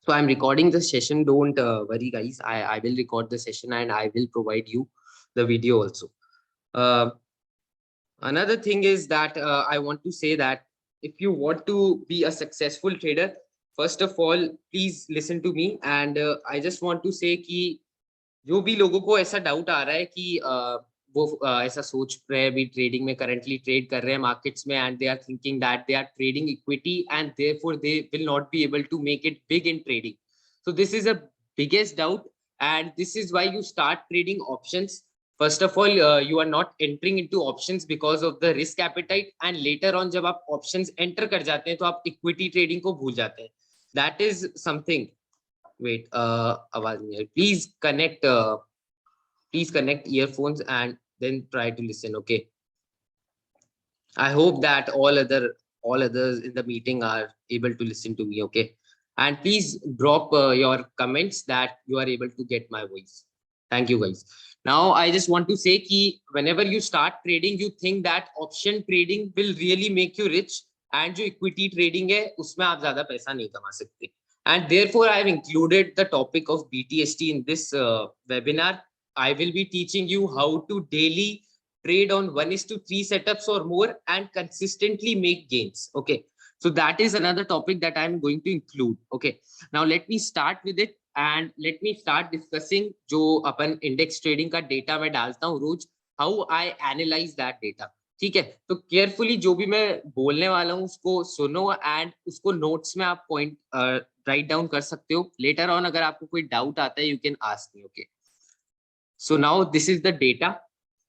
So I'm recording the session. Don't worry, guys. I will record the session and I will provide you the video also. Uh, Another thing is that I want to say that if you want to be a successful trader, first of all, please listen to me. And I just want to say कि जो भी लोगों को ऐसा doubt आ रहा है कि वो ऐसा सोच रहे हैं भी ट्रेडिंग में करंटली ट्रेड कर रहे हैं मार्केट्स में and they are thinking that they are trading equity and therefore they will not be able to make it big in trading. So this is a biggest doubt, and this is why you start trading options. First of all, you are not entering into options because of the risk appetite, and later on जब आप options enter कर जाते हैं तो आप equity trading को भूल जाते हैं. That is something. Wait, आवाज नहीं है. Please connect earphones and then try to listen. Okay. I hope that all others in the meeting are able to listen to me. Okay. And please drop your comments that you are able to get my voice. Thank you, guys. Now, I just want to say that whenever you start trading, you think that option trading will really make you rich, and जो equity trading है, उसमें आप ज़्यादा पैसा नहीं कमा सकते. And therefore, I have included the topic of BTST in this webinar. I will be teaching you how to daily trade on 1:3 setups or more and consistently make gains. Okay. So that is another topic that I'm going to include. Okay. Now let me start with it and let me start discussing जो अपन index trading का data मैं डालता हूँ रोज, how I analyze that data. ठीक है. तो carefully जो भी मैं बोलने वाला हूँ उसको सुनो and उसको notes में आप point write down कर सकते हो. Later on अगर आपको कोई doubt आता है you can ask me. Okay. So now this is the data.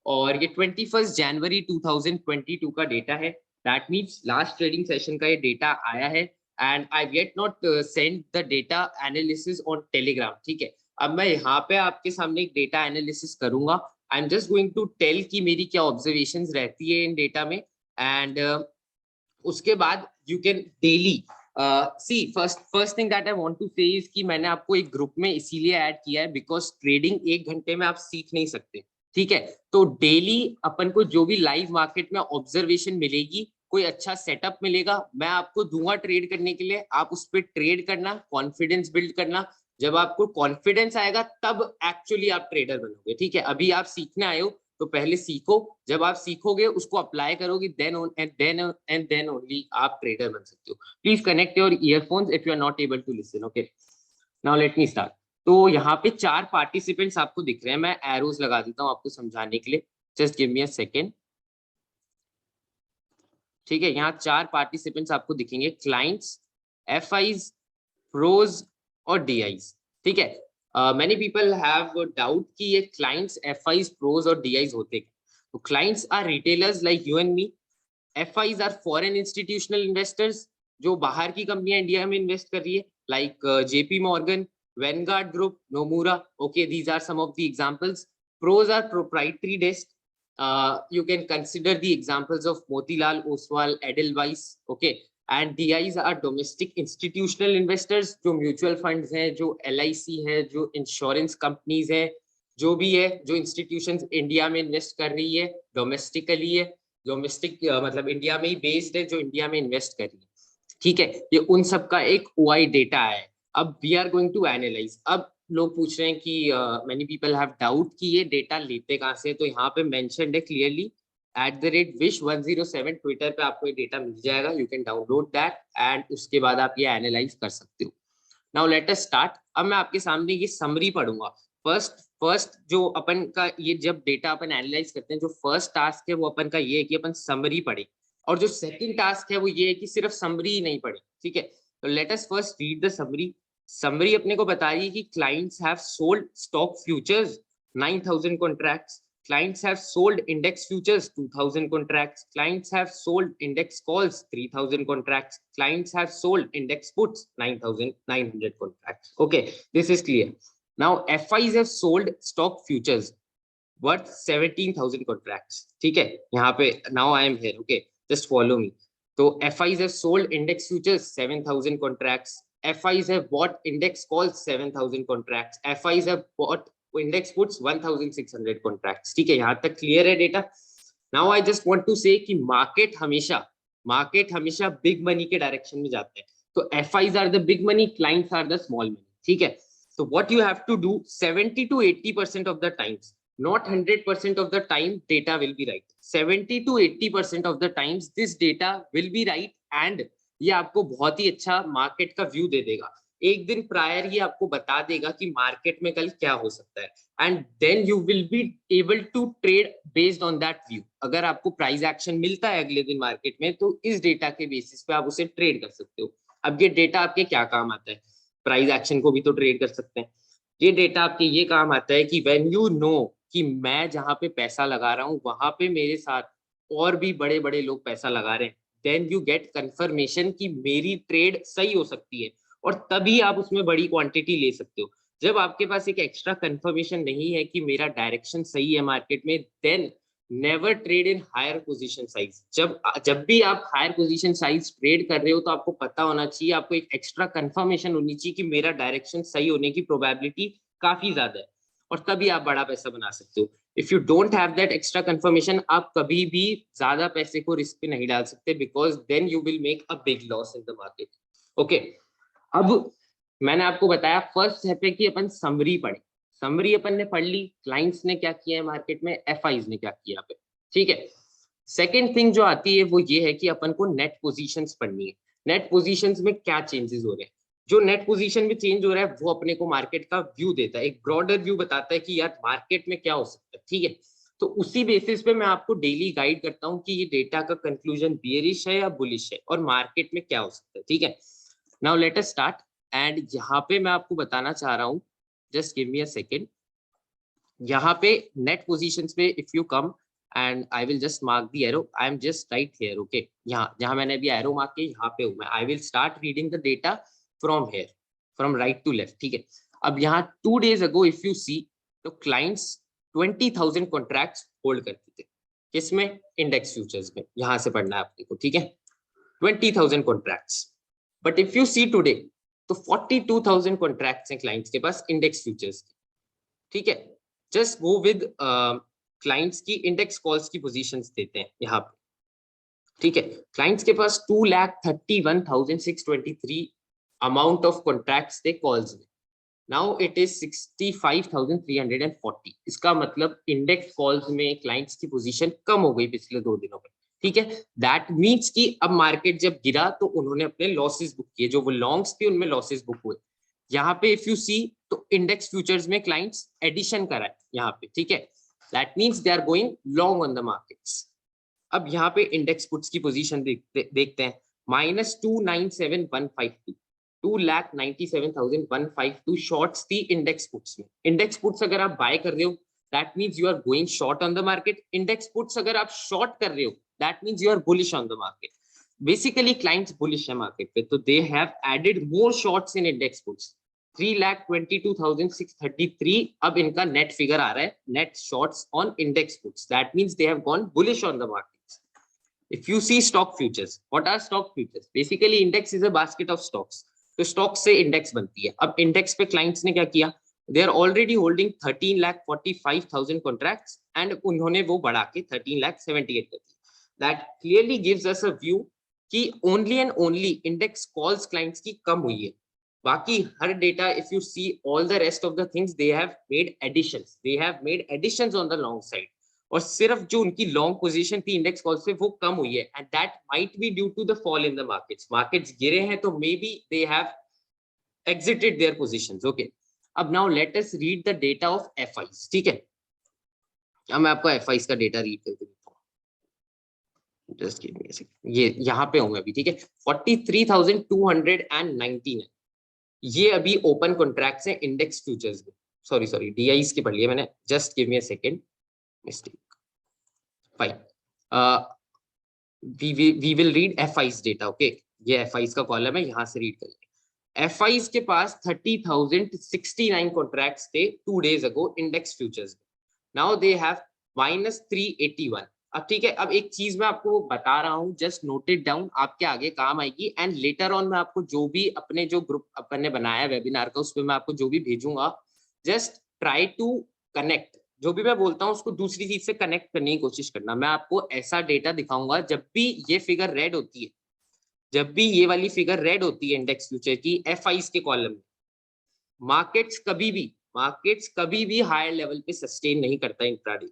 और ये 21 जनवरी 2022 का डेटा है. That means last trading session का ये डेटा आया है and I get not send the data analysis on Telegram. ठीक है. अब मैं यहाँ पे आपके सामने एक डेटा एनालिसिस करूंगा. I am just going to tell कि मेरी क्या ऑब्जर्वेशंस रहती है इन डेटा में एंड उसके बाद you can daily see first thing that I want to say is कि मैंने आपको एक ग्रुप में इसीलिए ऐड किया है बिकॉज ट्रेडिंग 1 घंटे में आप सीख नहीं सकते. ठीक है. तो डेली अपन को जो भी लाइव मार्केट में ऑब्जर्वेशन मिलेगी, कोई अच्छा सेटअप मिलेगा, मैं आपको दूंगा ट्रेड करने के लिए. आप उस पर ट्रेड करना, कॉन्फिडेंस बिल्ड करना. जब आपको कॉन्फिडेंस आएगा तब एक्चुअली आप ट्रेडर बनोगे. ठीक है. अभी आप सीखने आए हो तो पहले सीखो. जब आप सीखोगे उसको अप्लाई करोगे देन ओनली आप ट्रेडर बन सकते हो. Please connect your earphones if you are not able to listen. Okay. Now let me start. तो यहाँ पे 4 पार्टिसिपेंट्स आपको दिख रहे हैं. मैं एरोज लगा देता हूँ आपको समझाने के लिए. Just give me a second. ठीक है. यहाँ 4 पार्टिसिपेंट्स आपको दिखेंगे. क्लाइंट्स, एफआईज, प्रोज और डीआईज. ठीक है. मैनी पीपल हैव डाउट कि ये क्लाइंट्स, एफआईज, प्रोज और डीआईज होते हैं. तो clients are retailers like you and me. FIs are foreign institutional investors जो बाहर की कंपनियां इंडिया में इन्वेस्ट कर रही है like JP Morgan, Vanguard Group, Nomura. Okay, these are some of the examples. Pros are proprietary desk. You can consider the examples of Motilal Oswal, Edelweiss. Okay, and DIs are domestic institutional investors जो mutual funds हैं, जो LIC है, जो insurance companies है, जो भी है, जो institutions इंडिया में इन्वेस्ट कर रही है, domestically है, domestic मतलब इंडिया में ही बेस्ड है, जो इंडिया में इन्वेस्ट कर रही है. ठीक है. ये उन सब का एक OI डेटा है. अब we are going to analyse. अब लोग पूछ रहे हैं कि मेनी पीपल हैव डाउट कि ये डेटा लेते कहाँ से. तो यहाँ पे मेंशन्ड है क्लियरली @wish107 ट्विटर पे आपको ये डेटा मिल जाएगा. You can download that and उसके बाद आप ये एनालाइज कर सकते हो. Now let us start. अब मैं आपके सामने ये समरी पढ़ूंगा. फर्स्ट जो अपन का ये जब डेटा अपन एनालाइज करते हैं, जो फर्स्ट टास्क है वो अपन का ये है कि अपन समरी पढ़े. और जो सेकंड टास्क है वो ये है कि सिर्फ समरी ही नहीं पढ़े. ठीक है. तो let us first read the summary. Summary अपने को बता रही है कि clients have sold stock futures 9000 contracts. Clients have sold index futures 2000 contracts. Clients have sold index calls 3000 contracts. Clients have sold index puts 9900 contracts. Okay, this is clear. Now FIIs have sold stock futures worth 17000 contracts. ठीक है. यहाँ पे now I am here. Okay, just follow me. तो FIs have sold index futures 7000 contracts. FIs have bought index calls 7000 contracts. FIs have bought index puts 1600 contracts. ठीक है. यहाँ तक clear है data. Now I just want to say कि market हमेशा big money के direction में जाता है. तो FIs are the big money, clients are the small money, ठीक है। So what you have to do 70 to 80% of the times, not 100% of the time data will be right. 70 to 80% of the times this data will be right and ये आपको बहुत ही अच्छा market का view दे देगा। एक दिन प्रायर ये आपको बता देगा कि मार्केट में कल क्या हो सकता है and then you will be able to trade based on that view. अगर आपको प्राइस एक्शन मिलता है अगले दिन मार्केट में तो इस डेटा के बेसिस पे आप उसे ट्रेड कर सकते हो। अब ये डेटा आपके क्या काम आता है, प्राइस एक्शन को भी तो ट्रेड कर सकते हैं। ये डेटा आपके ये काम आता है कि व्हेन यू नो कि मैं जहां पे पैसा लगा रहा हूँ वहां पे मेरे साथ और भी बड़े बड़े लोग पैसा लगा रहे हैं, देन यू गेट कंफर्मेशन कि मेरी ट्रेड सही हो सकती है और तभी आप उसमें बड़ी क्वांटिटी ले सकते हो। जब आपके पास एक एक्स्ट्रा कंफर्मेशन नहीं है कि मेरा डायरेक्शन सही है मार्केट में, then never trade in higher position size. जब भी आप हायर पोजीशन साइज ट्रेड कर रहे हो तो आपको पता होना चाहिए, आपको एक एक्स्ट्रा कंफर्मेशन होनी चाहिए कि मेरा डायरेक्शन सही होने की प्रोबेबिलिटी काफी ज्यादा है और तभी आप बड़ा पैसा बना सकते हो। If you don't have that extra confirmation आप कभी भी ज्यादा पैसे को रिस्क पे नहीं डाल सकते, because then you will make a big loss in the market. Okay, अब मैंने आपको बताया फर्स्ट स्टेप है कि अपन समरी पढ़े। समरी अपन ने पढ़ ली, क्लाइंट्स ने क्या किया है मार्केट में, FIs ने क्या किया पे, ठीक है। सेकेंड थिंग जो आती है वो ये है कि अपन को नेट पोजीशंस पढ़नी है। नेट पोजीशंस में क्या चेंजेस हो रहे हैं, जो नेट पोजीशन में चेंज हो रहा है वो अपने को मार्केट का व्यू देता है, एक ब्रॉडर व्यू बताता है कि यार मार्केट में क्या हो सकता है, ठीक है। तो उसी बेसिस पे मैं आपको डेली गाइड करता हूँ कि ये डेटा का कंक्लूजन बियरिश है या बुलिश है और मार्केट में क्या हो सकता है, ठीक है। Now let us start and यहाँ पे मैं आपको बताना चाह रहा हूँ, just give me a second. यहाँ पे नेट पोजीशंस पे if you come and I will just mark the arrow, I am just right here, okay. यहाँ जहाँ मैंने अभी एरो मार्क किया यहाँ पे हूँ मैं, I will start reading the data from here, from right to left, ठीक है। अब यहाँ 2 days ago if you see तो क्लाइंट्स 20,000 कॉन्ट्रैक्ट्स होल्ड करते थे, किसमें, इंडेक्स फ्यूचर्स में। यहाँ से पढ़ना है आपको, ठीक है, 20,000 contracts. But if you see today तो 42,000 कॉन्ट्रैक्ट्स हैं क्लाइंट्स के पास इंडेक्स फ्यूचर्स के, ठीक है। जस्ट गो विद क्लाइंट्स की इंडेक्स कॉल्स की पोजीशंस देते हैं यहाँ पे, ठीक है। क्लाइंट्स के पास 2,31,623 अमाउंट ऑफ कॉन्ट्रैक्ट्स थे कॉल्स में। Now it is 65,340। इसका मतलब इंडेक्स कॉल्स में क्लाइंट्स की पोजीशन कम हो गई पिछले 2 दिनों में, ठीक है। दैट मीन्स कि अब मार्केट जब गिरा तो उन्होंने अपने लॉसेस बुक किए, जो वो लॉन्ग्स थे उनमें लॉसेस बुक हुए। यहाँ पे इफ यू सी तो इंडेक्स फ्यूचर्स में क्लाइंट्स एडिशन करा है यहाँ पे, ठीक है। That means they are going long on the markets. अब यहाँ पे इंडेक्स पुट्स की पोजीशन देखते हैं, -297,152, 2,97,152 शॉर्ट्स थी इंडेक्स पुट्स में। इंडेक्स पुट्स अगर आप बाय कर रहे हो that means you are going short on the market, index puts अगर आप शॉर्ट कर रहे हो that means you are bullish on the market. Basically clients bullish है मार्केट पे, तो they have added more shorts in index puts, 3,22,633 अब इनका नेट फिगर आ रहा है, net shorts on index puts, that means they have gone bullish on the market. If you see stock futures, what are stock futures? Basically, index is a basket of stocks. तो stocks से index बनती है। अब index पे clients ने क्या किया? They are already holding 13,45,000 contracts and उन्होंने वो बढ़ा के 13,78,000 कर दिया। That clearly gives us a view कि only and only index calls clients की कम हुई है। बाकी हर data if you see all the rest of the things they have made additions. They have made additions on the long side. और सिर्फ जो उनकी long position थी इंडेक्स कॉल से वो कम हुई है and that might be due to the fall in the markets. Markets गिरे हैं तो maybe they have exited their positions, okay. अब now let us read the data of FIs, ठीक है। अब मैं आपको FIs का डेटा रीड करके देता हूँ, just give me a second. ये यहाँ पे हूँ मैं अभी, ठीक है। 43,219 है ये अभी ओपन कॉन्ट्रैक्ट्स हैं इंडेक्स फ्यूचर्स में। सॉरी DIs की पढ़ लिया मैंने, just give me a second, mistake, fine. we will read FIs data, okay। ये FIs का कॉलम है, यहाँ से रीड करेंगे। FIs के पास 30,069 कॉन्ट्रैक्ट्स थे 2 days ago इंडेक्स फ्यूचर्स में। Now they have -381। अब ठीक है, अब एक चीज मैं आपको बता रहा हूँ, जस्ट नोट इट डाउन, आपके आगे काम आएगी एंड लेटर ऑन मैं आपको जो भी अपने जो ग्रुप अपन ने बनाया वेबिनार का उस पर मैं आपको जो भी भेजूंगा, जस्ट ट्राई टू कनेक्ट, जो भी मैं बोलता हूँ उसको दूसरी चीज से कनेक्ट करने की कोशिश करना। मैं आपको ऐसा डेटा दिखाऊंगा जब भी ये फिगर रेड होती है जब भी ये वाली फिगर रेड होती है इंडेक्स फ्यूचर की एफआईज के कॉलम में, मार्केट्स कभी भी हायर लेवल पे सस्टेन नहीं करता इंट्राडे।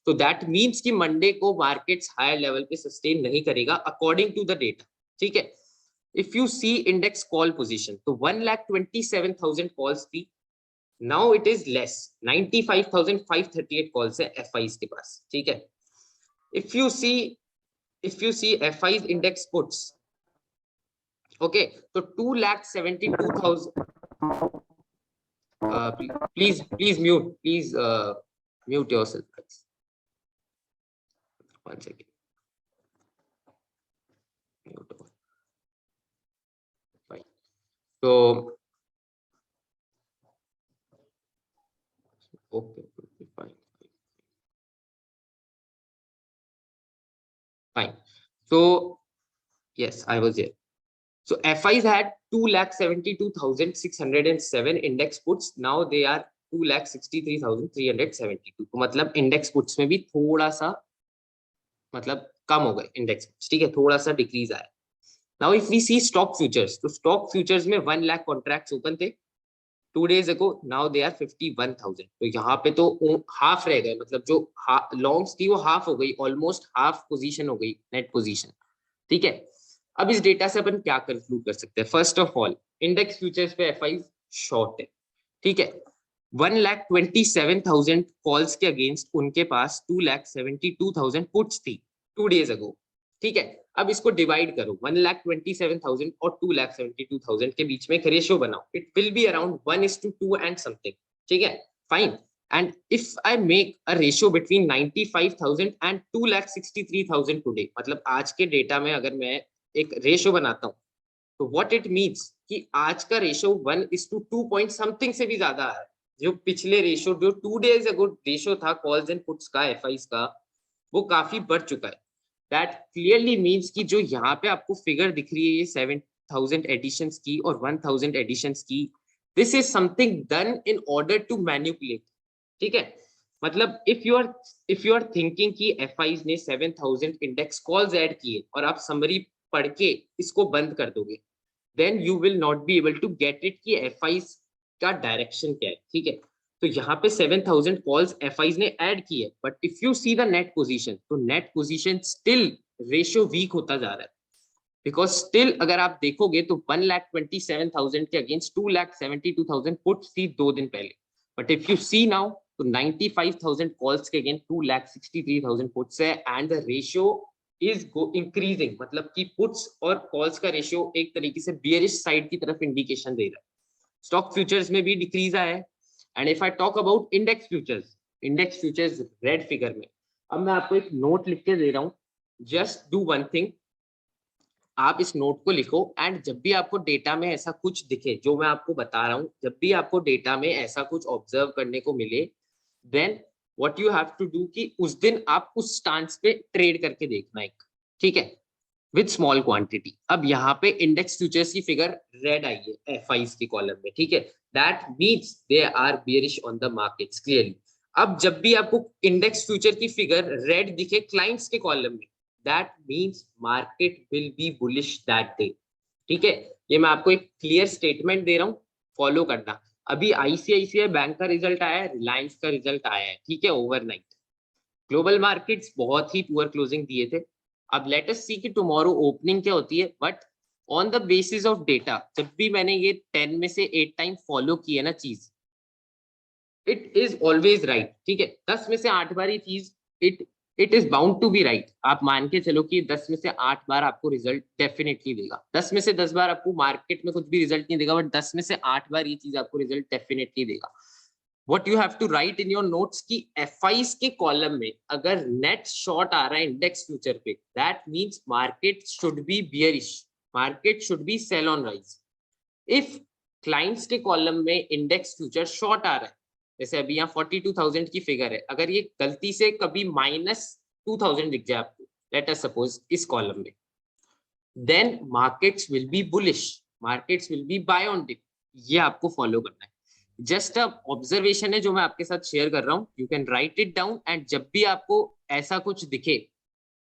तो दैट मींस कि मंडे को मार्केट्स हायर लेवल पे सस्टेन नहीं करेगा अकॉर्डिंग टू द डेटा, ठीक है। If you see index call position, तो 1,27,000 कॉल्स थी, now it is less, 95,538 calls है एफआईज के पास, ठीक है। If you see FIIs index puts, okay, तो 2,72,000, please mute yourself, guys. 1 second. Mute. Fine. So, okay, fine. Fine. So, yes, I was there. So FIs had 2,72,607 index puts. Now they are 2,63,372. तो मतलब index puts में भी थोड़ा सा मतलब कम हो गए इंडेक्स पुट्स, ठीक है, थोड़ा सा डिक्रीज आया। Now if we see stock futures, तो स्टॉक फ्यूचर्स में 1 लाख कॉन्ट्रैक्ट्स ओपन थे 2 days ago, now they are 51,000। तो यहाँ पे तो हाफ रह गए, मतलब जो लॉन्ग्स थी वो हाफ हो गई, ऑलमोस्ट हाफ पोजीशन हो गई नेट पोजीशन, ठीक है। अब इस डेटा से अपन क्या कंक्लूड कर सकते हैं? First of all, index futures पे एफआई शॉर्ट है, ठीक है। 1,27,000 कॉल्स के अगेंस्ट उनके पास 2,72,000 पुट्स थी 2 days ago, ठीक है। अब इसको डिवाइड करो, 1,27,000 और 2,72,000 के बीच में एक रेशियो बनाओ, it will be around 1:2 and something, ठीक है, fine. And if I make a ratio between 95,000 and 2,63,000 today, मतलब आज के डेटा में अगर मैं एक रेशियो बनाता हूँ, तो व्हाट इट मीन्स कि आज का रेशियो 1:2 पॉइंट समथिंग से भी ज्यादा है। जो पिछले रेशियो, जो 2 days ago रेशियो था कॉल्स एंड पुट्स का एफआईस का, वो काफी बढ़ चुका है। दैट क्लियरली मीन्स कि जो यहाँ पे आपको फिगर दिख रही है ये 7,000 एडिशंस की और 1,000 एडिशंस की, this is something done in order to manipulate, ठीक है। मतलब इफ यू आर थिंकिंग कि एफआईज ने 7,000 इंडेक्स कॉल्स ऐड किए और आप समरी पढ़ के इसको बंद कर दोगे, then you will not be able to get it कि एफआईज का डायरेक्शन क्या है, ठीक है। तो यहाँ पे 7,000 कॉल्स एफआईज ने ऐड की है, but if you see the net position, तो net position still ratio weak होता जा रहा है, बिकॉज स्टिल अगर आप देखोगे तो 1,27,000 के अगेंस्ट 2,72,000 पुट्स थी 2 दिन पहले, but if you see now, तो 95,000 कॉल्स के अगेंस्ट 2,63,000 पुट्स है, and the ratio is increasing, मतलब कि पुट्स और कॉल्स का रेशियो एक तरीके से बियरिश साइड की तरफ इंडिकेशन दे रहा है। स्टॉक फ्यूचर्स में भी डिक्रीज आया है। And if I talk about index futures red figure में, अब मैं आपको एक नोट लिख के दे रहा हूं, जस्ट डू वन थिंग, आप इस नोट को लिखो, एंड जब भी आपको डेटा में ऐसा कुछ दिखे जो मैं आपको बता रहा हूं, जब भी आपको डेटा में ऐसा कुछ ऑब्जर्व करने को मिले, then what you have to do कि उस दिन आप उस स्टांस पे ट्रेड करके देखना एक, ठीक है, विद स्मॉल क्वांटिटी। अब यहाँ पे इंडेक्स फ्यूचर्स की फिगर रेड आई है एफआईज की कॉलम में, ठीक है, that means they are bearish on the markets clearly. अब जब भी आपको इंडेक्स फ्यूचर की फिगर रेड दिखे क्लाइंट्स के कॉलम में, that means market will be bullish that day, ठीक है। ये मैं आपको एक क्लियर स्टेटमेंट दे रहा हूँ, फॉलो करना। अभी आईसीआईसीआई बैंक का रिजल्ट आया है, रिलायंस का रिजल्ट आया है, ठीक है, ओवरनाइट। ग्लोबल मार्केट्स बहुत ही पुअर क्लोजिंग दिए थे। अब लेट अस सी कि टुमारो ओपनिंग क्या होती है, but on the basis of data, जब भी मैंने ये 10 में से 8 टाइम फॉलो की है ना चीज, इट इज ऑलवेज राइट, ठीक है। 10 में से 8 बार ये चीज it is bound to be right. आप मान के चलो कि 10 में से 8 बार आपको रिजल्ट डेफिनेटली देगा। 10 में से 10 बार आपको मार्केट में कुछ भी रिजल्ट नहीं देगा, बट 10 में से 8 बार ये चीज आपको रिजल्ट डेफिनेटली देगा। What you have to write in your notes कि एफआईज के कॉलम में अगर नेट शॉर्ट आ रहा है इंडेक्स फ्यूचर पे, that means market should be bearish, market should be sell on rise. If clients के कॉलम में इंडेक्स फ्यूचर शॉर्ट आ रहा है, जैसे अभी यहाँ 42,000 की फिगर है, अगर ये गलती से कभी -2,000 दिख जाए आपको, लेट अस सपोज इस कॉलम में, then markets will be bullish, markets will be buy on dip. ये आपको फॉलो करना है। जस्ट अ ऑब्जर्वेशन है जो मैं आपके साथ शेयर कर रहा हूँ, you can write it down, and जब भी आपको ऐसा कुछ दिखे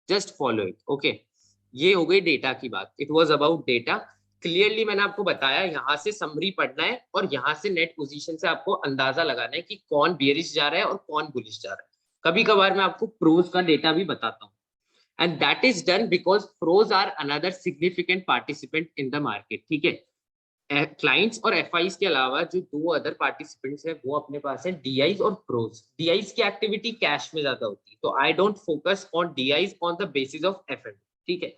जस्ट फॉलो इट, ओके। ये हो गई डेटा की बात, it was about data. Clearly मैंने आपको बताया यहाँ से समरी पढ़ना है और यहाँ से नेट पोजीशन से आपको अंदाजा लगाना है कि कौन बियरिश जा रहा है और कौन बुलिश जा रहा है। कभी कभार मैं आपको प्रोज का डेटा भी बताता हूँ, and that is done because pros are another significant participant in the market. ठीक है, क्लाइंट्स और एफआईज के अलावा जो दो अदर पार्टिसिपेंट्स हैं वो अपने पास है डीआईज और प्रोज। डीआईज की एक्टिविटी कैश में ज्यादा होती है, तो I don't focus on DIIs on the basis of F and. ठीक है,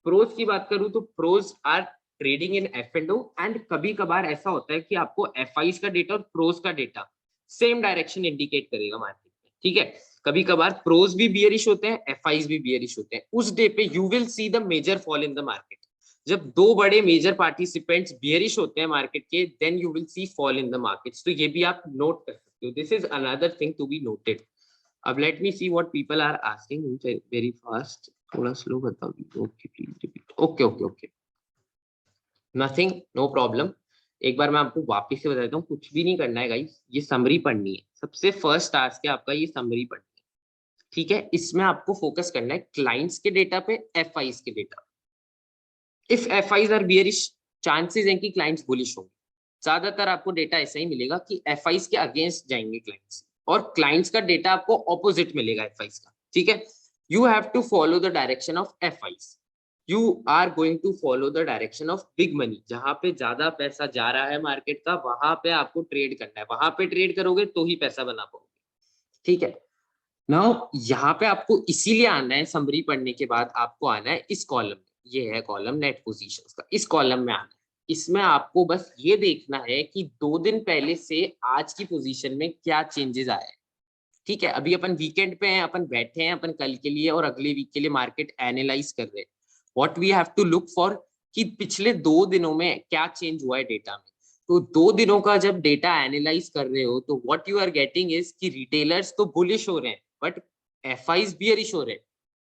प्रोज की बात करूं तो pros are trading in F and O, and कभी कभार ऐसा होता है कि आपको एफआईज का डेटा और प्रोज का डेटा सेम डायरेक्शन इंडिकेट करेगा मार्केट में। ठीक है, कभी कभार प्रोज भी बियरिश होते हैं, एफआईज भी बियरिश होते हैं। उस डे पे you will see the major fall in the market. जब दो बड़े मेजर पार्टिसिपेंट्स बियरिश होते हैं मार्केट के, then you will see fall in the markets. तो ये भी आप नोट कर सकते हो, this is another thing to be noted. अब let me see what people are asking very fast, थोड़ा स्लो बताओ। Okay please repeat. Okay okay okay, nothing, no problem. एक बार मैं आपको वापस से बता देता हूँ, कुछ भी नहीं करना है गाइस, ये समरी पढ़नी है। सबसे फर्स्ट टास्क है आपका ये समरी पढ़नी है। ठीक है, इसमें आपको फोकस करना है क्लाइंट्स के डेटा पे, एफआईज के data. If FIIs are bearish, chances हैं कि क्लाइंट्स बुलिश होंगे। ज्यादातर आपको डेटा ऐसा ही मिलेगा कि एफआईज के अगेंस्ट जाएंगे क्लाइंट्स, और क्लाइंट्स का डेटा आपको ऑपोजिट मिलेगा एफआईज का। ठीक है, you have to follow the direction of FIIs. You are going to follow the direction of big money. जहां पे ज्यादा पैसा जा रहा है मार्केट का, वहां पे आपको ट्रेड करना है, वहां पे ट्रेड करोगे तो ही पैसा बना पाओगे। ठीक है, नाउ यहाँ पे आपको इसीलिए आना है, समरी पढ़ने के बाद आपको आना है इस कॉलम में। ये है कॉलम नेट पोजीशंस का, इस कॉलम में आना है। इसमें आपको बस ये देखना है कि 2 दिन पहले से आज की पोजीशन में क्या चेंजेस आए हैं। ठीक है, अभी अपन वीकेंड पे हैं, अपन बैठे हैं, अपन कल के लिए और अगले वीक के लिए मार्केट एनालाइज कर रहे हैं। What we have to look for कि पिछले 2 दिनों में क्या चेंज हुआ है डेटा में। तो 2 दिनों का जब डेटा एनालाइज कर रहे हो तो what you are getting is कि रिटेलर्स तो बुलिश हो रहे हैं बट एफआईज बियरिश हो रहे हैं,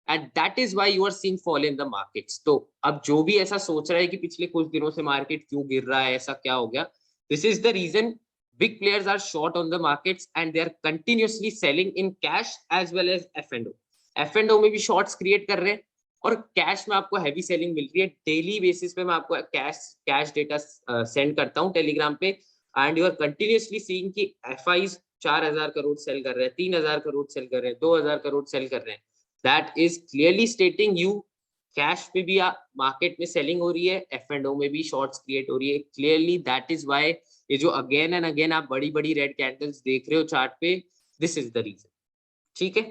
and that is why you are seeing fall in the markets. तो अब जो भी ऐसा सोच रहा है कि पिछले कुछ दिनों से मार्केट क्यों गिर रहा है, ऐसा क्या हो गया, this is the reason. big players are short on the markets and they are continuously selling in cash as well as F&O। F&O में भी shorts create कर रहे हैं और कैश में आपको हैवी सेलिंग मिल रही है। डेली बेसिस पे मैं आपको कैश डेटा सेंड करता हूँ टेलीग्राम पे, and you are continuously seeing कि एफआईज 4,000 करोड़ सेल कर रहे हैं, 3,000 करोड़ सेल कर रहे हैं, 2,000 करोड़ सेल कर रहे हैं। That is clearly स्टेटिंग you cash पे भी मार्केट में सेलिंग हो रही है, F&O में भी शॉर्ट्स क्रिएट हो रही है। क्लियरली दैट इज व्हाई ये जो अगेन एंड अगेन आप बड़ी बड़ी रेड कैंडल्स देख रहे हो चार्ट पे, दिस इज द रीजन। ठीक है,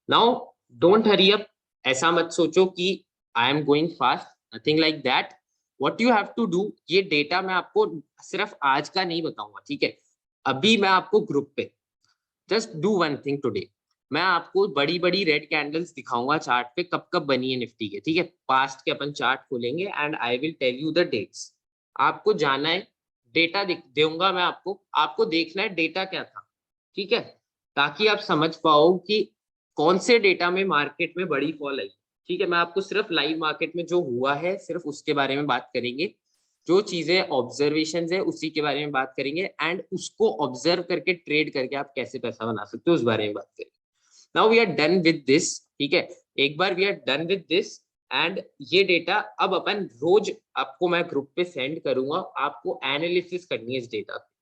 नाउ डोंट हरी अप। ऐसा मत सोचो कि I am going fast, nothing like that. What you have to do, ये डेटा मैं आपको सिर्फ आज का नहीं बताऊंगा। ठीक है, अभी मैं आपको ग्रुप पे just do one thing today, मैं आपको बड़ी बड़ी रेड कैंडल्स दिखाऊंगा चार्ट पे कब कब बनी है निफ्टी के। ठीक है, पास्ट के अपन चार्ट खोलेंगे and I will tell you the dates. आपको जाना है, डेटा दूंगा मैं आपको, आपको देखना है डेटा क्या था। ठीक है, ताकि आप समझ पाओ कि कौन से डेटा में मार्केट में बड़ी फॉल आई। ठीक है, मैं आपको सिर्फ लाइव मार्केट में जो हुआ है सिर्फ उसके बारे में बात करेंगे, जो चीजें ऑब्जर्वेशन है उसी के बारे में बात करेंगे, एंड उसको ऑब्जर्व करके ट्रेड करके आप कैसे पैसा बना सकते हो उस बारे में बात करेंगे। Now we are done with this. ठीक है, एक बार we are done with this and ये डेटा अब अपन रोज आपको मैं ग्रुप पे सेंड करूंगा, आपको एनालिसिस करनी है इस डेटा पे।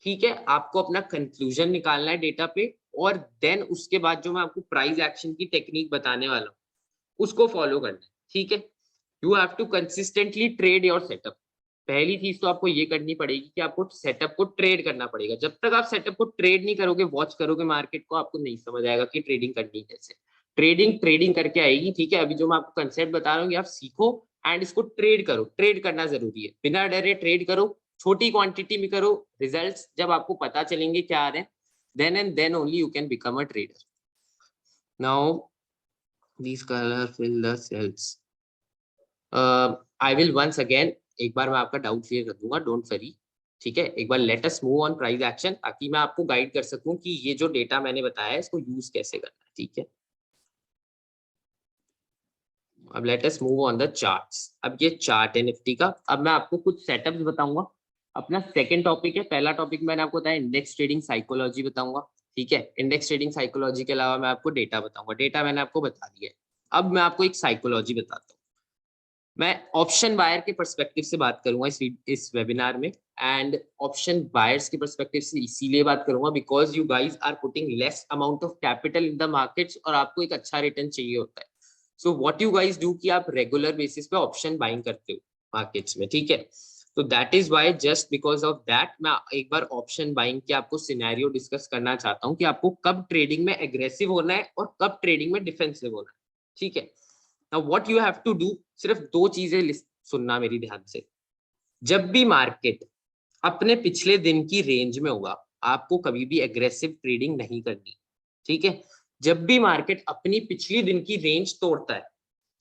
ठीक है, आपको अपना कंक्लूजन निकालना है डेटा पे, और देन उसके बाद जो मैं आपको प्राइस एक्शन की टेक्निक बताने वाला हूँ उसको फॉलो करना है। ठीक है, you have to consistently trade your setup. पहली चीज तो आपको ये करनी पड़ेगी कि आपको सेटअप को ट्रेड करना पड़ेगा। जब तक आप सेटअप को ट्रेड नहीं करोगे, वॉच करोगे मार्केट को, आपको नहीं समझ आएगा कि ट्रेडिंग करनी कैसे। ट्रेडिंग ट्रेडिंग करके आएगी। ठीक है, अभी जो मैं आपको कंसेप्ट बता रहा हूँ आप सीखो एंड इसको ट्रेड करो। ट्रेड करना जरूरी है, बिना डरे ट्रेड करो, छोटी क्वांटिटी में करो। रिजल्ट्स जब आपको पता चलेंगे क्या आ रहे हैं, then and then only you can become a trader. Now these color fill the cells। I will once again, एक बार मैं आपका डाउट क्लियर कर दूंगा, डोंट वरी। ठीक है, एक बार let us move on price action, ताकि मैं आपको गाइड कर सकूं कि ये जो डेटा मैंने बताया है इसको यूज कैसे करना है। ठीक है, अब late us move on the charts. अब ये चार्ट है निफ्टी का। अब मैं आपको कुछ सेटअप्स बताऊंगा। अपना सेकंड टॉपिक है, पहला टॉपिक मैंने आपको बताया इंडेक्स ट्रेडिंग साइकोलॉजी बताऊंगा। ठीक है, इंडेक्स ट्रेडिंग साइकोलॉजी के अलावा मैं आपको डेटा बताऊंगा। डेटा मैंने आपको बता दिया है, अब मैं आपको एक साइकोलॉजी बताता हूँ। मैं ऑप्शन बायर के पर्सपेक्टिव से बात करूंगा इस वेबिनार में, एंड ऑप्शन बायर्स के पर्सपेक्टिव से इसीलिए बात करूंगा because you guys are putting less amount of capital in the markets और आपको एक अच्छा रिटर्न चाहिए होता है। So what you guys do कि आप रेगुलर बेसिस पे ऑप्शन बाइंग करते हो मार्केट्स में, ठीक है। तो that is why, just because of that मैं एक बार ऑप्शन बाइंग के आपको सिनेरियो डिस्कस करना चाहता हूँ कि आपको कब ट्रेडिंग में एग्रेसिव होना है और कब ट्रेडिंग में डिफेंसिव होना है, ठीक है। Now what you have to do, सिर्फ दो चीजें सुनना मेरी ध्यान से। जब भी मार्केट अपने पिछले दिन की रेंज में होगा, आपको कभी भी एग्रेसिव ट्रेडिंग नहीं करनी, ठीक है। जब भी मार्केट अपनी पिछली दिन की रेंज तोड़ता है,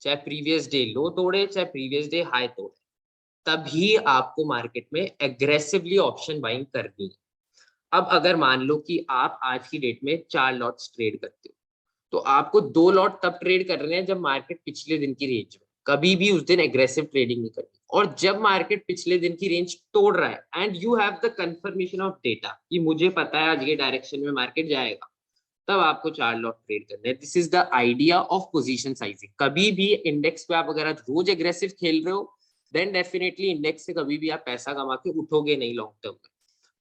चाहे प्रीवियस डे लो तोड़े चाहे प्रीवियस डे हाई तोड़े, तभी आपको मार्केट में एग्रेसिवली ऑप्शन बाइंग करनी है। अब अगर मान लो कि आप आज की डेट में 4 लॉट्स ट्रेड करते हो, तो आपको 2 लॉट तब ट्रेड कर रहे हैं जब मार्केट पिछले दिन की रेंज में, कभी भी उस दिन एग्रेसिव ट्रेडिंग नहीं करनी। और जब मार्केट पिछले दिन की रेंज तोड़ रहा है and you have the confirmation of data कि मुझे पता है आज ये डायरेक्शन में मार्केट जाएगा, तब आपको 4 लॉट ट्रेड करना है। This is the idea of position sizing. कभी भी इंडेक्स पे आप अगर रोज एग्रेसिव खेल रहे हो, देन डेफिनेटली इंडेक्स से कभी भी आप पैसा कमा के उठोगे नहीं लॉन्ग टर्म में।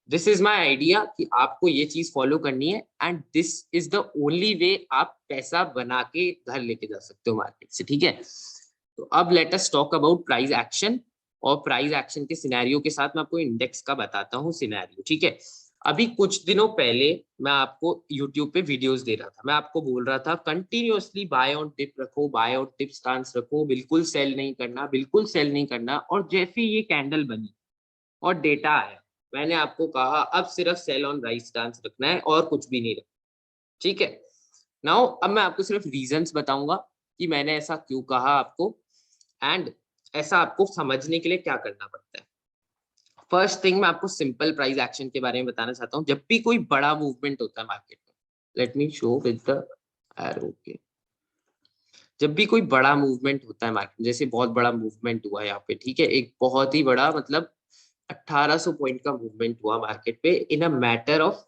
दिस इज माई आइडिया कि आपको ये चीज फॉलो करनी है, and this is the only way आप पैसा बना के घर लेके जा सकते हो मार्केट से, ठीक है। तो अब let us talk about price action, और प्राइस एक्शन के सिनेरियो के साथ मैं आपको इंडेक्स का बताता हूँ सिनेरियो, ठीक है। अभी कुछ दिनों पहले मैं आपको YouTube पे वीडियोस दे रहा था, मैं आपको बोल रहा था कंटिन्यूअसली बाय ऑन टिप रखो, बाय ऑन टिप स्टांस रखो, बिल्कुल सेल नहीं करना, बिल्कुल सेल नहीं करना। और जैसे ये कैंडल बनी और डेटा आया, मैंने आपको कहा अब सिर्फ सेल ऑन राइस स्टांस रखना है और कुछ भी नहीं रखना, ठीक है। नाउ अब मैं आपको सिर्फ रीजंस बताऊंगा कि मैंने ऐसा क्यों कहा आपको, एंड ऐसा आपको समझने के लिए क्या करना पड़ता है। फर्स्ट थिंग, मैं आपको सिंपल प्राइस एक्शन के बारे में बताना चाहता हूँ। जब भी कोई बड़ा मूवमेंट होता है मार्केट में, late me show with the arrow, okay. जब भी कोई बड़ा मूवमेंट होता है मार्केट, जैसे बहुत बड़ा मूवमेंट हुआ है यहाँ पे, ठीक है, एक बहुत ही बड़ा, मतलब 1800 पॉइंट का मूवमेंट हुआ मार्केट पे in a matter of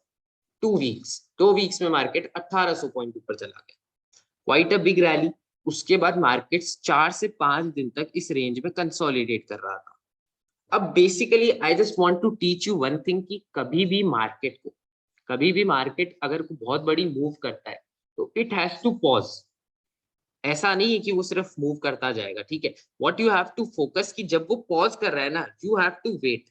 2 weeks. 2 weeks में मार्केट 1800 पॉइंट ऊपर चला गया, क्वाइट अ बिग रैली। उसके बाद मार्केट 4 से 5 दिन तक इस रेंज में कंसोलिडेट कर रहा था। अब basically I just want to teach you one thing कि कभी भी मार्केट अगर बहुत बड़ी मूव करता है तो इट हैज टू पॉज। ऐसा नहीं है कि वो सिर्फ मूव करता जाएगा, ठीक है। What you have to focus कि जब वो पॉज कर रहा है ना, यू हैव टू वेट।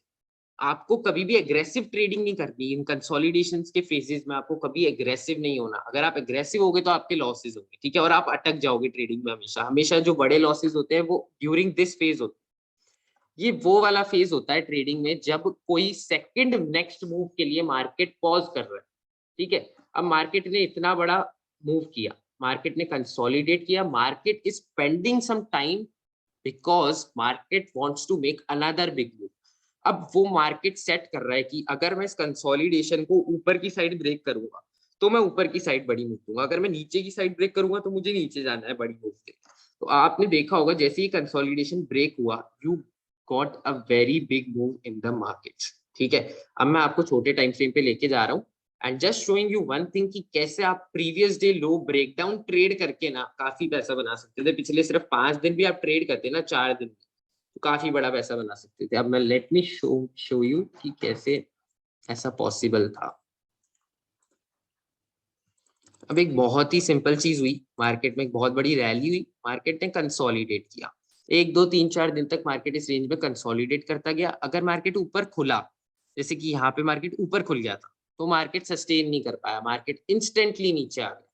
आपको कभी भी एग्रेसिव ट्रेडिंग नहीं करनी इन कंसोलिडेशंस के फेजेस में, आपको कभी एग्रेसिव नहीं होना। अगर आप एग्रेसिव होगे तो आपके लॉसेस होंगे, ठीक है, और आप अटक जाओगे ट्रेडिंग में। हमेशा हमेशा जो बड़े लॉसेस होते हैं वो ड्यूरिंग दिस फेज होते हैं। ये वो वाला फेज होता है ट्रेडिंग में जब कोई सेकंड नेक्स्ट मूव के लिए मार्केट पॉज कर रहा है, ठीक है। अब मार्केट ने इतना बड़ा मूव किया, मार्केट ने कंसोलिडेट किया, market is spending some time because market wants to make another big move. अब वो मार्केट सेट कर रहा है कि अगर मैं इस कंसोलिडेशन को ऊपर की साइड ब्रेक करूंगा तो मैं ऊपर की साइड बड़ी मूव दूंगा, अगर मैं नीचे की साइड ब्रेक करूंगा तो मुझे नीचे जाना है बड़ी मूव के। तो आपने देखा होगा जैसे ही कंसोलिडेशन ब्रेक हुआ, you got a very big move in the market, ठीक है। अब मैं आपको छोटे टाइम फ्रेम पे लेके जा रहा हूँ and just showing you one thing कि कैसे आप प्रीवियस डे लो ब्रेकडाउन ट्रेड करके ना काफी पैसा बना सकते थे। पिछले सिर्फ 5 दिन भी आप ट्रेड करते ना, 4 दिन, तो काफी बड़ा पैसा बना सकते थे। अब मैं लेट मी शो यू कि कैसे ऐसा पॉसिबल था। अब एक बहुत ही सिंपल चीज हुई, मार्केट में एक बहुत बड़ी रैली हुई, मार्केट ने कंसोलिडेट किया, 1 2 3 4 दिन तक मार्केट इस रेंज में कंसोलिडेट करता गया। अगर मार्केट ऊपर खुला, जैसे कि यहाँ पे मार्केट ऊपर खुल गया था, तो मार्केट सस्टेन नहीं कर पाया, मार्केट इंस्टेंटली नीचे आ गया।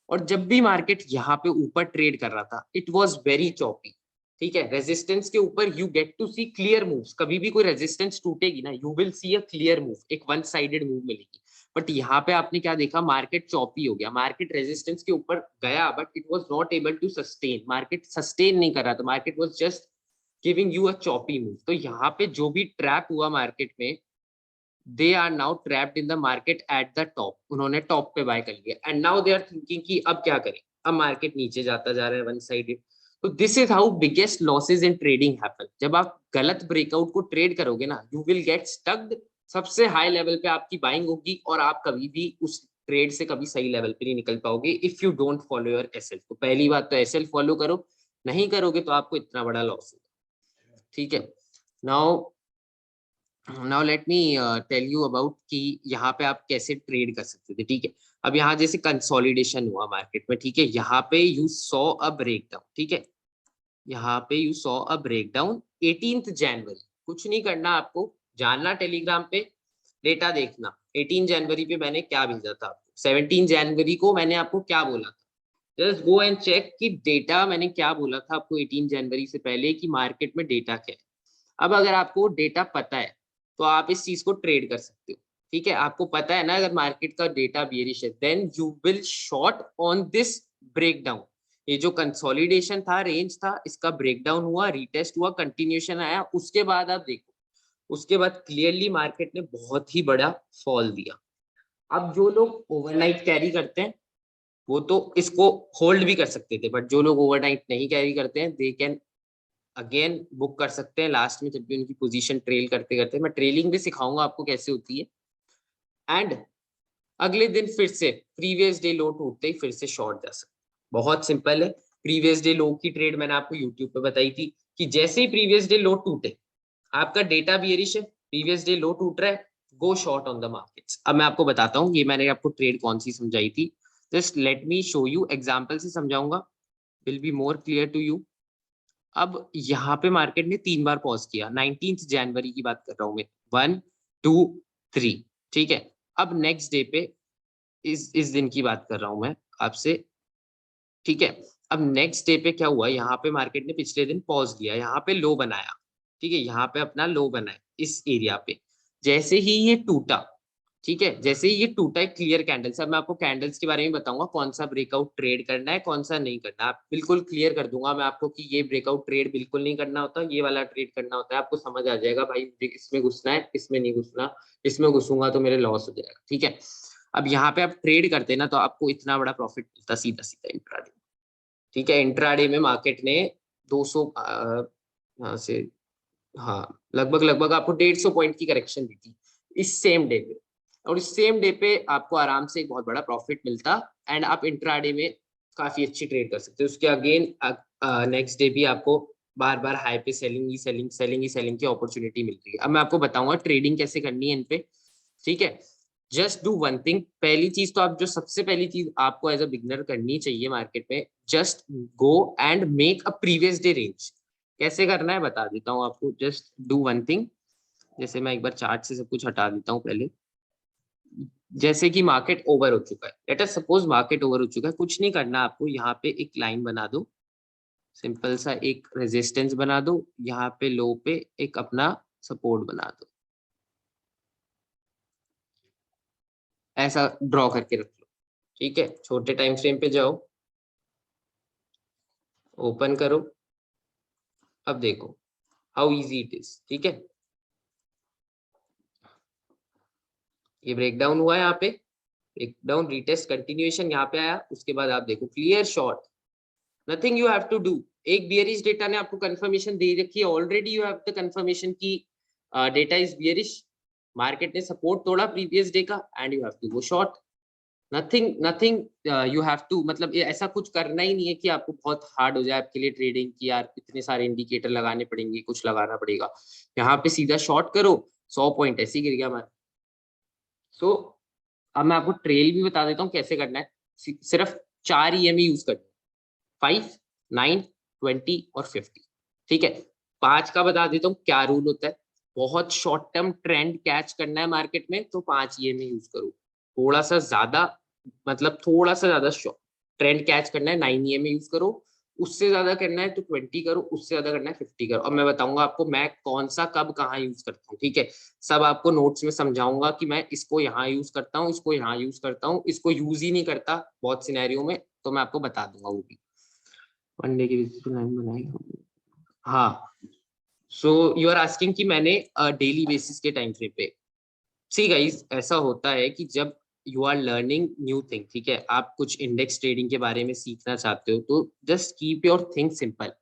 और जब भी मार्केट यहाँ पे ऊपर ट्रेड कर रहा था, इट वॉज वेरी चॉपी, ठीक है। रेजिस्टेंस के ऊपर you get to see clear moves, कभी भी कोई रेजिस्टेंस टूटेगी ना, you will see a clear move, एक वन साइडेड मूव मिलेगी। बट यहाँ पे आपने क्या देखा, मार्केट चॉपी हो गया, मार्केट रेजिस्टेंस के ऊपर गया but it was not able to sustain, market sustain नहीं कर रहा था, market was just giving you a choppy move. तो यहाँ पे जो भी ट्रैप हुआ मार्केट में, they are now trapped in the market at the top, उन्होंने टॉप पे बाय कर लिया and now they are thinking कि अब क्या करें, अब मार्केट नीचे जाता जा रहा है वन साइडेड। तो this is how biggest losses in trading happen. जब आप गलत ब्रेकआउट को ट्रेड करोगे ना, यू विल गेट स्टक्ड, सबसे हाई लेवल पे आपकी बाइंग होगी और आप कभी भी उस ट्रेड से कभी सही लेवल पे नहीं निकल पाओगे if you don't follow your SL. तो पहली बात तो एसएल फॉलो करो, नहीं करोगे तो आपको इतना बड़ा लॉस होगा। ठीक है। Now now let me tell you about कि यहाँ पे आप कैसे ट्रेड कर सकते थे। ठीक है, अब यहाँ जैसे कंसोलिडेशन हुआ मार्केट में, ठीक है, यहाँ पे यू सॉ अ ब्रेकडाउन। ठीक है, यहाँ पे you saw a breakdown 18th जनवरी। कुछ नहीं करना आपको, जानना टेलीग्राम पे, डेटा देखना 18 जनवरी पे मैंने क्या भेजा था आपको, 17 जनवरी को मैंने आपको क्या बोला था। जस्ट गो एंड चेक कि डेटा मैंने क्या बोला था आपको 18 जनवरी से पहले कि मार्केट में डेटा क्या है। अब अगर आपको डेटा पता है तो आप इस चीज को ट्रेड कर सकते हो। ठीक है, आपको पता है ना अगर मार्केट का डेटा बियरिश है then you will short on this breakdown. ये जो कंसोलिडेशन था, रेंज था, इसका ब्रेकडाउन हुआ, रीटेस्ट हुआ, कंटिन्यूएशन आया, उसके बाद आप देखो, उसके बाद क्लियरली मार्केट ने बहुत ही बड़ा फॉल दिया। अब जो लोग ओवरनाइट कैरी करते हैं वो तो इसको होल्ड भी कर सकते थे, बट जो लोग ओवरनाइट नहीं कैरी करते हैं दे कैन अगेन बुक कर सकते हैं लास्ट में, जब भी उनकी पोजीशन ट्रेल करते करते। मैं ट्रेलिंग भी सिखाऊंगा आपको कैसे होती है। एंड अगले दिन फिर से प्रीवियस डे लो टूटते ही फिर से शॉर्ट जा सकते। बहुत सिंपल है। प्रीवियस डे लो की ट्रेड मैंने आपको यूट्यूब पे बताई थी कि जैसे ही प्रीवियस डे लो टूटे, आपका डेटा बियरिश है, प्रीवियस डे लो टूट रहा है, गो शॉर्ट ऑन द मार्केट्स। अब मैं आपको बताता हूँ ये मैंने आपको ट्रेड कौन सी समझाई थी। Just let me show you, example से समझाऊंगा, will be more clear to you. अब यहाँ पे मार्केट ने 3 बार पॉज किया, 19 जनवरी की बात कर रहा हूँ मैं, 1 2 3। ठीक है, अब नेक्स्ट डे पे इस दिन की बात कर रहा हूँ मैं आपसे। ठीक है, अब नेक्स्ट डे पे क्या हुआ, यहाँ पे मार्केट ने पिछले दिन पॉज किया, यहाँ पे लो बनाया। ठीक है, यहाँ पे अपना लो बनाया इस एरिया पे। जैसे ही ये टूटा, ठीक है, जैसे ही ये टूटा एक क्लियर कैंडल से, अब मैं आपको कैंडल्स के बारे में बताऊंगा कौन सा ब्रेकआउट ट्रेड करना है कौन सा नहीं करना, आप बिल्कुल क्लियर कर दूंगा मैं आपको कि ये ब्रेकआउट ट्रेड बिल्कुल नहीं करना होता, ये वाला ट्रेड करना होता है। आपको समझ आ जाएगा भाई मुझे इसमें घुसना है, इसमें नहीं घुसना, इसमें घुसूंगा तो मेरे लॉस हो जाएगा। ठीक है, अब यहाँ पे आप ट्रेड करते ना तो आपको इतना बड़ा प्रॉफिट मिलता सीधा सीधा इंट्राडे। ठीक है, इंट्राडे में मार्केट ने 200 यहाँ से, हाँ, लगभग लगभग आपको 150 पॉइंट की करेक्शन दी थी इस सेम डे पे, और इस सेम डे पे आपको आराम से एक बहुत बड़ा प्रॉफिट मिलता एंड आप इंट्राडे में काफी अच्छी ट्रेड कर सकते हो। उसके अगेन नेक्स्ट डे भी आपको बार बार हाई पे सेलिंग की अपॉर्चुनिटी मिल रही है। अब मैं आपको बताऊंगा ट्रेडिंग कैसे करनी है इन पे। ठीक है, जस्ट डू वन थिंग। पहली चीज तो आप जो सबसे पहली चीज आपको एज अ बिगनर करनी चाहिए मार्केट में, just go and make a previous day range. कैसे करना है बता देता हूँ आपको, जस्ट डू वन थिंग। जैसे मैं एक बार चार्ट से सब कुछ हटा देता हूँ पहले। जैसे कि मार्केट ओवर हो चुका है, late us suppose market over हो चुका है, कुछ नहीं करना आपको, यहाँ पे एक लाइन बना दो, सिंपल सा एक रेजिस्टेंस बना दो, यहाँ पे लो पे एक अपना सपोर्ट बना दो, ऐसा ड्रॉ करके रख लो। ठीक है, छोटे टाइम फ्रेम पे जाओ, ओपन करो, अब देखो हाउ इजी इट इज। ठीक है, ये ब्रेकडाउन हुआ है, यहाँ पे ब्रेकडाउन, रीटेस्ट, कंटिन्यूएशन, यहाँ पे आया, उसके बाद आप देखो clear short, nothing you have to do. एक बियरिश डेटा ने आपको कंफर्मेशन दे रखी है already, you have the confirmation की डेटा इज बियरिश, मार्केट ने सपोर्ट तोड़ा प्रीवियस डे का and you have to go short. Nothing nothing you have to, मतलब ऐसा कुछ करना ही नहीं है कि आपको बहुत हार्ड हो जाए आपके लिए ट्रेडिंग की, यार इतने सारे इंडिकेटर लगाने पड़ेंगे, कुछ लगाना पड़ेगा। यहाँ पे सीधा शॉर्ट करो, 100 पॉइंट ऐसे ही गिर गया हमारा। सो अब मैं आपको ट्रेल भी बता देता हूँ कैसे करना है। सिर्फ 4 ईएमई यूज करना है, 5, 9, 20 और 50। ठीक है, 5 का बता देता हूँ क्या रूल होता है। बहुत शॉर्ट टर्म ट्रेंड कैच करना है मार्केट में तो 5 ईएमई यूज करो। थोड़ा सा ज्यादा, मतलब थोड़ा सा ज्यादा ट्रेंड कैच करना है 9 ईएमई यूज करो। उससे ज्यादा करना है तो 20 करो, उससे ज्यादा करना है 50 करो। अब मैं बताऊंगा आपको मैं कौन सा कब कहाँ यूज करता हूँ। ठीक है, सब आपको नोट्स में समझाऊंगा कि मैं इसको यहाँ यूज करता हूँ, इसको यहाँ यूज करता हूँ, इसको यूज ही नहीं करता बहुत सिनेरियो में, तो मैं आपको बता दूंगा वो भी। वन डे की बेसिस पे लाइन बनाएगा, हाँ। सो यू आर आस्किंग कि मैंने डेली बेसिस के टाइम फ्रेम पे, सी गाइस ऐसा होता है कि जब you are learning new thing, ठीक है, आप कुछ इंडेक्स ट्रेडिंग के बारे में सीखना चाहते हो तो just keep your thing simple.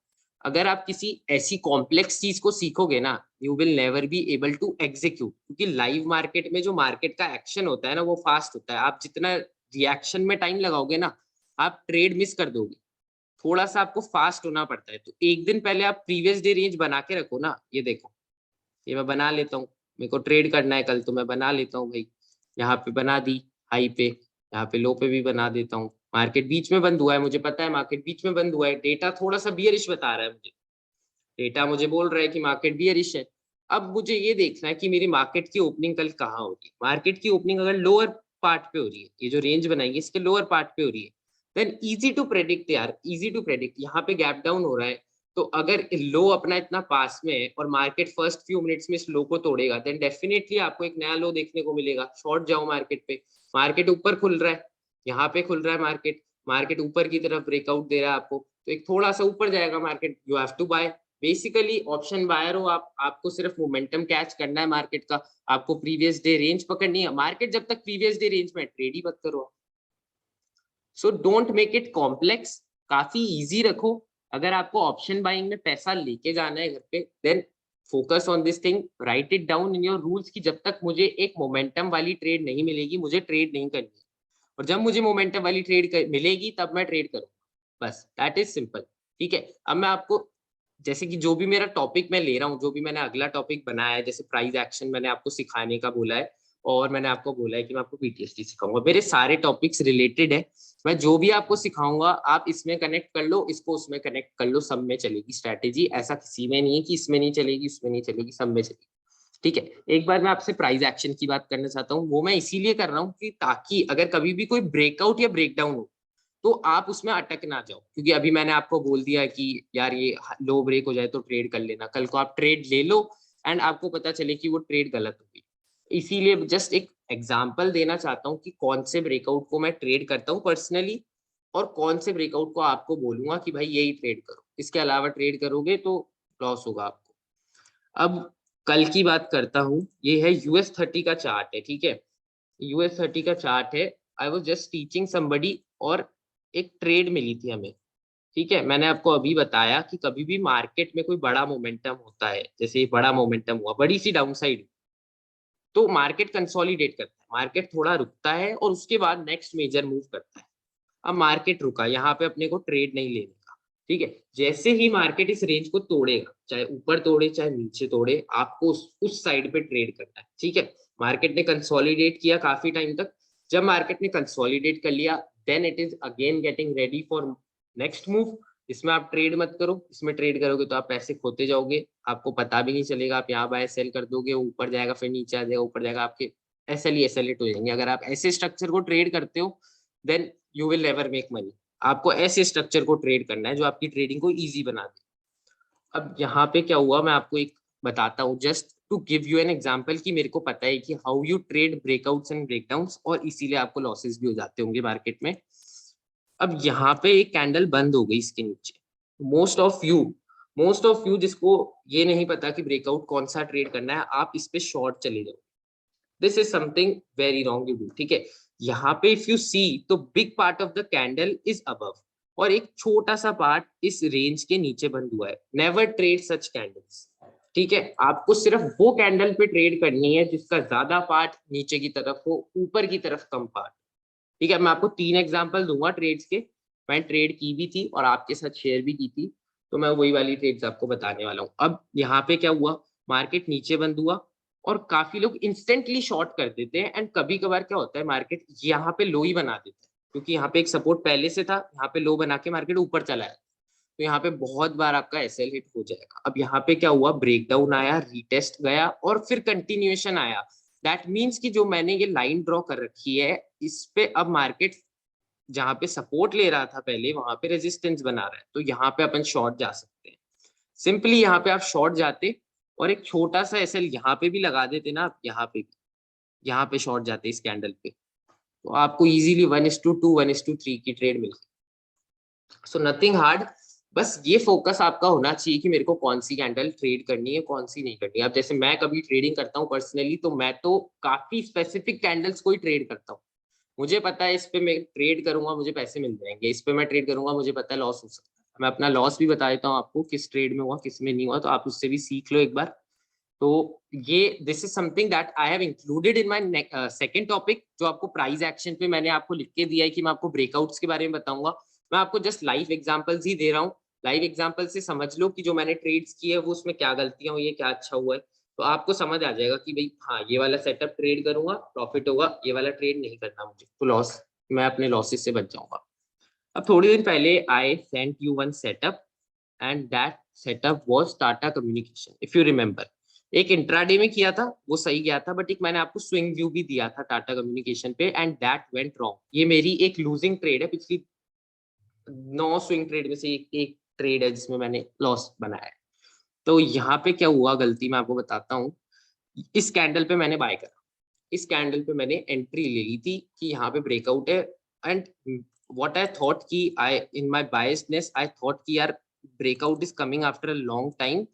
अगर आप किसी ऐसी कॉम्प्लेक्स चीज को सीखोगे ना, you will never be able to execute, क्योंकि लाइव मार्केट में जो मार्केट का एक्शन होता है ना वो फास्ट होता है। आप जितना रिएक्शन में टाइम लगाओगे ना, आप ट्रेड मिस कर दोगे। थोड़ा सा आपको फास्ट होना पड़ता है। तो एक दिन पहले आप प्रीवियस डे रेंज बना के रखो ना। ये देखो, ये मैं बना लेता हूँ, मेरे को ट्रेड करना है कल, तो मैं बना लेता हूँ भाई। यहाँ पे बना दी हाई पे, यहाँ पे लो पे भी बना देता हूँ। मार्केट बीच में बंद हुआ है, मुझे पता है मार्केट बीच में बंद हुआ है। डेटा थोड़ा सा बियरिश बता रहा है मुझे, डेटा मुझे बोल रहा है कि मार्केट बियरिश है। अब मुझे ये देखना है कि मेरी मार्केट की ओपनिंग कल कहाँ होगी। मार्केट की ओपनिंग अगर लोअर पार्ट पे हो रही है, ये जो रेंज बनाएंगे इसके लोअर पार्ट पे हो रही है, देन इजी टू प्रेडिक्ट यार, इजी टू प्रेडिक्ट। यहाँ पे गैप डाउन हो रहा है, तो अगर लो अपना इतना पास में है और मार्केट फर्स्ट फ्यू मिनट्स में इस लो को तोड़ेगा, देन डेफिनेटली आपको एक नया लो देखने को मिलेगा। शॉर्ट जाओ मार्केट पे। मार्केट ऊपर खुल रहा है, यहाँ पे खुल रहा है मार्केट, मार्केट ऊपर की तरफ ब्रेकआउट दे रहा है आपको, तो एक थोड़ा सा ऊपर जाएगा market, you have to buy. Basically option buyer हो आप, आपको सिर्फ मोमेंटम कैच करना है मार्केट का, आपको प्रीवियस डे रेंज पकड़नी है। मार्केट जब तक प्रीवियस डे रेंज में ट्रेड ही मत करो। So don't make it complex, काफी इजी रखो। अगर आपको ऑप्शन बाइंग में पैसा लेके जाना है घर पे, then focus on this thing, write it down in your rules कि जब तक मुझे एक मोमेंटम वाली ट्रेड नहीं मिलेगी मुझे ट्रेड नहीं करनी है, और जब मुझे मोमेंटम वाली ट्रेड मिलेगी तब मैं ट्रेड करूंगा। बस दैट इज सिंपल। ठीक है, अब मैं आपको, जैसे कि जो भी मेरा टॉपिक मैं ले रहा हूँ, जो भी मैंने अगला टॉपिक बनाया है, जैसे प्राइस एक्शन मैंने आपको सिखाने का बोला है, और मैंने आपको बोला है कि मैं आपको पीटीएसटी सिखाऊंगा। मेरे सारे टॉपिक्स रिलेटेड है, मैं जो भी आपको सिखाऊंगा आप इसमें कनेक्ट कर लो, इसको उसमें कनेक्ट कर लो, सब में चलेगी स्ट्रैटेजी। ऐसा किसी में नहीं है कि इसमें नहीं चलेगी उसमें नहीं चलेगी, सब में चलेगी। ठीक है, एक बार मैं आपसे प्राइस एक्शन की बात करना चाहता हूँ। वो मैं इसीलिए कर रहा हूँ कि ताकि अगर कभी भी कोई ब्रेकआउट या ब्रेकडाउन हो तो आप उसमें अटक ना जाओ, क्योंकि अभी मैंने आपको बोल दिया कि यार ये लो ब्रेक हो जाए तो ट्रेड कर लेना, कल को आप ट्रेड ले लो एंड आपको पता चले कि वो ट्रेड गलत हो गई। इसीलिए जस्ट एक एग्जांपल देना चाहता हूँ कि कौन से ब्रेकआउट को मैं ट्रेड करता हूँ पर्सनली, और कौन से ब्रेकआउट को आपको बोलूंगा कि भाई यही ट्रेड करो, इसके अलावा ट्रेड करोगे तो लॉस होगा आपको। अब कल की बात करता हूँ, ये है US30 का चार्ट है। ठीक है, US30 का चार्ट है। I was just teaching somebody, और एक ट्रेड मिली थी हमें। ठीक है, मैंने आपको अभी बताया कि कभी भी मार्केट में कोई बड़ा मोमेंटम होता है, जैसे ये बड़ा मोमेंटम हुआ, बड़ी सी डाउनसाइड, तो मार्केट कंसोलिडेट करता है, मार्केट थोड़ा रुकता है और उसके बाद नेक्स्ट मेजर मूव करता है। अब मार्केट रुका, यहाँ पे अपने को ट्रेड नहीं लेने का। ठीक है, जैसे ही मार्केट इस रेंज को तोड़ेगा, चाहे ऊपर तोड़े चाहे नीचे तोड़े, आपको उस साइड पे ट्रेड करना है। ठीक है, मार्केट ने कंसोलिडेट किया काफी टाइम तक, जब मार्केट ने कंसोलिडेट कर लिया, then it is again getting ready for next move. इसमें आप ट्रेड मत करो, इसमें ट्रेड करोगे तो आप पैसे खोते जाओगे, आपको पता भी नहीं चलेगा। आप यहाँ बाय सेल कर दोगे, ऊपर जाएगा फिर नीचे आ जाएगा, ऊपर जाएगा, आपके एसएल हो जाएंगे। अगर आप ऐसे स्ट्रक्चर को ट्रेड करते हो then you will never make money. आपको ऐसे स्ट्रक्चर को ट्रेड करना है जो आपकी ट्रेडिंग को इजी बना दे। अब यहाँ पे क्या हुआ, मैं आपको एक बताता हूँ, just to give you an example कि मेरे को पता है कि how you trade breakouts and breakdowns, और इसीलिए आपको लॉसेस भी हो जाते होंगे मार्केट में। अब यहाँ पे एक कैंडल बंद हो गई इसके नीचे। मोस्ट ऑफ यू जिसको ये नहीं पता कि ब्रेकआउट कौन सा ट्रेड करना है, आप इस पे शॉर्ट चले जाओ। This is something very wrong you do. ठीक है, यहाँ पे इफ यू सी तो big part of the candle is above, और एक छोटा सा पार्ट इस रेंज के नीचे बंद हुआ है। नेवर ट्रेड सच कैंडल्स। ठीक है, आपको सिर्फ वो कैंडल पे ट्रेड करनी है जिसका ज्यादा पार्ट नीचे की तरफ हो, ऊपर की तरफ कम पार्ट। ठीक है, मैं आपको 3 एग्जांपल दूंगा ट्रेड्स के, मैं ट्रेड की भी थी और आपके साथ शेयर भी की थी, तो मैं वही वाली ट्रेड्स आपको बताने वाला हूँ। अब यहाँ पे क्या हुआ, मार्केट नीचे बंद हुआ और काफी लोग इंस्टेंटली शॉर्ट कर देते हैं, एंड कभी कभार क्या होता है मार्केट यहाँ पे लो ही बना देता है, क्योंकि यहाँ पे एक सपोर्ट पहले से था, यहाँ पे लो बना के मार्केट ऊपर चला है, तो यहाँ पे बहुत बार आपका एसएल हिट हो जाएगा। अब यहाँ पे क्या हुआ, ब्रेकडाउन आया, रीटेस्ट गया और फिर कंटिन्यूएशन आया। दैट मीन्स कि जो मैंने ये लाइन ड्रॉ कर रखी है इस पे अब मार्केट जहां पे सपोर्ट ले रहा था पहले, वहां पे रेजिस्टेंस बना रहा है, तो यहाँ पे अपन शॉर्ट जा सकते हैं। सिंपली यहाँ पे आप शॉर्ट जाते और एक छोटा सा एसएल यहाँ पे भी लगा देते ना, आप यहाँ पे भी, यहाँ पे शॉर्ट जाते इस कैंडल पे, तो आपको इजीली 1:2 1:3 की ट्रेड मिलती। सो नथिंग हार्ड, बस ये फोकस आपका होना चाहिए कि मेरे को कौन सी कैंडल ट्रेड करनी है कौन सी नहीं करनी है। अब जैसे मैं कभी ट्रेडिंग करता हूँ पर्सनली, तो मैं तो काफी स्पेसिफिक कैंडल्स को ही ट्रेड करता हूँ। मुझे पता है इस पे मैं ट्रेड करूंगा मुझे पैसे मिल जाएंगे, इस पे मैं ट्रेड करूंगा मुझे पता है लॉस हो सकता है। मैं अपना लॉस भी बता देता हूँ आपको, किस ट्रेड में हुआ किस में नहीं हुआ, तो आप उससे भी सीख लो एक बार। तो ये this is something that I have included in my second topic, जो आपको प्राइस एक्शन पे मैंने आपको लिख के दिया है कि मैं आपको ब्रेकआउट्स के बारे में बताऊंगा। मैं आपको जस्ट लाइव एग्जांपल्स ही दे रहा हूँ, लाइव एग्जांपल से समझ लो कि जो मैंने ट्रेड्स किए वो उसमें क्या गलतियां हुई है, क्या अच्छा हुआ है, तो आपको समझ आ जाएगा कि भाई हाँ ये वाला सेटअप ट्रेड करूंगा प्रॉफिट होगा, ये वाला ट्रेड नहीं करना मुझे तो लॉस, मैं अपने लॉसेस से बच जाऊंगा। अब थोड़ी दिन पहले I sent you one setup and that setup was Tata communication, if you remember. एक इंट्राडे में किया था वो सही गया था, बट एक मैंने आपको स्विंग व्यू भी दिया था टाटा कम्युनिकेशन पे एंड दैट वेंट रॉन्ग। ये मेरी एक लूजिंग ट्रेड है, पिछली 9 स्विंग ट्रेड में से एक ट्रेड है जिसमें मैंने लॉस बनाया है। तो यहाँ पे क्या हुआ गलती, मैं आपको बताता हूँ। इस कैंडल पे मैंने बाय करा, इस कैंडल पे मैंने एंट्री ले ली थी कि यहाँ पे ब्रेकआउट है एंड व्हाट आई थॉट कि I in my biasness I thought कि यार breakout is coming after a long time,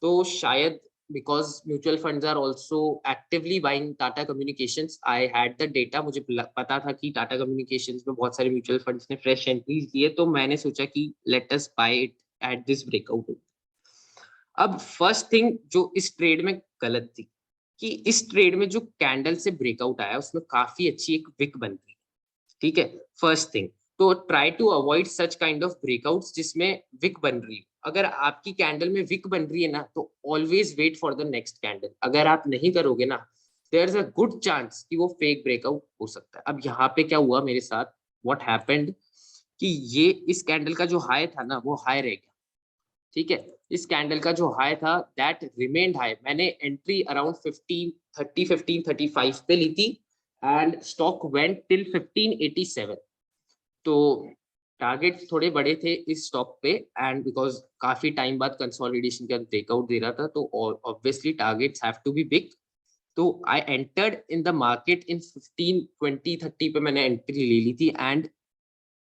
तो शायद because mutual funds are also actively buying Tata Communications, I had the data, मुझे पता था कि टाटा कम्युनिकेशंस में बहुत सारे म्यूचुअल फंड्स ने फ्रेश एंट्रीज दिए, तो मैंने सोचा कि let us buy it at this breakout. अब फर्स्ट थिंग जो इस ट्रेड में गलत थी कि इस ट्रेड में जो कैंडल से ब्रेकआउट आया उसमें काफी अच्छी एक विक बन गई, ठीक है, फर्स्ट थिंग। तो try to avoid such kind of breakouts जिसमें विक बन रही है। अगर आपकी कैंडल में विक बन रही है ना तो always wait for the next candle, अगर आप नहीं करोगे ना there is a good chance कि वो फेक ब्रेकआउट हो सकता है। अब यहाँ पे क्या हुआ मेरे साथ, व्हाट हैपेंड कि ये इस कैंडल का जो हाई था ना वो हाई रह गया, ठीक है। इस कैंडल का जो हाई था दैट रिमेन्ड हाई, मैंने एंट्री अराउंड 1535 पे ली थी एंड स्टॉक वेंट टिल 1587। तो टारगेट थोड़े बड़े थे इस स्टॉक पे एंड बिकॉज काफी टाइम बाद कंसोलिडेशन का ब्रेकआउट दे रहा था तो obviously targets have to be big. तो I entered in the market in 15 20 30 पे मैंने एंट्री ले ली थी एंड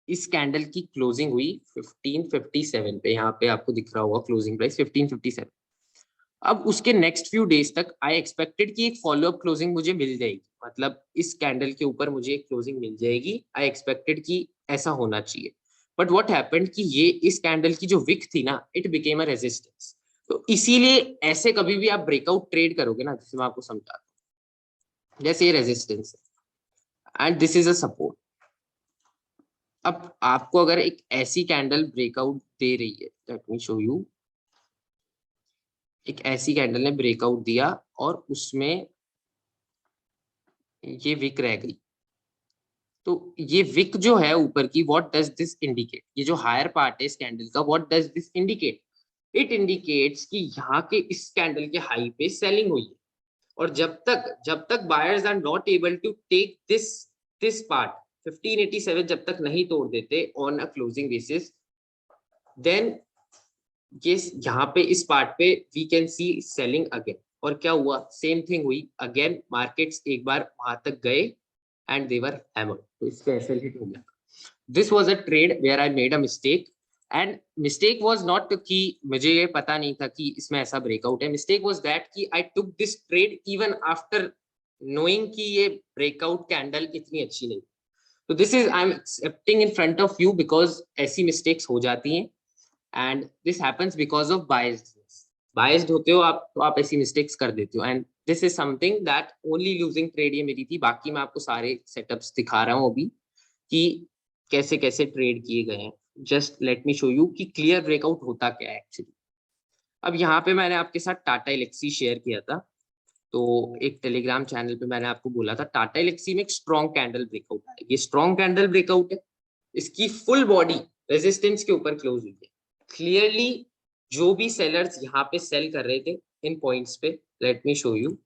इस कैंडल की क्लोजिंग हुई 1557 पे, यहाँ पे आपको दिख रहा होगा क्लोजिंग प्राइस 1557। अब उसके नेक्स्ट फ्यू डेज तक आई एक्सपेक्टेड कि एक फॉलोअप क्लोजिंग मुझे मिल जाएगी, मतलब इस कैंडल के ऊपर मुझे एक क्लोजिंग मिल जाएगी, आई एक्सपेक्टेड कि ऐसा होना चाहिए। बट व्हाट हैपेंड कि ये इस कैंडल की जो विक थी ना इट बिकेम अ रेजिस्टेंस। तो इसीलिए ऐसे कभी भी आप ब्रेकआउट ट्रेड करोगे ना, जैसे मैं आपको समझाता हूँ, जैसे ये रेजिस्टेंस है and this is a support. अब आपको अगर एक ऐसी कैंडल ब्रेकआउट दे रही है, लेट मी शो यू, एक ऐसी कैंडल ने ब्रेकआउट दिया और उसमें ये विक रह गई, तो ये विक जो है ऊपर की, व्हाट डज दिस इंडिकेट, ये जो हायर पार्ट है इस कैंडल का, what does this indicate, it indicates कि यहाँ के इस कैंडल के हाई पे सेलिंग हुई है। और जब तक buyers are not able to take this part 1587 जब तक नहीं तोड़ देते on a closing basis, then ये यहाँ पे इस पार्ट पे we can see selling again. और क्या हुआ, सेम थिंग हुई अगेन, मार्केट्स एक बार वहां तक गए एंड दे वर हैमर्ड, तो इसका एसएल हिट हो गया। This was a trade where I made a mistake and mistake was not कि मुझे ये पता नहीं था कि इसमें ऐसा ब्रेकआउट है, मिस्टेक वाज दैट कि I took this trade even after knowing कि ये ब्रेकआउट कैंडल इतनी अच्छी नहीं। तो this is I am accepting in front of you because ऐसी मिस्टेक्स हो जाती हैं and this happens because of biasedness. Biased होते हो आप तो आप ऐसी मिस्टेक्स कर देते हो and this is something that only losing trade ये मेरी थी। बाकी मैं आपको सारे सेटअप्स दिखा रहा हूँ अभी कि कैसे कैसे ट्रेड किए गए हैं। Just let me show you कि क्लियर ब्रेकआउट होता क्या है एक्चुअली। अब यहाँ पे मैंने आपके साथ टाटा एलेक्सी शेयर किया था, तो एक टेलीग्राम चैनल पे मैंने आपको बोला था टाटा एलेक्सी में एक स्ट्रॉन्ग कैंडल ब्रेकआउट है, ये स्ट्रॉन्ग कैंडल ब्रेकआउट है, इसकी फुल बॉडी रेजिस्टेंस के ऊपर क्लोज हुई है क्लियरली। जो भी सेलर्स यहाँ पे सेल कर रहे थे इन पॉइंट्स पे, late me show you,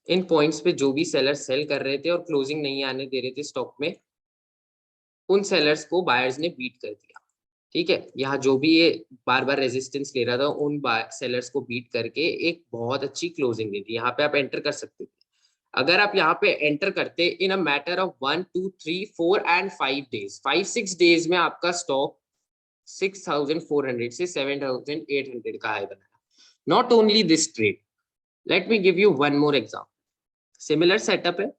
in points पे जो भी सेलर्स सेल कर रहे थे और क्लोजिंग नहीं आने दे रहे थे स्टॉक में, उन सेलर्स को बायर्स ने बीट कर दिया, ठीक है। यहाँ जो भी ये बार बार रेजिस्टेंस ले रहा था उन सेलर्स को बीट करके एक बहुत अच्छी क्लोजिंग दे दी। यहाँ पे आप एंटर कर सकते थे, अगर आप यहाँ पे एंटर करते in a matter of 1 2 3 4 and 5 days, 5-6 days में आपका स्टॉक 6400 से 7800 का हाई बनाया। Not only this trade, let me give you one more example, similar setup है,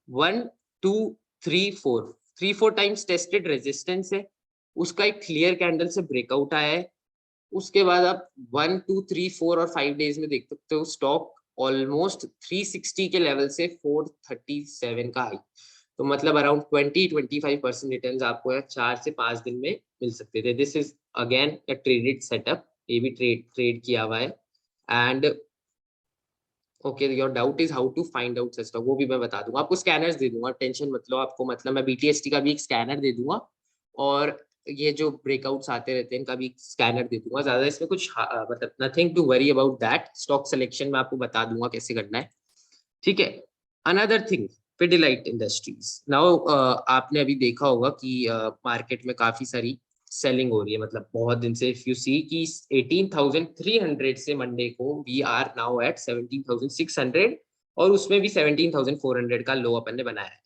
1 2 3 4 3-4 टाइम्स टेस्टेड रेजिस्टेंस है, उसका एक क्लियर कैंडल से ब्रेकआउट आया है। उसके बाद आप 1 2 3 4 और 5 डेज में देख सकते हो स्टॉक ऑलमोस्ट 360 के लेवल से 437 का हाई। तो मतलब अराउंड 20-25% रिटर्न आपको 4 से 5 दिन में मिल सकते थे। This is again a traded setup, ये भी ट्रेड किया हुआ है। And okay, your doubt is how to find out such stock, वो भी मैं बता दूंगा आपको, स्कैनर्स दे दूंगा, टेंशन मत लो। आपको मतलब मैं BTST का भी एक स्कैनर दे दूंगा, और ये जो ब्रेकआउट्स आते रहते हैं इनका भी स्कैनर दे दूंगा। ज्यादा इसमें कुछ मतलब nothing to worry about that. Stock selection में आपको बता दूंगा कैसे करना है, ठीक है। Another thing, Pidilite industries. Now आपने अभी देखा होगा कि मार्केट में काफी सारी सेलिंग हो रही है, मतलब बहुत दिन से। इफ यू सी कि 18,300 से मंडे को वी आर नाउ एट 17,600, और उसमें भी 17,400 का लो अपन ने बनाया है।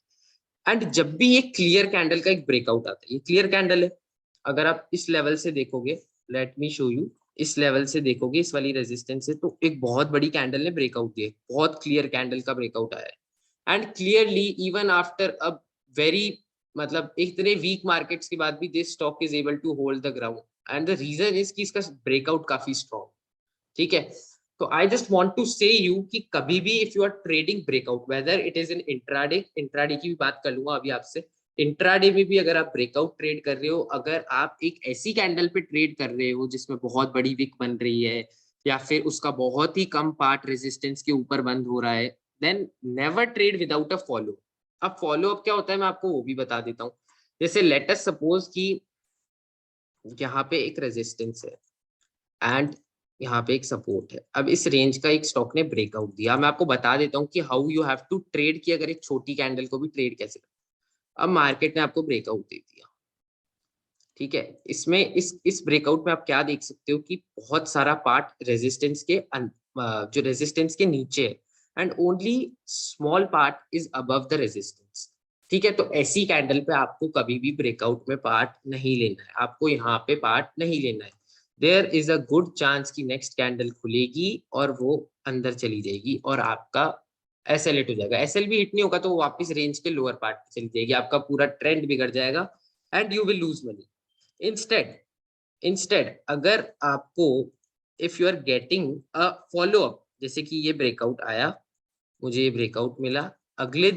एंड जब भी ये क्लियर कैंडल का एक ब्रेकआउट आता है, ये क्लियर कैंडल है, अगर आप इस लेवल से देखोगे, लेट मी शो यू, इस लेवल से देखोगे, इस वाली रेजिस्टेंस से, तो एक बहुत बड़ी कैंडल ने ब्रेकआउट दिया, बहुत क्लियर कैंडल का ब्रेकआउट आया है। And clearly even after a very, मतलब इतने वीक मार्केट्स के बाद भी this stock is able to hold the ground, and the reason is कि इसका ब्रेकआउट काफी स्ट्रॉन्ग, ठीक है। तो I just want to say you कि कभी भी if you are trading breakout, whether it is in intraday की भी बात कर लूंगा अभी आपसे, इंट्राडे में भी अगर आप ब्रेकआउट ट्रेड कर रहे हो, अगर आप एक ऐसी कैंडल पे ट्रेड कर रहे हो जिसमें बहुत बड़ी विक बन रही है, या फिर उसका बहुत ही कम पार्ट रेजिस्टेंस के ऊपर बंद हो रहा है, then never trade without a follow. अब फॉलो अप क्या होता है मैं आपको वो भी बता देता हूँ। जैसे लेट अस सपोज कि यहाँ पे एक रेजिस्टेंस है एंड यहाँ पे एक सपोर्ट है। अब इस रेंज का एक स्टॉक ने ब्रेकआउट दिया, मैं आपको बता देता हूँ कि how you have to trade, कि अगर एक छोटी कैंडल को भी ट्रेड कैसे करना। अब मार्केट ने आपको ब्रेकआउट दे दिया, ठीक है। इसमें इस ब्रेकआउट में आप क्या देख सकते हो कि बहुत सारा पार्ट रेजिस्टेंस के जो रेजिस्टेंस के नीचे है, and only small part is above the resistance, ठीक है। तो ऐसी कैंडल पे आपको कभी भी ब्रेकआउट में पार्ट नहीं लेना है, आपको यहाँ पे पार्ट नहीं लेना है। There is a good chance कि नेक्स्ट कैंडल खुलेगी और वो अंदर चली जाएगी, और आपका एसएल हिट हो जाएगा। एसएल भी हिट नहीं होगा तो वापस रेंज के लोअर पार्ट पे चली जाएगी, आपका पूरा ट्रेंड बिगड़ जाएगा, and you will lose money. Instead अगर आपको, if you are getting a follow up, जैसे कि ये ब्रेकआउट आया, मुझे ये ब्रेकआउट मिला, अगले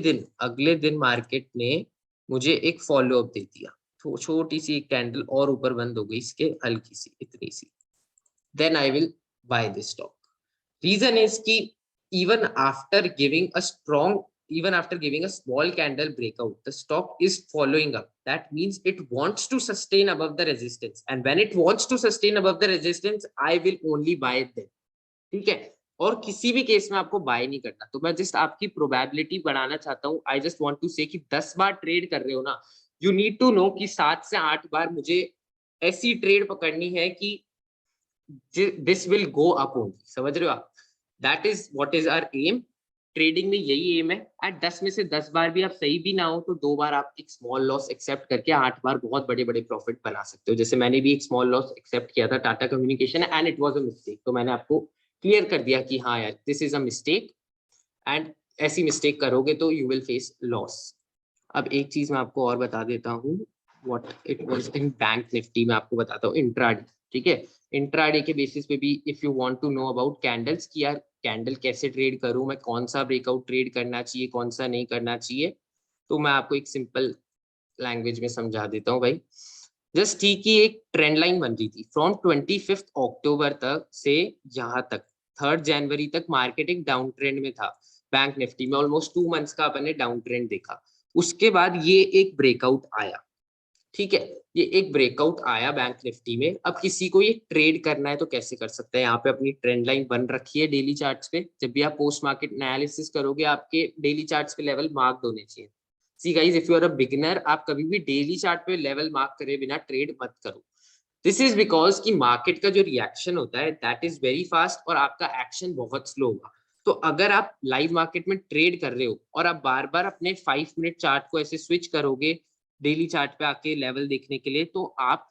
दिन मार्केट ने मुझे एक फॉलो अप दे दिया, तो छोटी सी एक कैंडल और ऊपर बंद हो गई इसके, हल्की सी, इतनी सी, then I will buy this stock. Reason is कि even after giving a strong, even after giving a small candle breakout, the stock is following up. That means it wants to sustain above the resistance, and when it wants to sustain above the resistance, I will only buy it then. ठीक है। और किसी भी case में आपको bye नहीं करना। तो मैं जस्ट आपकी प्रोबेबिलिटी बढ़ाना चाहता हूँ। आई जस्ट वांट टू से कि 10 बार ट्रेड कर रहे हो ना, यू नीड टू नो कि 7 से 8 बार मुझे ऐसी ट्रेड पकड़नी है कि this will go up only, समझ रहे हो आप? That is what is our aim. Trading में यही एम है। एट 10 में से 10 बार भी आप सही भी ना हो तो 2 बार आप एक स्मॉल लॉस एक्सेप्ट करके 8 बार बहुत बड़े बड़े प्रॉफिट बना सकते हो। जैसे मैंने भी एक स्मॉल लॉस एक्सेप्ट किया था Tata communication, and it was a mistake, तो मैंने आपको क्लियर कर दिया कि हाँ यार this is a mistake, and ऐसी मिस्टेक करोगे तो यू विल फेस लॉस। अब एक चीज मैं आपको और बता देता हूँ, what it was in bank Nifty में आपको बताता हूँ इंट्राडे, ठीक है। इंट्राडे के बेसिस पे भी if you want to know about candles कि यार कैंडल कैसे ट्रेड करूं, मैं कौन सा ब्रेकआउट ट्रेड करना चाहिए, कौन सा नहीं करना चाहिए, तो मैं आपको एक सिंपल लैंग्वेज में समझा देता हूँ भाई। जस्ट ठीक ही एक ट्रेंड लाइन बन रही थी फ्रॉम 25 अक्टूबर तक से यहाँ तक 3 जनवरी तक मार्केट एक डाउन ट्रेंड में था। बैंक निफ्टी में ऑलमोस्ट 2 मंथ्स का अपन ने डाउन ट्रेंड देखा। उसके बाद ये एक ब्रेकआउट आया, ठीक है। ये एक ब्रेकआउट आया बैंक निफ्टी में। अब किसी को ये ट्रेड करना है तो कैसे कर सकते हैं? यहाँ पे अपनी ट्रेंड लाइन बन रखी है डेली चार्ट्स पे। जब भी आप पोस्ट मार्केट एनालिसिस करोगे आपके डेली चार्ट्स पे लेवल मार्क होने चाहिए। See guys, if you are a beginner, आप कभी भी डेली चार्ट पे लेवल मार्क करे बिना ट्रेड मत करो। दिस इज बिकॉज कि मार्केट का जो रिएक्शन होता है दैट इज वेरी फास्ट और आपका एक्शन बहुत स्लो होगा। तो अगर आप लाइव मार्केट में ट्रेड कर रहे हो और आप बार बार अपने 5 मिनट चार्ट को ऐसे स्विच करोगे डेली चार्ट पे आके लेवल देखने के लिए, तो आप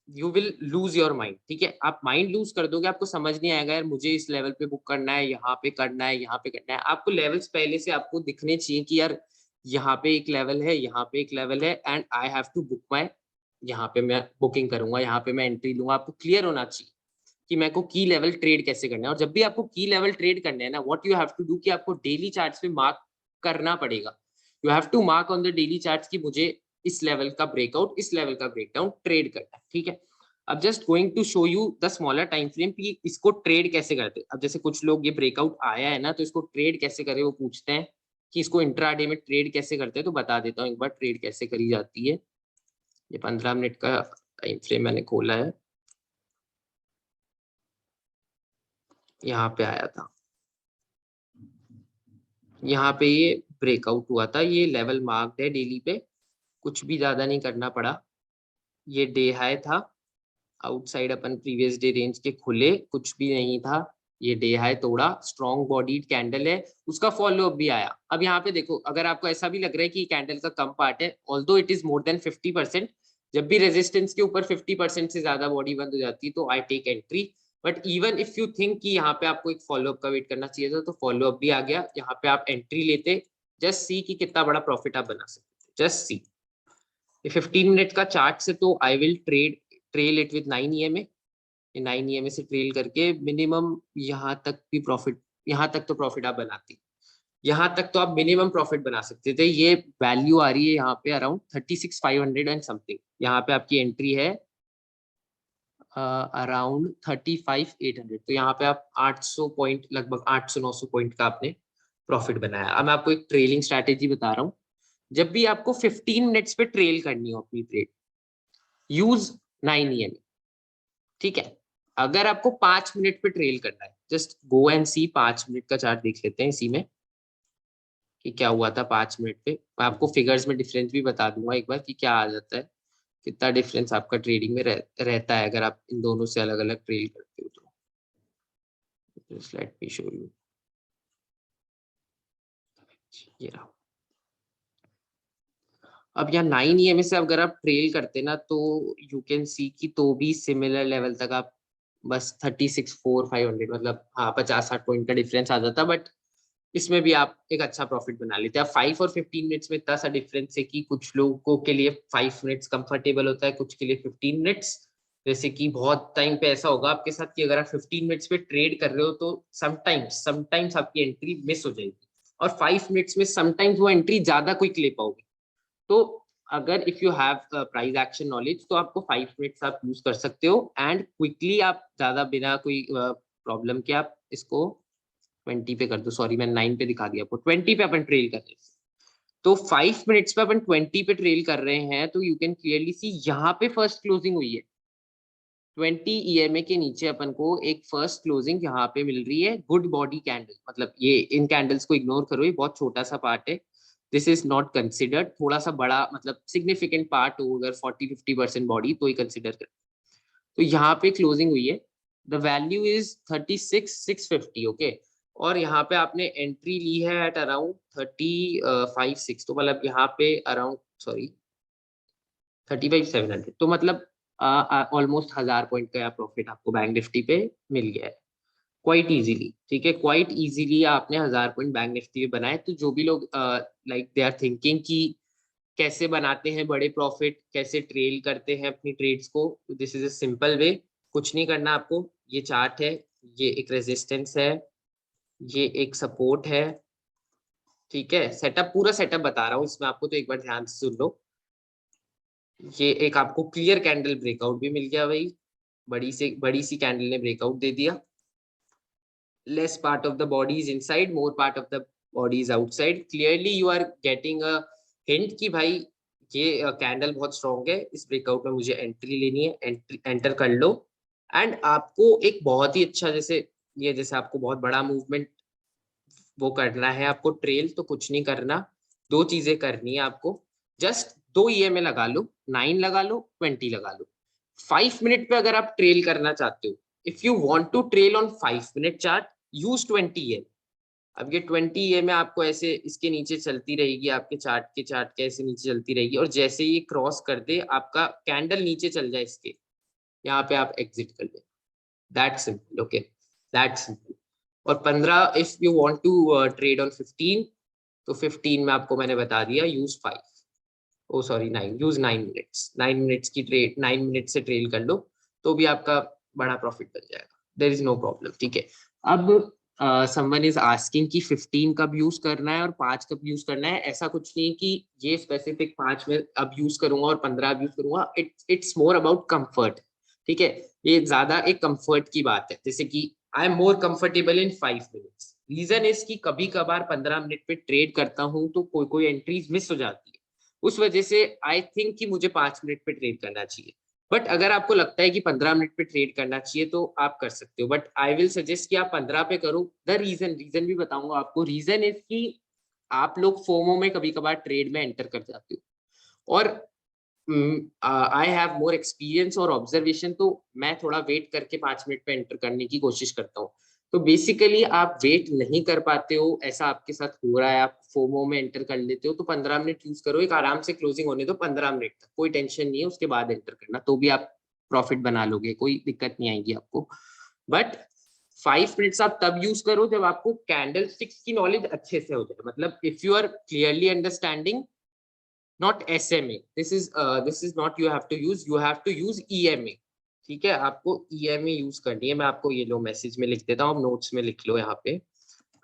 you will lose your mind, ठीक है। आप माइंड लूज कर दोगे, आपको समझ नहीं आएगा यार मुझे इस लेवल पे बुक करना है, यहाँ पे करना है, यहाँ पे करना है। आपको लेवल्स पहले से आपको दिखने चाहिए कि यार यहाँ पे एक लेवल है, यहाँ पे एक लेवल है, and I have to book my, यहाँ पे मैं बुकिंग करूंगा, यहाँ पे मैं एंट्री लूंगा। आपको क्लियर होना चाहिए कि मेरे को की लेवल ट्रेड कैसे करना है। और जब भी आपको की लेवल ट्रेड करना है ना, what you have to do कि आपको डेली चार्ट्स पे मार्क करना पड़ेगा। You have to mark on the daily charts कि मुझे इस लेवल का ब्रेकआउट, इस लेवल का ब्रेकडाउन ट्रेड करना है, ठीक है। अब just going to show you the smaller time frame कि इसको ट्रेड कैसे करते हैं। अब जैसे कुछ लोग ये ब्रेकआउट आया है ना, तो इसको ट्रेड कैसे करें वो पूछते हैं कि इसको इंट्राडे में ट्रेड कैसे करते हैं। तो बता देता हूँ एक बार ट्रेड कैसे करी जाती है। ये 15 मिनट का टाइम फ्रेम मैंने खोला है, यहाँ पे आया था, यहाँ पे ये ब्रेकआउट हुआ था, ये लेवल मार्क्ड है डेली पे, कुछ भी ज्यादा नहीं करना पड़ा। ये डे हाई था, आउटसाइड अपन प्रीवियस डे रेंज के खुले, कुछ भी नहीं था, ये डे हाई तोड़ा, स्ट्रॉन्ग बॉडीड कैंडल है, उसका फॉलो अप भी आया। अब यहाँ पे देखो, अगर आपको ऐसा भी लग रहा है कि कैंडल का कम पार्ट है, although it is more than 50%, जब भी रेजिस्टेंस के ऊपर 50% से ज्यादा बॉडी बंद हो जाती है तो I take entry. But even if you think कि यहाँ पे आपको एक फॉलो अप का वेट करना चाहिए था, तो फॉलो अप भी आ गया, यहाँ पे आप एंट्री लेते, जस्ट सी कि कितना बड़ा प्रॉफिट आप बना सकते, जस्ट सी। 15 मिनट का चार्ट से तो I will trail it with 9 EMA, 9 EMA से ट्रेल करके मिनिमम यहाँ तक भी प्रॉफिट, यहाँ तक तो प्रॉफिट आप बनाती, यहाँ तक तो आप मिनिमम प्रॉफिट बना सकते थे। ये वैल्यू आ रही है यहाँ पे अराउंड 36,500 एंड समथिंग, यहाँ पे आपकी एंट्री है अराउंड 35,800, तो यहाँ पे आप 800 पॉइंट, लगभग 800-900 पॉइंट का आपने प्रॉफिट बनाया। अब मैं आपको एक ट्रेलिंग स्ट्रैटेजी बता रहा हूँ। जब भी आपको 15 मिनट्स पे ट्रेल करनी हो अपनी ट्रेड, यूज 9 EMA, ठीक है। अगर आपको 5 मिनट पे ट्रेल करना है, just go and see, 5 minute का चार्ट देख लेते हैं इसी में कि क्या हुआ था 5 मिनट पे। मैं आपको फिगर्स में डिफरेंस भी बता दूंगा एक बार कि क्या आ जाता है, कितना डिफरेंस आपका ट्रेडिंग में रहता है अगर आप इन दोनों से अलग अलग ट्रेड करते हो तो। Just let me show you, ये रहा। अब यहाँ 9 EMA से अगर आप ट्रेल करते ना, तो यू कैन सी की तो भी सिमिलर लेवल तक आप बस 36,400-500, मतलब हाँ 50-60 पॉइंट का डिफरेंस आ जाता, बट इसमें भी आप एक अच्छा प्रॉफिट बना लेते हैं। 5 और 15 मिनट्स में इतना सा डिफरेंस है कि कुछ लोगों के लिए 5 मिनट्स कंफर्टेबल होता है, कुछ के लिए 15 मिनट्स। जैसे कि बहुत टाइम पे ऐसा होगा आपके साथ कि अगर आप 15 मिनट्स पे ट्रेड कर रहे हो तो समटाइम्स आपकी एंट्री मिस हो जाएगी, और 5 मिनट्स में समटाइम्स वो एंट्री ज्यादा क्विक ले पाओगे। तो अगर if you have price action knowledge तो आपको 5 मिनट्स आप यूज कर सकते हो, एंड क्विकली आप ज्यादा बिना कोई प्रॉब्लम के आप इसको 20 पे कर दो। सॉरी मैंने 9 पे दिखा दिया आपको, 20 पे अपन ट्रेल कर रहे हैं। तो 5 मिनट्स पे अपन 20 पे ट्रेल कर रहे हैं, तो यू कैन क्लियरली सी यहाँ पे फर्स्ट क्लोजिंग हुई है 20 EMA के नीचे, अपन को एक फर्स्ट क्लोजिंग यहाँ पे मिल रही है, गुड बॉडी कैंडल। मतलब ये इन कैंडल्स को इग्नोर करो, ये बहुत छोटा सा पार्ट है, दिस इज नॉट कंसिडर्ड। थोड़ा सा बड़ा मतलब सिग्निफिकेंट पार्ट हो अगर 40-50% बॉडी, तो ही कंसिडर कर। तो यहाँ पे क्लोजिंग हुई है, द वैल्यू इज 36,650, ओके। और यहाँ पे आपने एंट्री ली है एट अराउंड 35,6, तो मतलब यहाँ पे अराउंड सॉरी 35,700, तो मतलब ऑलमोस्ट 1000 पॉइंट का प्रॉफिट आपको बैंक निफ्टी पे मिल गया है क्वाइट इजीली, ठीक है। क्वाइट इजीली आपने 1000 पॉइंट बैंक निफ्टी पे बनाए। तो जो भी लोग लाइक दे आर थिंकिंग कि कैसे बनाते हैं बड़े प्रॉफिट, कैसे ट्रेल करते हैं अपनी ट्रेड्स को, this is a simple way. कुछ नहीं करना आपको, ये चार्ट है, ये एक रेजिस्टेंस है, ये एक सपोर्ट है, ठीक है। सेटअप पूरा सेटअप बता रहा हूँ इसमें आपको, तो एक बार ध्यान से सुन लो। ये एक आपको क्लियर कैंडल ब्रेकआउट भी मिल गया भाई, बड़ी सी कैंडल ने ब्रेकआउट दे दिया। Less part of the body is inside, more part of the body is outside. Clearly you are getting a hint कि भाई ये कैंडल बहुत स्ट्रॉन्ग है, इस ब्रेकआउट में मुझे एंट्री लेनी है, एंटर कर लो। एंड आपको एक बहुत ही अच्छा, जैसे आपको बहुत बड़ा मूवमेंट वो करना है आपको ट्रेल, तो कुछ नहीं करना, दो चीजें करनी है आपको। जस्ट 2 EMA लगा लो, 9 लगा लो, 20 लगा लो। 5 मिनट पे अगर आप ट्रेल करना चाहते हो, if you want to trail on 5 minute chart, use 20 EMA। अब ये 20 EMA आपको ऐसे इसके नीचे चलती रहेगी, आपके चार्ट के ऐसे नीचे चलती रहेगी, और जैसे ये क्रॉस कर दे, आपका कैंडल नीचे चल जाए इसके, यहाँ पे आप एग्जिट कर ले। That simple, okay, that simple. और 15 if you want to trade on 15, तो 15 में आपको मैंने बता दिया use 5, oh sorry 9, use 9 minutes, 9 minutes की ट्रेड, 9 मिनट से ट्रेल कर लो, तो भी आपका बड़ा प्रॉफिट बन जाएगा, देयर इज नो प्रॉब्लम, ठीक है। अब समवन इज आस्किंग कि 15 कब यूज करना है और 5 कब यूज करना है। ऐसा कुछ नहीं है कि ये स्पेसिफिक 5 में अब यूज करूंगा और 15 अब यूज करूंगा। It's more about comfort. ठीक है, ये ज्यादा एक कंफर्ट की बात है। जैसे कि I am more comfortable in 5 minutes. Reason is कि कभी कभार 15 मिनट पे ट्रेड करता हूँ तो कोई कोई एंट्रीज मिस हो जाती है, उस वजह से आई थिंक कि मुझे 5 मिनट पे ट्रेड करना चाहिए। बट अगर आपको लगता है कि 15 मिनट पे ट्रेड करना चाहिए तो आप कर सकते हो, बट आई विल सजेस्ट कि आप 15 पे करो। द रीजन भी बताऊंगा आपको। रीजन इज कि आप लोग फोमो में कभी कभार ट्रेड में एंटर कर जाते हो, और आई हैव मोर एक्सपीरियंस और ऑब्जर्वेशन, तो मैं थोड़ा वेट करके 5 मिनट पे एंटर करने की कोशिश करता हूँ। तो बेसिकली आप वेट नहीं कर पाते हो, ऐसा आपके साथ हो रहा है, आप फोमो में एंटर कर लेते हो, तो 15 मिनट यूज करो। एक आराम से क्लोजिंग होने दो 15 मिनट तक, कोई टेंशन नहीं है। उसके बाद एंटर करना तो भी आप प्रॉफिट बना लोगे, कोई दिक्कत नहीं आएगी आपको। बट 5 मिनट्स आप तब यूज करो जब आपको कैंडल स्टिक्स की नॉलेज अच्छे से हो जाए। मतलब if you are clearly understanding, not SMA. This is not you have to use. You have to use EMA. ठीक है, आपको EMA यूज करनी है। मैं आपको ये लो मैसेज में लिख देता हूँ, आप नोट्स में लिख लो यहाँ पे।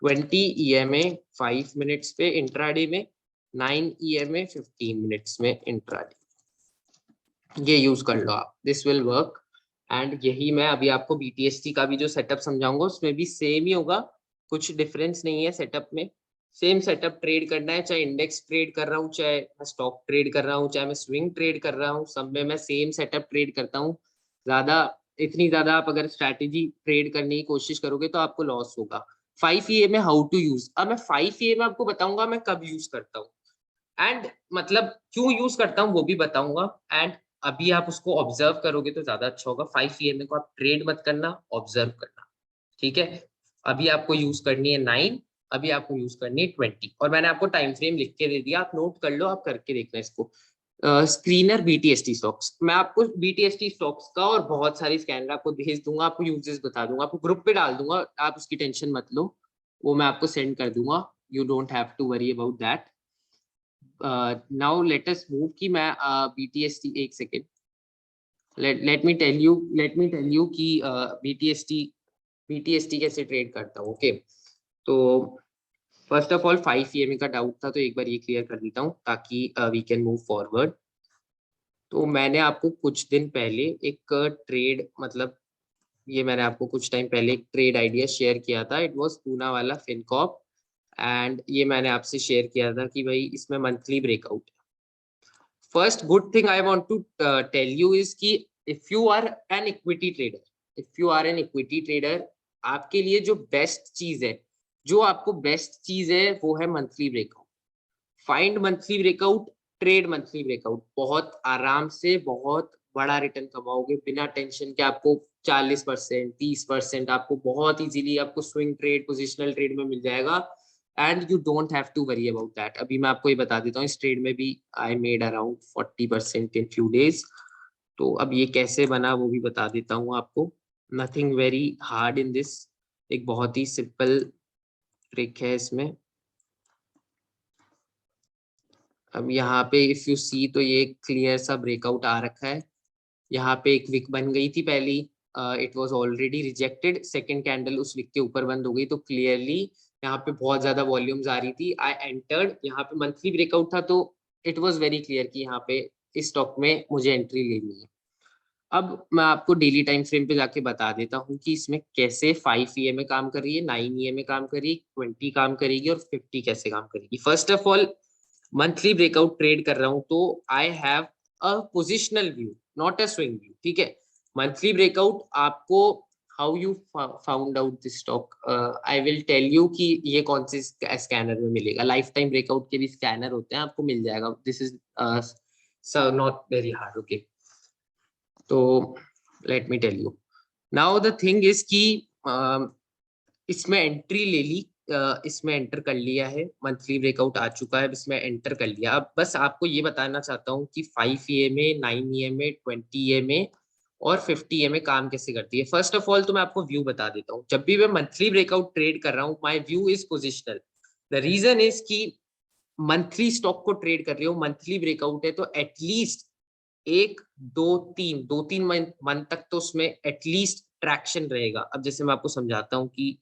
20 EMA 5 मिनट्स पे इंट्राडे में, 9 EMA 15 मिनट्स में इंट्राडे। ये यूज कर लो आप, दिस विल वर्क। एंड यही मैं अभी आपको BTST का भी जो सेटअप समझाऊंगा उसमें भी सेम ही होगा, कुछ डिफरेंस नहीं है सेटअप में। सेम सेटअप ट्रेड करना है, चाहे इंडेक्स ट्रेड कर रहा हूँ, चाहे मैं स्टॉक ट्रेड कर रहा हूँ, चाहे मैं स्विंग ट्रेड कर रहा हूँ, सब में मैं सेम सेटअप ट्रेड करता हूँ। ज्यादा इतनी ज्यादा आप अगर स्ट्रैटेजी ट्रेड करने की कोशिश करोगे तो आपको लॉस होगा। 5 में हाउ टू यूज, अब मैं 5 में आपको बताऊंगा मैं कब यूज करता हूँ, एंड मतलब क्यों यूज करता हूँ वो भी बताऊंगा। एंड अभी आप उसको ऑब्जर्व करोगे तो ज्यादा अच्छा होगा। 5 को आप ट्रेड मत करना, ऑब्जर्व करना। ठीक है, अभी आपको यूज करनी है 9, अभी आपको यूज करनी है 20, और मैंने आपको टाइम फ्रेम लिख के दे दिया, आप नोट कर लो, आप करके देखना इसको। स्क्रीनर BTST स्टॉक्स, मैं आपको BTST स्टॉक्स का और बहुत सारी स्कैनर आपको भेज दूंगा, आपको यूजेस बता दूंगा, आपको ग्रुप पे डाल दूंगा, आप उसकी टेंशन मत लो, वो मैं आपको सेंड कर दूंगा। You don't have to worry about that. Now let us move कि मैं BTST, एक second, let me tell you कि BTST कैसे ट्रेड करता हूँ। ओके, तो फर्स्ट ऑफ ऑल 5 का डाउट था तो एक बार ये क्लियर कर देता हूँ ताकि वी कैन मूव फॉरवर्ड। तो मैंने आपको कुछ दिन पहले एक ट्रेड, मतलब ये मैंने आपको कुछ टाइम पहले एक ट्रेड आइडिया शेयर किया था। इट वाज पूना वाला फिनकॉप, एंड ये मैंने आपसे शेयर किया था कि भाई इसमें monthly breakout. First good thing I want to tell you is कि if you are an equity trader, आपके लिए जो बेस्ट चीज है, जो आपको बेस्ट चीज है वो है monthly breakout. Find monthly breakout, trade monthly breakout, बहुत आराम से बहुत बड़ा रिटर्न कमाओगे बिना टेंशन के। आपको 40%, 30% आपको बहुत इजीली आपको स्विंग ट्रेड, पोजिशनल ट्रेड में मिल जाएगा, and you don't have to worry about that. अभी मैं आपको ये बता देता हूँ, इस ट्रेड में भी I made around 40% in few days. तो अब ये कैसे बना वो भी बता देता हूँ आपको। Nothing very hard in this, एक बहुत ही सिंपल ट्रिक है इसमें। अब यहाँ पे इफ यू सी तो ये क्लियर सा ब्रेकआउट आ रखा है। यहाँ पे एक विक बन गई थी पहली, it was already rejected, second candle उस विक के ऊपर बंद हो गई, तो क्लियरली यहाँ पे बहुत ज्यादा वॉल्यूम्स आ रही थी। आई एंटर्ड, यहाँ पे मंथली ब्रेकआउट था तो इट वाज वेरी क्लियर कि यहाँ पे इस स्टॉक में मुझे एंट्री लेनी है। अब मैं आपको डेली टाइम फ्रेम पे जाके बता देता हूँ कि इसमें कैसे 5 में काम कर रही है, 9 में काम करेगी, 20 काम करेगी और 50 कैसे काम करेगी। First of all monthly breakout trade कर रहा हूं तो I have a positional view, not a swing view. ठीक है, मंथली ब्रेकआउट आपको, how you found out this stock, I will tell you कि ये कौन से स्कैनर में मिलेगा। लाइफ टाइम ब्रेकआउट के भी स्कैनर होते हैं, आपको मिल जाएगा। This is not very hard. Okay, तो let me tell you now the thing is कि इसमें एंट्री ले ली, इसमें एंटर कर लिया है, मंथली ब्रेकआउट आ चुका है, इसमें एंटर कर लिया। अब बस आपको ये बताना चाहता हूँ कि 5 9 20 और 50 काम कैसे करती है। फर्स्ट ऑफ ऑल तो मैं आपको व्यू बता देता हूँ। जब भी मैं मंथली ब्रेकआउट ट्रेड कर रहा हूँ, my view is positional. The reason is कि मंथली स्टॉक को ट्रेड कर रही हूँ, मंथली ब्रेकआउट है तो एटलीस्ट एक दो तीन मंथ तक तो उसमें एटलीस्ट ट्रैक्शन रहेगा। अब जैसे मैं आपको समझाता हूँ कि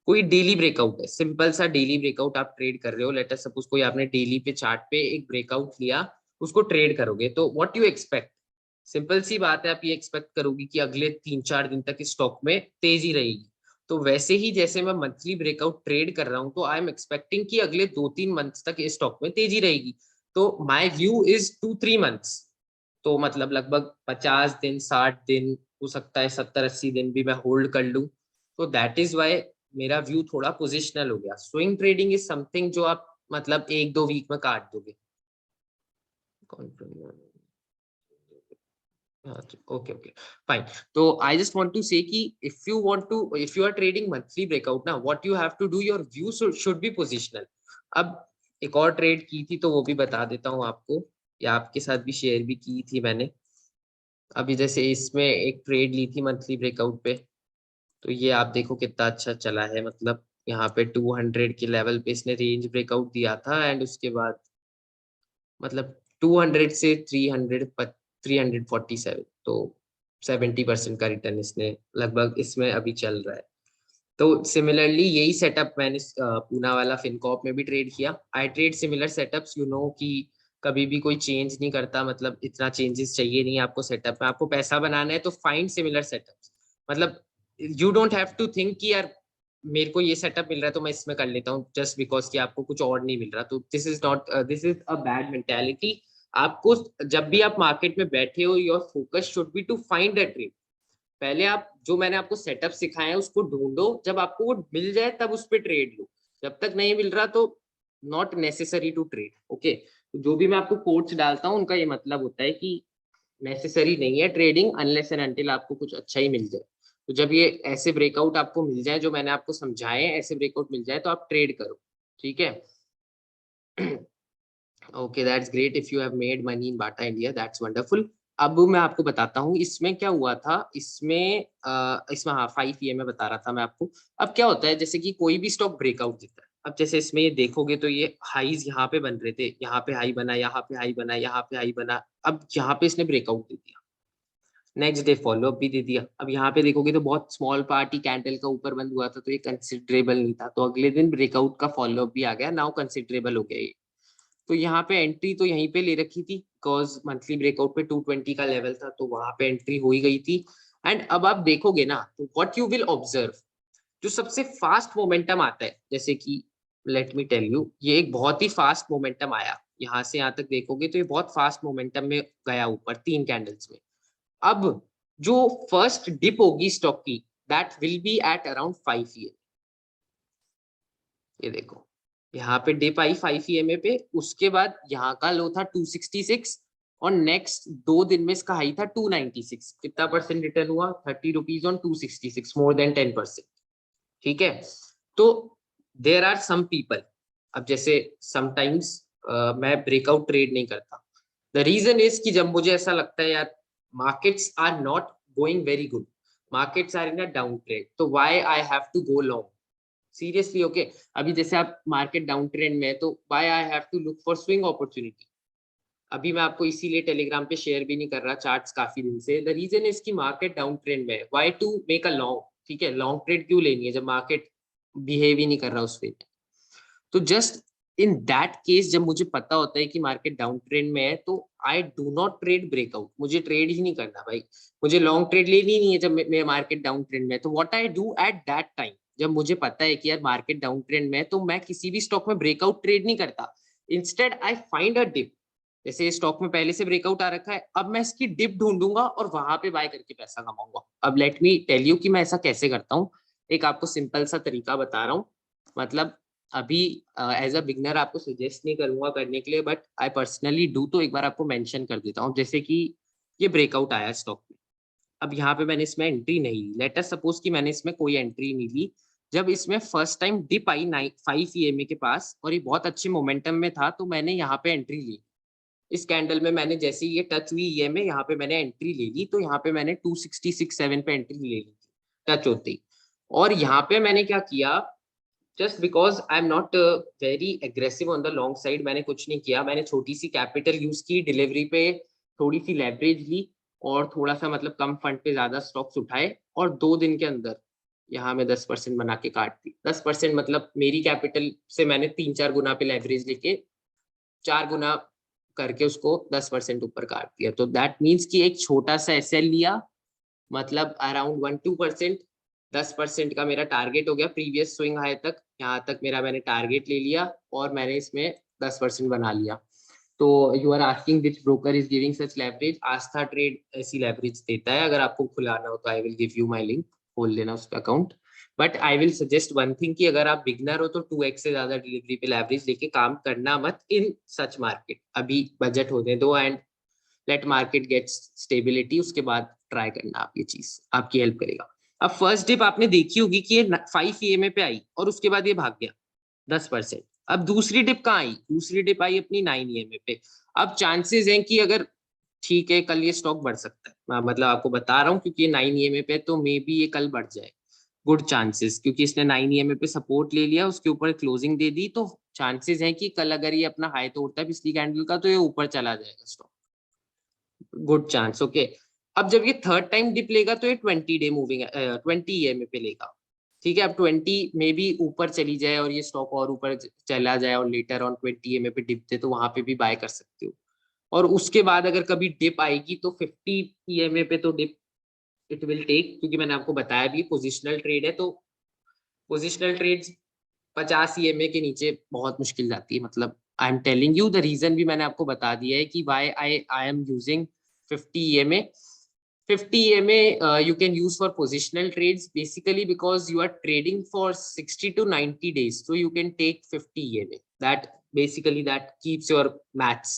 कोई डेली ब्रेकआउट है, सिंपल सा डेली ब्रेकआउट आप ट्रेड कर रहे हो, लेट अस सपोज कोई आपने डेली पे चार्ट पे एक ब्रेकआउट लिया, उसको ट्रेड करोगे, तो व्हाट यू एक्सपेक्ट, सिंपल सी बात है, आप ये एक्सपेक्ट करोगे कि अगले 3-4 दिन तक इस स्टॉक में तेजी रहेगी। तो वैसे ही जैसे मैं मंथली ब्रेकआउट ट्रेड कर रहा हूँ, तो आई एम एक्सपेक्टिंग कि अगले 2-3 मंथ्स तक इस स्टॉक में तेजी रहेगी। तो माई व्यू इज 2-3 मंथ्स। तो मतलब लगभग 50 दिन, 60 दिन, हो सकता है 70-80 दिन भी मैं होल्ड कर लूं। तो दैट इज वाई मेरा व्यू थोड़ा पोजिशनल हो गया। स्विंग ट्रेडिंग इज समथिंग जो आप मतलब 1-2 वीक में काट दोगे। Okay okay fine. तो I just want to say कि if you are trading monthly breakout ना, what you have to do, your view should be positional. अब एक और ट्रेड की थी तो वो भी बता देता हूँ आपको, या आपके साथ भी शेयर भी की थी मैंने। अभी जैसे इसमें एक ट्रेड ली थी मंथली ब्रेकआउट पे, तो ये आप देखो कितना अच्छा चला है। मतलब यहाँ पे 200 के लेवल पे इसने रेंज ब्रेकआउट दिया था, एंड उसके बाद मतलब 200 से 347, तो 70% का रिटर्न इसने लगभग इसमें अभी चल रहा है। तो सिमिलरली यही सेटअप मैंने पूना वाला फिनकॉर्प में भी ट्रेड किया। I trade similar setups, you know कि कभी भी कोई चेंज नहीं करता, मतलब इतना चेंजेस चाहिए नहीं आपको सेटअप में। आपको पैसा बनाना है तो फाइंड सिमिलर सेटअप्स। मतलब you don't have to think कि यार मेरे को ये सेटअप मिल रहा है तो मैं इसमें कर लेता हूँ, जस्ट बिकॉज कि आपको कुछ और नहीं मिल रहा। तो this is a bad mentality. आपको जब भी आप मार्केट में बैठे हो, your focus should be to find the trade. पहले आप जो मैंने आपको सेटअप सिखाया है उसको ढूंढो, जब आपको वो मिल जाए तब उस पर ट्रेड लो। जब तक नहीं मिल रहा तो not necessary to trade. Okay, तो जो भी मैं आपको कोट्स डालता हूँ उनका ये मतलब होता है कि नेसेसरी नहीं है ट्रेडिंग अनलेस एंड अनटिल आपको कुछ अच्छा ही मिल जाए। तो जब ये ऐसे ब्रेकआउट आपको मिल जाए जो मैंने आपको समझाए, ऐसे ब्रेकआउट मिल जाए तो आप ट्रेड करो। ठीक है। Okay, that's great. If you have made money in Bata India, that's wonderful. अब मैं आपको बताता हूँ इसमें क्या हुआ था। इसमें हाँ 5 में बता रहा था मैं आपको। अब क्या होता है, जैसे कि कोई भी स्टॉक ब्रेकआउट देता है। अब जैसे इसमें ये देखोगे तो ये हाईज यहाँ पे बन रहे थे, यहाँ पे हाई बना, यहाँ पे हाई बना, यहाँ पे हाई बना। अब यहाँ पे इसने ब्रेकआउट दे दिया, नेक्स्ट डे फॉलो अप भी दे दिया। अब यहाँ पे देखोगे तो बहुत स्मॉल पार्टी कैंडल का ऊपर बंद हुआ था, तो ये कंसिडरेबल नहीं था। तो अगले दिन ब्रेकआउट का फॉलो अप भी आ गया, नाउ कंसिडरेबल हो गया ये। तो यहाँ पे एंट्री तो यहीं पे ले रखी थी, बिकॉज मंथली ब्रेकआउट पे 220 का लेवल था, तो वहां पे एंट्री हो ही गई थी। एंड अब आप देखोगे ना, तो व्हाट यू विल ऑब्जर्व, जो सबसे फास्ट मोमेंटम आता है, जैसे कि लेट मी टेल यू, ये एक बहुत ही फास्ट मोमेंटम आया। यहाँ से यहाँ तक देखोगे तो ये बहुत फास्ट मोमेंटम में गया ऊपर 3 कैंडल्स में। अब जो फर्स्ट डिप होगी स्टॉक की, that will B at around 5 ये देखो, यहाँ पे डिप आई 5 पे। उसके बाद यहाँ का लो था 266, और नेक्स्ट 2 दिन में इसका हाई था 296। कितना परसेंट रिटर्न हुआ? 30 रुपीज ऑन 266, मोर देन 10%। ठीक है। तो देर आर सम पीपल, अब जैसे समटाइम्स मैं ब्रेकआउट ट्रेड नहीं करता। द रीजन इज कि जब मुझे ऐसा लगता है यार markets are not going very good, markets are in a down trade, तो why I have to go long seriously. Okay, अभी जैसे आप मार्केट डाउन ट्रेंड में है, तो why I have to look for swing opportunity. अभी मैं आपको इसीलिए टेलीग्राम पे शेयर भी नहीं कर रहा चार्ट्स काफी दिन से। द रीजन इज कि मार्केट डाउन ट्रेंड में है, why to make a long. ठीक है, लॉन्ग ट्रेड क्यों लेनी है जब मार्केट बिहेव ही नहीं कर रहा उस पे। तो जस्ट इन दैट केस, जब मुझे पता होता है कि मार्केट डाउन ट्रेंड में है, तो I do not trade breakout. मुझे ट्रेड ही नहीं करना भाई, मुझे लॉन्ग ट्रेड लेनी नहीं है जब मैं मार्केट डाउन ट्रेंड में है। तो what I do at that time, जब मुझे पता है कि यार मार्केट डाउन ट्रेंड में है, तो मैं किसी भी स्टॉक में ब्रेकआउट ट्रेड नहीं करता। Instead I find a dip. जैसे स्टॉक में पहले से ब्रेकआउट आ रखा है, अब मैं इसकी डिप ढूंढूंगा और वहां पे बाय करके पैसा कमाऊंगा। अब लेट मी टेल यू कि मैं ऐसा कैसे करता हूँ। एक आपको सिंपल सा तरीका बता रहा हूँ। मतलब अभी एज अ बिगनर आपको सजेस्ट नहीं करूंगा करने के लिए, बट आई पर्सनली डू। तो एक बार आपको मेंशन कर देता हूँ, जैसे कि ये ब्रेकआउट आया स्टॉक में। अब यहाँ पे मैंने इसमें एंट्री नहीं ली, लेट अस सपोज कि मैंने इसमें कोई एंट्री नहीं ली। जब इसमें फर्स्ट टाइम डिप आई 5 के पास और ये बहुत अच्छे मोमेंटम में था, तो मैंने यहाँ पे एंट्री ली। इस कैंडल में मैंने जैसे ये टच हुई ईएमए, यहाँ पे मैंने एंट्री ले ली। तो यहाँ पे मैंने 266.7 पे एंट्री ले ली थी टच होते ही। और यहाँ पे मैंने क्या किया, just because I am not very aggressive on the long side, मैंने कुछ नहीं किया। मैंने छोटी सी कैपिटल यूज की, डिलीवरी पे थोड़ी सी लेवरेज ली, और थोड़ा सा मतलब कम फंड पे ज्यादा स्टॉक्स उठाए, और 2 दिन के अंदर यहाँ मैं 10% बना के काट दी। 10% मतलब मेरी कैपिटल से मैंने 3-4 गुना पे लेवरेज लेके 4 गुना करके उसको 10% ऊपर काट दिया। तो दैट मीन्स कि एक छोटा सा एसएल लिया, मतलब अराउंड 1-2%। 10% का मेरा टारगेट हो गया प्रीवियस स्विंग हाई तक, यहाँ तक मेरा मैंने टारगेट ले लिया और मैंने इसमें 10% बना लिया। तो you are asking which broker is giving such leverage. Aastha trade ऐसी लेवरेज देता है। अगर आपको खुलाना हो तो I will give you my link, खोल लेना उसका account. But I will suggest one thing कि अगर आप बिगनर हो तो 2x से ज्यादा डिलीवरी पे लेवरेज लेके काम करना मत इन सच मार्केट। अभी बजट होने दो and let market get stability, उसके बाद ट्राई करना। आप ये चीज आपकी हेल्प करेगा। अब फर्स्ट डिप आपने देखी होगी कि ये 5 EMA पे आई और उसके बाद ये भाग गया 10%। अब दूसरी डिप कहाँ आई? दूसरी डिप आई अपनी 9 EMA पे। अब चांसेस हैं कि अगर ठीक है कल ये स्टॉक बढ़ सकता है, मैं मतलब आपको बता रहा हूँ क्योंकि ये 9 EMA पे, तो मे बी ये कल बढ़ जाए। गुड चांसेस, क्योंकि इसने 9 EMA पे सपोर्ट ले लिया, उसके ऊपर क्लोजिंग दे दी, तो चांसेस है कि कल अगर ये अपना हाई तोड़ता है पिछली कैंडल का तो ये ऊपर चला जाएगा स्टॉक। Good chance. ओके, अब जब ये थर्ड टाइम डिप लेगा तो ये 20 डे मूविंग 20 EMA पे लेगा। ठीक है, अब 20 में भी ऊपर चली जाए और ये स्टॉक और ऊपर चला जाए और लेटर ऑन 20 EMA पे डिप दे तो वहां पे भी बाय कर सकते हो। और उसके बाद अगर कभी डिप आएगी तो 50 EMA पे तो डिप इट विल टेक, क्योंकि मैंने आपको बताया भी पोजिशनल ट्रेड है, तो पोजिशनल ट्रेड्स 50 EMA के नीचे बहुत मुश्किल जाती है। मतलब I am telling you the reason भी मैंने आपको बता दिया है कि why I am using 50 EMA. 50 EMA you can use for positional trades basically because you are trading for 60 to 90 days, so you can take 50 EMA. That basically that keeps your maths.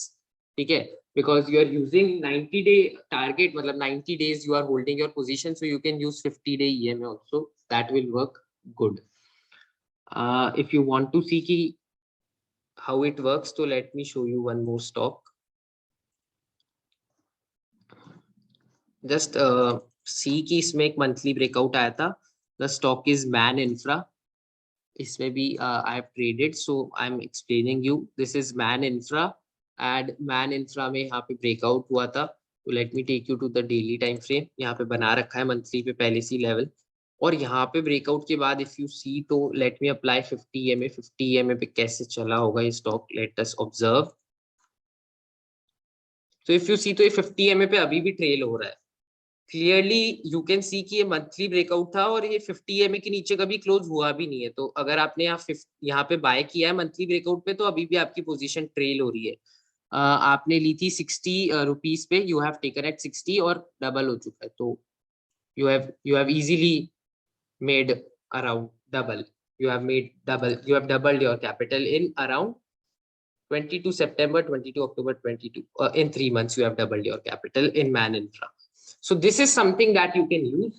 ठीक है, because you are using 90 day target, मतलब 90 days you are holding your position, so you can use 50 day EMA also. That will work good. If you want to see ki how it works, so let me show you one more stock. Just see कि इसमें एक monthly breakout आया था। The stock is Man Infra. इसमें भी I have traded, so I am explaining you. This is Man Infra and Man Infra में यहाँ पे ब्रेकआउट हुआ था। तो let me take you to the daily time frame. यहाँ पे बना रखा है मंथली पे पहले सी लेवल, और यहाँ पे ब्रेकआउट के बाद इफ यू सी तो लेट मी अप्लाई 50 EMA। 50 EMA पे कैसे चला होगा ये स्टॉक, लेट अस ऑब्जर्व। तो इफ यू सी तो ये 50 EMA पे अभी भी ट्रेल हो रहा है। क्लियरली यू कैन सी कि ये मंथली ब्रेकआउट था और ये 50 EMA के नीचे कभी क्लोज हुआ भी नहीं है। तो अगर आपने यहाँ पे बाय किया है मंथली ब्रेकआउट पे तो अभी भी आपकी पोजीशन ट्रेल हो रही है। आपने ली थी 60 रुपीज पे, यू हैव टेकन एट 60 और डबल हो चुका है। तो you have easily made around double. You have made double. You have doubled your capital in around 22 September, 22 October, 22. In 3 months, you have doubled your capital in Man Infra. So this is something that you can use.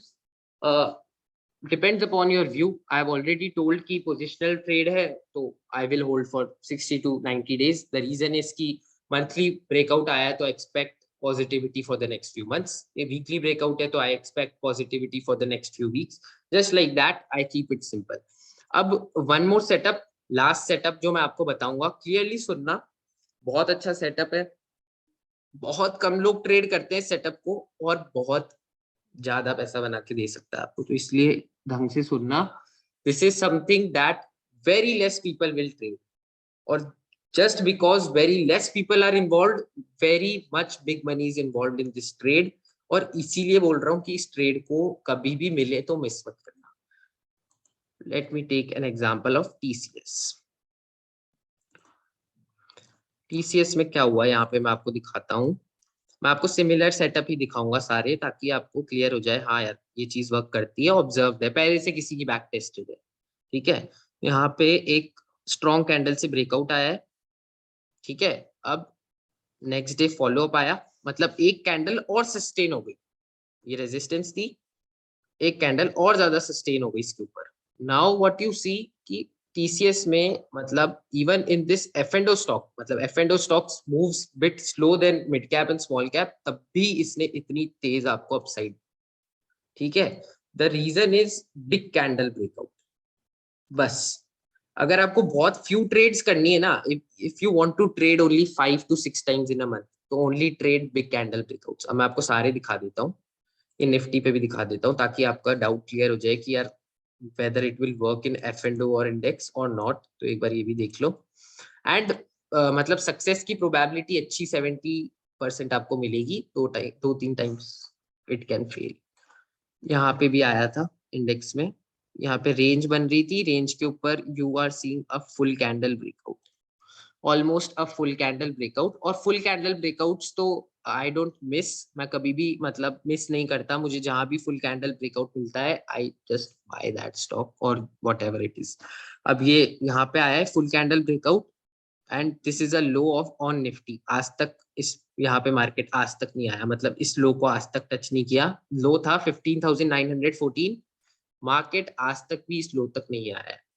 Depends upon your view. I have already told कि positional trade है, तो I will hold for 60 to 90 days. The reason is कि monthly breakout आया तो expect positivity for the next few months. A weekly breakout है तो I expect positivity for the next few weeks. Just like that, I keep it simple. अब one more setup, last setup जो मैं आपको बताऊंगा, clearly सुनना। बहुत अच्छा सेटअप है, बहुत कम लोग ट्रेड करते हैं सेटअप को और बहुत ज्यादा पैसा बना के दे सकता है आपको, तो इसलिए ढंग से सुनना। This is something that very less people will trade, और just because very less people are involve, very much big money is involve in this trade. और इसीलिए बोल रहा हूँ कि इस ट्रेड को कभी भी मिले तो मिस मत करना। Let me take an example of TCS. TCS में क्या हुआ यहाँ पे मैं आपको दिखाता हूँ। मैं आपको सिमिलर सेटअप ही दिखाऊंगा सारे, ताकि आपको क्लियर हो जाए हाँ यार ये चीज वर्क करती है, ऑब्जर्व है, पहले से किसी की बैक टेस्टेड है। ठीक है, यहाँ पे एक स्ट्रॉन्ग कैंडल से ब्रेकआउट आया है। ठीक है, अब नेक्स्ट डे फॉलो अप आया, मतलब एक कैंडल और सस्टेन हो गई। ये रेजिस्टेंस थी, एक कैंडल और ज्यादा सस्टेन हो गई इसके ऊपर। नाउ व्हाट यू सी कि TCS में मतलब even in this F&O stock, मतलब F&O stocks moves bit slow then mid cap and small cap, तब भी इसने इतनी तेज आपको अपसाइड। ठीक है, the reason is big candle breakout. बस अगर आपको बहुत फ्यू ट्रेड्स करनी है ना, if you want to trade only 5 to 6 times in a month, तो only trade big candle breakouts. अब मैं आपको सारे दिखा देता हूँ, इन निफ्टी पे भी दिखा देता हूँ ताकि आपका डाउट क्लियर हो जाए कि यार whether it will work in F&O or index or not, तो एक बार ये भी देख लो। एंड मतलब सक्सेस की प्रोबेबिलिटी अच्छी 70% आपको मिलेगी, 2-3 टाइम्स इट कैन फेल। यहाँ पे भी आया था इंडेक्स में, यहाँ पे रेंज बन रही थी, रेंज के ऊपर you are seeing a full candle breakout, almost a full candle breakout. और फुल कैंडल ब्रेकआउट्स तो आई डोंट मिस, मैं कभी भी मतलब मिस नहीं करता, मुझे जहां भी फुल कैंडल ब्रेकआउट मिलता है I just by that stock और वॉट एवर इट इज। अब ये यहाँ पे आया है full candle breakout and this is a low of on Nifty. आज तक इस यहाँ पे मार्केट आज तक नहीं आया, मतलब इस लो को आज तक टच नहीं किया। लो था 15,914, मार्केट आज तक भी इस लो तक नहीं आया है।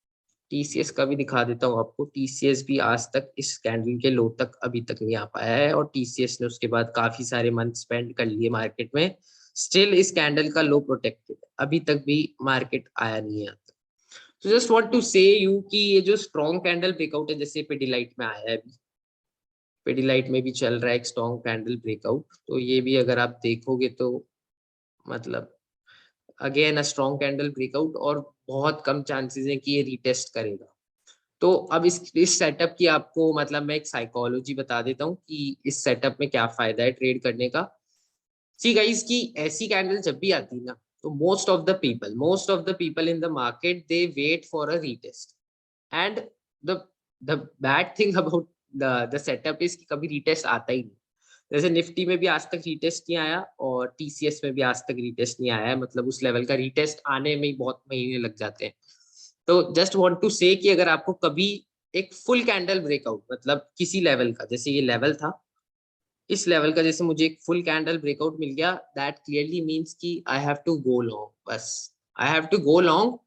टीसीएस का भी दिखा देता हूँ आपको, टीसीएस भी आज तक इस कैंडल के लो तक अभी तक नहीं आ पाया है, और टीसीएस ने उसके बाद काफी सारे मंथ स्पेंड कर लिए मार्केट में, स्टिल इस कैंडल का लो प्रोटेक्टेड, अभी तक भी मार्केट आया नहीं है। तो just want to say you कि ये जो स्ट्रॉन्ग कैंडल ब्रेकआउट है, जैसे पेडिलाइट में आया है, अभी पेडिलाइट में भी चल रहा है एक स्ट्रॉन्ग कैंडल ब्रेकआउट, तो ये भी अगर आप देखोगे तो मतलब again a strong candle breakout, और बहुत कम चांसेस है कि ये रीटेस्ट करेगा। तो अब इस सेटअप की आपको मतलब मैं एक साइकोलॉजी बता देता हूँ कि इस सेटअप में क्या फायदा है ट्रेड करने का। सी गाइस की ऐसी कैंडल जब भी आती है ना, तो most of the people in the market they wait for a retest, and the the bad thing about the setup is कि कभी रीटेस्ट आता ही नहीं। जैसे निफ्टी में भी आज तक रीटेस्ट नहीं आया, और टीसीएस में भी आज तक रीटेस्ट नहीं आया है, मतलब उस लेवल का रीटेस्ट आने में ही बहुत महीने लग जाते हैं। तो जस्ट वांट टू से कि अगर आपको कभी एक फुल कैंडल ब्रेकआउट मतलब किसी लेवल का, जैसे ये लेवल था, इस लेवल का जैसे मुझे एक फुल कैंडल ब्रेकआउट मिल गया, दैट क्लियरली मींस कि I have to go long, बस I have to go long.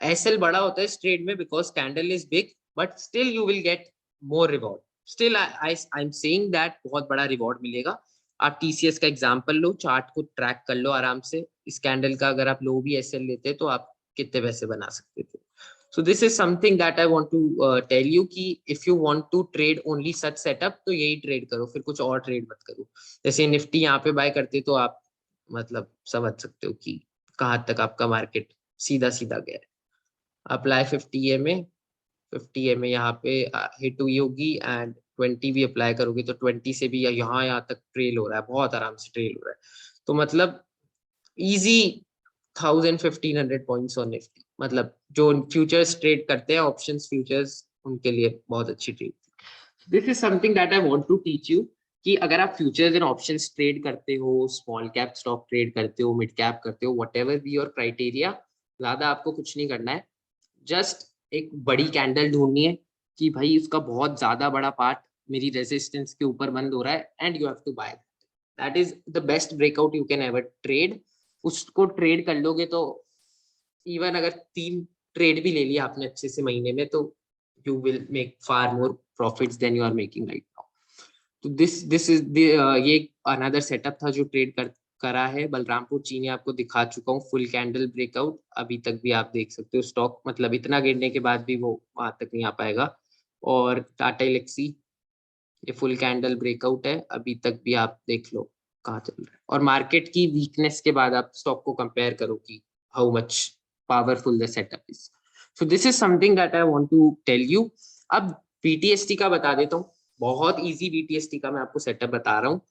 SL बड़ा होता है इस ट्रेड में because candle is big, but still you will get more reward, still I am saying that बहुत बड़ा reward मिलेगा। आप टीसीएस का एग्जांपल लो, चार्ट को ट्रैक कर लो आराम से, इस कैंडल का अगर आप लो भी एसएल लेते तो आप कितने पैसे बना सकते थे। So this is something that I want to tell you कि if you want to trade only such setup तो यही ट्रेड करो, फिर कुछ और ट्रेड मत करो। जैसे निफ्टी यहाँ पे बाय करते तो आप मतलब समझ सकते हो कि कहाँ तक आपका मार्केट सीधा सीधा गया है। अप्लाई 50 में 50 में यहाँ पे हिट हुई होगी, एंड 20 भी अप्लाई करोगे तो 20 से भी यहाँ तक ट्रेल हो रहा है, बहुत आराम से ट्रेल हो रहा है। तो मतलब इजी 1,000-1,500 पॉइंट्स ऑन निफ्टी, मतलब जो फ्यूचर्स ट्रेड करते हैं ऑप्शंस फ्यूचर्स, उनके लिए बहुत अच्छी trade. This is something that I want to teach you कि अगर आप फ्यूचर्स एंड ऑप्शंस ट्रेड करते हो, स्मॉल कैप स्टॉक ट्रेड करते हो, मिड कैप करते हो, व्हाटएवर बी योर क्राइटेरिया, ज्यादा आपको कुछ नहीं करना है, जस्ट एक बड़ी कैंडल ढूंढनी है कि भाई उसका बहुत ज्यादा बड़ा पार्ट मेरी रेजिस्टेंस के ऊपर बंद हो रहा है, and you have to buy that is the best breakout you can ever trade. उसको ट्रेड कर लोगे तो इवन अगर 3 ट्रेड भी ले लिया आपने अच्छे से महीने में, तो you will make far more profits than you are making right now. तो दिस इज ये अनदर सेटअप था जो ट्रेड करा है बलरामपुर चीनी, आपको दिखा चुका हूँ फुल कैंडल ब्रेकआउट, अभी तक भी आप देख सकते हो स्टॉक मतलब इतना गिरने के बाद भी वो वहां तक नहीं आ पाएगा। और टाटा एलेक्सी ये फुल कैंडल ब्रेकआउट है, अभी तक भी आप देख लो कहाँ चल रहा है, और मार्केट की वीकनेस के बाद आप स्टॉक को कंपेयर करो कि how much powerful the setup is. So this is something that I want to tell you. अब बीटीएसटी का बता देता हूँ, बहुत इजी बीटीएसटी का मैं आपको सेटअप बता रहा हूँ,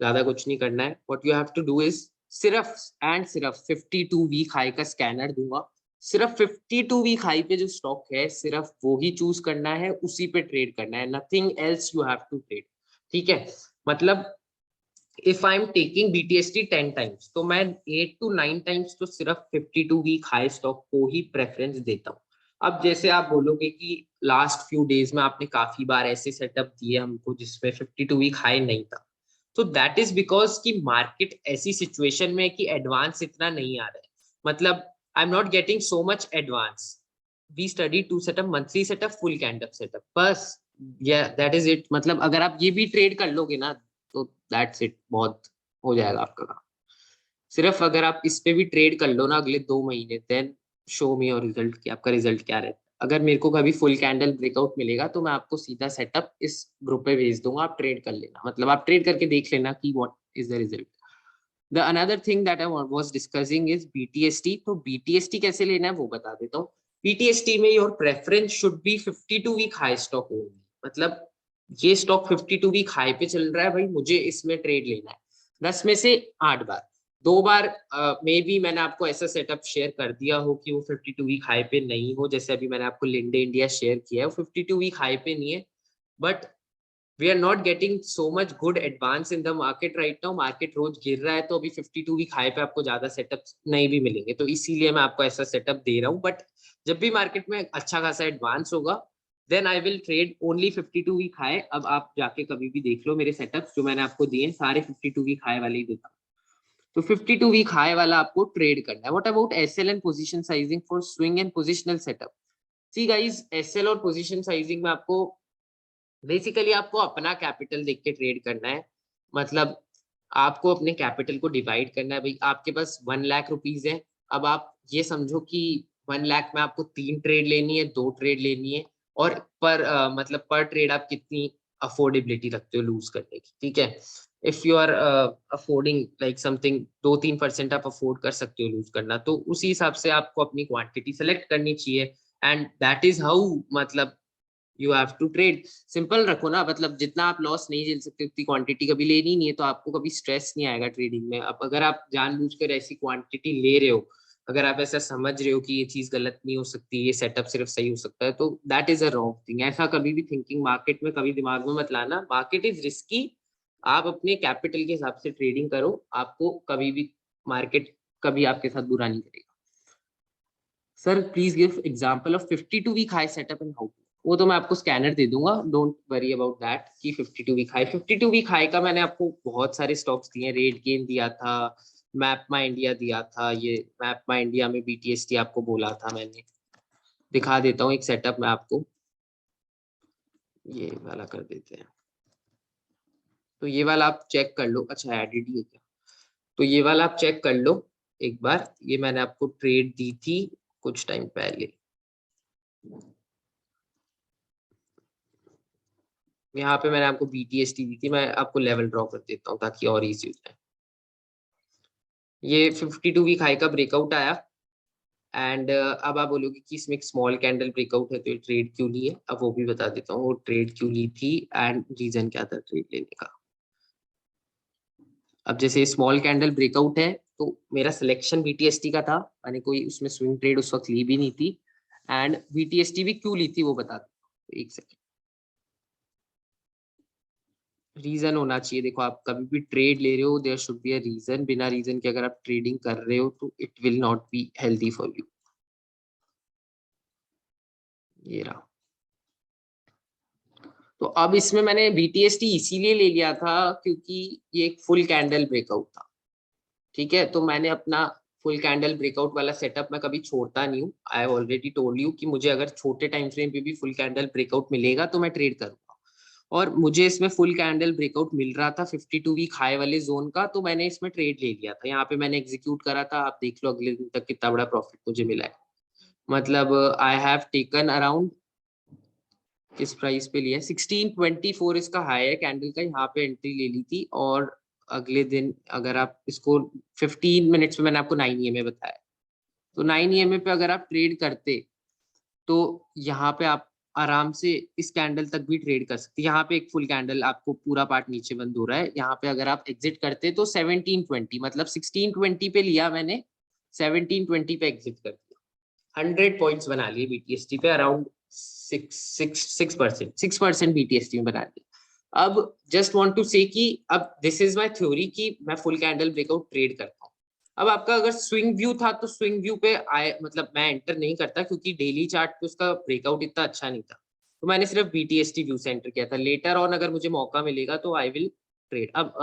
ज्यादा कुछ नहीं करना है। What you have to do is सिर्फ एंड सिर्फ 52 वीक हाई का स्कैनर दूंगा, सिर्फ 52 वीक हाई पे जो स्टॉक है सिर्फ वो ही चूज करना है, उसी पे ट्रेड करना है, nothing else you have to trade. ठीक है, मतलब if I am taking BTST 10 times तो मैं 8 to 9 टाइम्स तो सिर्फ 52 वीक हाई स्टॉक को ही प्रेफरेंस देता हूँ। अब जैसे आप बोलोगे कि लास्ट फ्यू डेज में आपने काफी बार ऐसे सेटअप दिए हमको जिसमें 52 वीक हाई नहीं था, तो दैट इज बिकॉज कि मार्केट ऐसी सिचुएशन में कि एडवांस इतना नहीं आ रहा है, मतलब I am not getting so much advance. We study two setup monthly setup full candle setup, बस या दैट इज इट। मतलब अगर आप ये भी ट्रेड कर लोगे ना तो दैट्स इट, बहुत हो जाएगा आपका काम। सिर्फ अगर आप इस पे भी ट्रेड कर लो ना अगले 2 महीने, then show me your result कि आपका रिजल्ट क्या रहता है। अगर मेरे को कभी फुल कैंडल ब्रेकआउट मिलेगा तो मैं आपको सीधा सेटअप इस ग्रुप पे भेज दूंगा, आप ट्रेड कर लेना, मतलब आप ट्रेड करके देख लेना कि what is the result. The another thing that I was discussing is BTST। तो BTST कैसे लेना है वो बता देता हूँ। BTST में your preference should be 52 week high stock only, मतलब ये स्टॉक 52 वीक हाई पे चल रहा है भाई, मुझे इसमें ट्रेड लेना है। 10 में से 8 बार, 2 बार मे बी मैंने आपको ऐसा सेटअप शेयर कर दिया हो कि वो 52 वीक हाई पे नहीं हो, जैसे अभी मैंने आपको लिंडे इंडिया शेयर किया है, वो 52 वीक हाई पे नहीं है, but we are not getting so much good advance in the market right now. Market रोज गिर रहा है, तो अभी 52 वीक हाई पे आपको ज्यादा सेटअप नहीं भी मिलेंगे, तो इसीलिए मैं आपको ऐसा सेटअप दे रहा हूँ। बट जब भी मार्केट में अच्छा खासा एडवांस होगा, then I will trade only 52 week high. अब आप जाके कभी भी देख लो मेरे सेटअप जो मैंने आपको दिए, सारे 52 वीक हाई वाले ही देता हूँ। तो 52 वीक हाई वाला आपको ट्रेड करना है। What about SL and position sizing for swing and positional setup? See guys, SL और पोजीशन साइजिंग में आपको बेसिकली आपको अपना कैपिटल देख के ट्रेड करना है। मतलब आपको अपने कैपिटल को डिवाइड करना है। भाई आपके पास 1 लाख रुपीज है, अब आप ये समझो कि 1 लाख में आपको 3 ट्रेड लेनी है, 2 ट्रेड लेनी है, और पर मतलब पर ट्रेड आप कितनी अफोर्डेबिलिटी रखते हो लूज करने की, ठीक है। If you are affording like something 2-3% आप अफोर्ड कर सकते हो लूज करना, तो उसी हिसाब से आपको अपनी क्वांटिटी सेलेक्ट करनी चाहिए, एंड दैट इज हाउ मतलब you have to trade. Simple रखो ना, मतलब जितना आप लॉस नहीं झेल सकते उतनी क्वांटिटी कभी लेनी नहीं है, तो आपको कभी स्ट्रेस नहीं आएगा ट्रेडिंग में। अब अगर आप जानबूझकर ऐसी क्वांटिटी ले रहे हो, अगर आप ऐसा समझ रहे हो कि ये चीज गलत नहीं हो सकती, ये सेटअप सिर्फ सही हो सकता है, तो that is a wrong thing. ऐसा कभी भी थिंकिंग मार्केट में कभी दिमाग में मत लाना। मार्केट इज रिस्की, आप अपने कैपिटल के हिसाब से ट्रेडिंग करो, आपको कभी भी मार्केट कभी आपके साथ बुरा नहीं करेगा। Sir please give example of 52 week high setup and how. वो तो मैं आपको स्कैनर दे दूंगा, डोंट वरी अबाउट दैट कि 52 वीक हाई। 52 वीक हाई का मैंने आपको बहुत सारे स्टॉक्स दिए, रेड गेन दिया था, मैप माई इंडिया दिया था, ये मैप माई इंडिया में BTST आपको बोला था मैंने। दिखा देता हूँ एक सेटअप मैं आपको, ये वाला कर देते हैं। तो ये वाला आप चेक कर लो। अच्छा एडिट ही है क्या? तो ये वाला आप चेक कर लो एक बार, ये मैंने आपको ट्रेड दी थी कुछ टाइम पहले। यहाँ पे मैंने आपको BTST दी थी, मैं आपको लेवल ड्रॉ कर देता हूँ ताकि और इजी हो जाए। ये 52 वीक हाई का ब्रेकआउट आया, एंड अब आप बोलोगे कि इसमें एक स्मॉल कैंडल ब्रेकआउट है तो ये ट्रेड क्यों ली है, अब वो भी बता देता हूँ वो ट्रेड क्यों ली थी एंड रीजन क्या था ट्रेड लेने का। अब जैसे स्मॉल कैंडल ब्रेकआउट है, तो मेरा सिलेक्शन BTST का था, मैंने कोई उसमें स्विंग ट्रेड उस वक्त ली भी नहीं थी, एंड BTST भी क्यों ली थी वो बता दो। एक सेकेंड, रीजन होना चाहिए। देखो आप कभी भी ट्रेड ले रहे हो, there should be a reason. बिना रीजन के अगर आप ट्रेडिंग कर रहे हो तो it will not be healthy for you. ये रहा। तो अब इसमें मैंने BTST इसीलिए ले लिया था क्योंकि ये एक फुल कैंडल ब्रेकआउट था, ठीक है। तो मैंने अपना फुल कैंडल ब्रेकआउट वाला सेटअप मैं कभी छोड़ता नहीं हूँ। I have already told you कि मुझे अगर छोटे टाइम फ्रेम पे भी फुल कैंडल ब्रेकआउट मिलेगा तो मैं ट्रेड करूंगा, और मुझे इसमें फुल कैंडल ब्रेकआउट मिल रहा था 52 वीक हाई वाले जोन का, तो मैंने इसमें ट्रेड ले लिया था। यहाँ पे मैंने एग्जीक्यूट करा था, आप देख लो अगले दिन तक कितना बड़ा प्रॉफिट मुझे मिला है। मतलब आई हैव टेकन अराउंड, किस प्राइस पे लिया, 1624 इसका हाई है कैंडल का, यहाँ पे एंट्री ले ली थी। और अगले दिन अगर आप इसको 15 मिनट्स में मैंने आपको 9 EMA बताया, तो 9 EMA पे अगर आप ट्रेड करते तो यहाँ पे आप आराम से इस कैंडल तक भी ट्रेड कर सकते। यहाँ पे एक फुल कैंडल आपको पूरा पार्ट नीचे बंद हो रहा है, यहाँ पे अगर आप एग्जिट करते तो 1720, मतलब 1620 पे लिया मैंने, 1720 पे एग्जिट कर दिया। 100 पॉइंट्स बना लिए BTST पे, अराउंड 6% BTST में बना दिया। अब जस्ट वांट टू से कि अब दिस इज माय थ्योरी कि मैं फुल कैंडल ब्रेकआउट ट्रेड करता हूँ। अब आपका अगर स्विंग व्यू था तो स्विंग व्यू पे आए, मतलब मैं एंटर नहीं करता क्योंकि डेली चार्ट पे उसका ब्रेकआउट इतना अच्छा नहीं था, तो मैंने सिर्फ BTST व्यू से एंटर किया था। लेटर ऑन अगर मुझे मौका मिलेगा तो आई विल ट्रेड। अब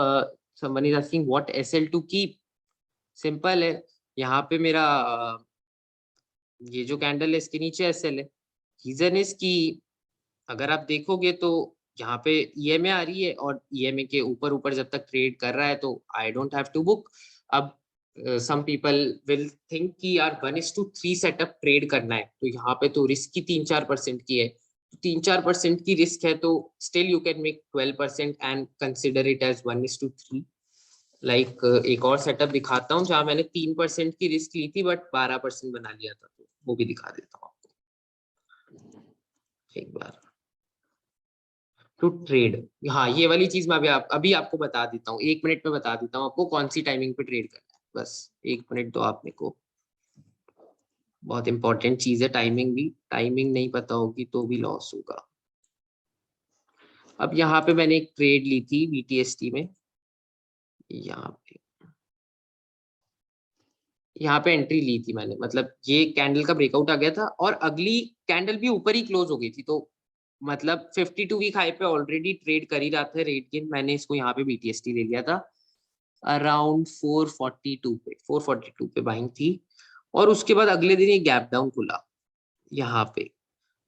someone is asking what SL to keep. Simple है, यहाँ पे मेरा ये जो कैंडल है इसके नीचे SL है। रीजन इज कि अगर आप देखोगे तो यहाँ पे EMA आ रही है, और EMA के ऊपर ऊपर जब तक ट्रेड कर रहा है तो I don't have to book. अब सम पीपल विल थिंक कि यार 1:3 सेटअप ट्रेड करना है, तो यहाँ पे तो रिस्क ही 3-4% की है, तो 3-4% की रिस्क है, तो still you can make 12% and consider it as 1:3। Like एक और सेटअप दिखाता हूँ जहां मैंने 3% की रिस्क ली थी बट 12% बना लिया था, तो वो भी दिखा देता हूँ आपको एक बार। टू ट्रेड, हाँ ये वाली चीज मैं अभी आपको बता देता हूँ, 1 मिनट में बता देता हूँ आपको कौन सी टाइमिंग पे ट्रेड करना है। बस 1 मिनट दो आप मेरे को, बहुत इंपॉर्टेंट चीज है टाइमिंग भी, टाइमिंग नहीं पता होगी तो भी लॉस होगा। अब यहाँ पे मैंने एक ट्रेड ली थी BTST में, यहाँ पे एंट्री ली थी मैंने, मतलब ये कैंडल का ब्रेकआउट आ गया था और अगली कैंडल भी ऊपर ही क्लोज हो गई थी, तो मतलब 52 वीक हाई पे ऑलरेडी ट्रेड कर ही रहा था रेट गेन। मैंने इसको यहाँ पे BTST ले लिया था अराउंड 442 पे बाइंग थी, और उसके बाद अगले दिन ये गैप डाउन खुला यहाँ पे,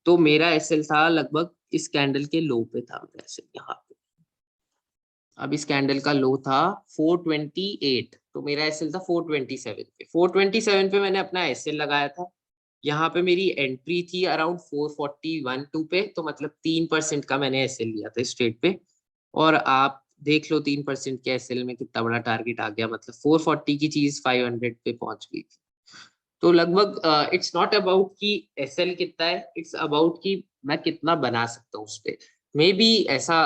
तो मेरा एसएल था लगभग इस कैंडल के लो पे था मेरा एसएल यहाँ पे। अब इस कैंडल का लो था 428, तो मेरा एसएल था 427 पे। 427 पे मैंने अपना एसएल लगाया था। यहाँ पे मेरी एंट्री थी अराउंड 441 पे, तो मतलब 3% का मैंने एसएल लिया था इस ट्रेड पे। और आप देख लो 3% के एसएल में कितना बड़ा टारगेट आ गया, मतलब 440 की चीज 500 पे पहुंच गई थी। तो लगभग इट्स नॉट अबाउट कि एसएल कितना है, इट्स अबाउट कि मैं कितना बना सकता हूँ उस पे। मे बी ऐसा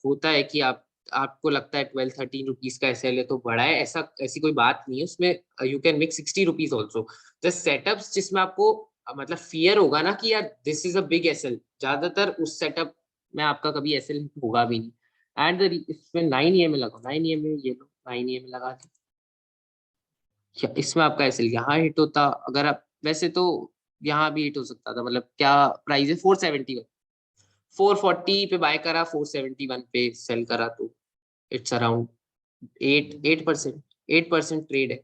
होता है कि आपको लगता है 12-13 रुपीज का एसएल है तो बड़ा है, ऐसा ऐसी कोई बात नहीं है उसमें। You can make 60 rupees also. The setups जिसमें आपको मतलब फियर होगा ना कि यार this is a big SL, ज्यादातर उस सेटअप में आपका कभी एसएल होगा भी नहीं। एंड इसमें 9 EMA लगा, 9 EMA ये लो, 9 EMA लगा दी, इसमें आपका एसएल यहाँ हिट होता अगर आप, वैसे तो यहाँ भी हिट हो सकता था। मतलब क्या प्राइस है 471, 440 पे बाय करा, 471 पे सेल करा, तो इट्स अराउंड 8% ट्रेड है।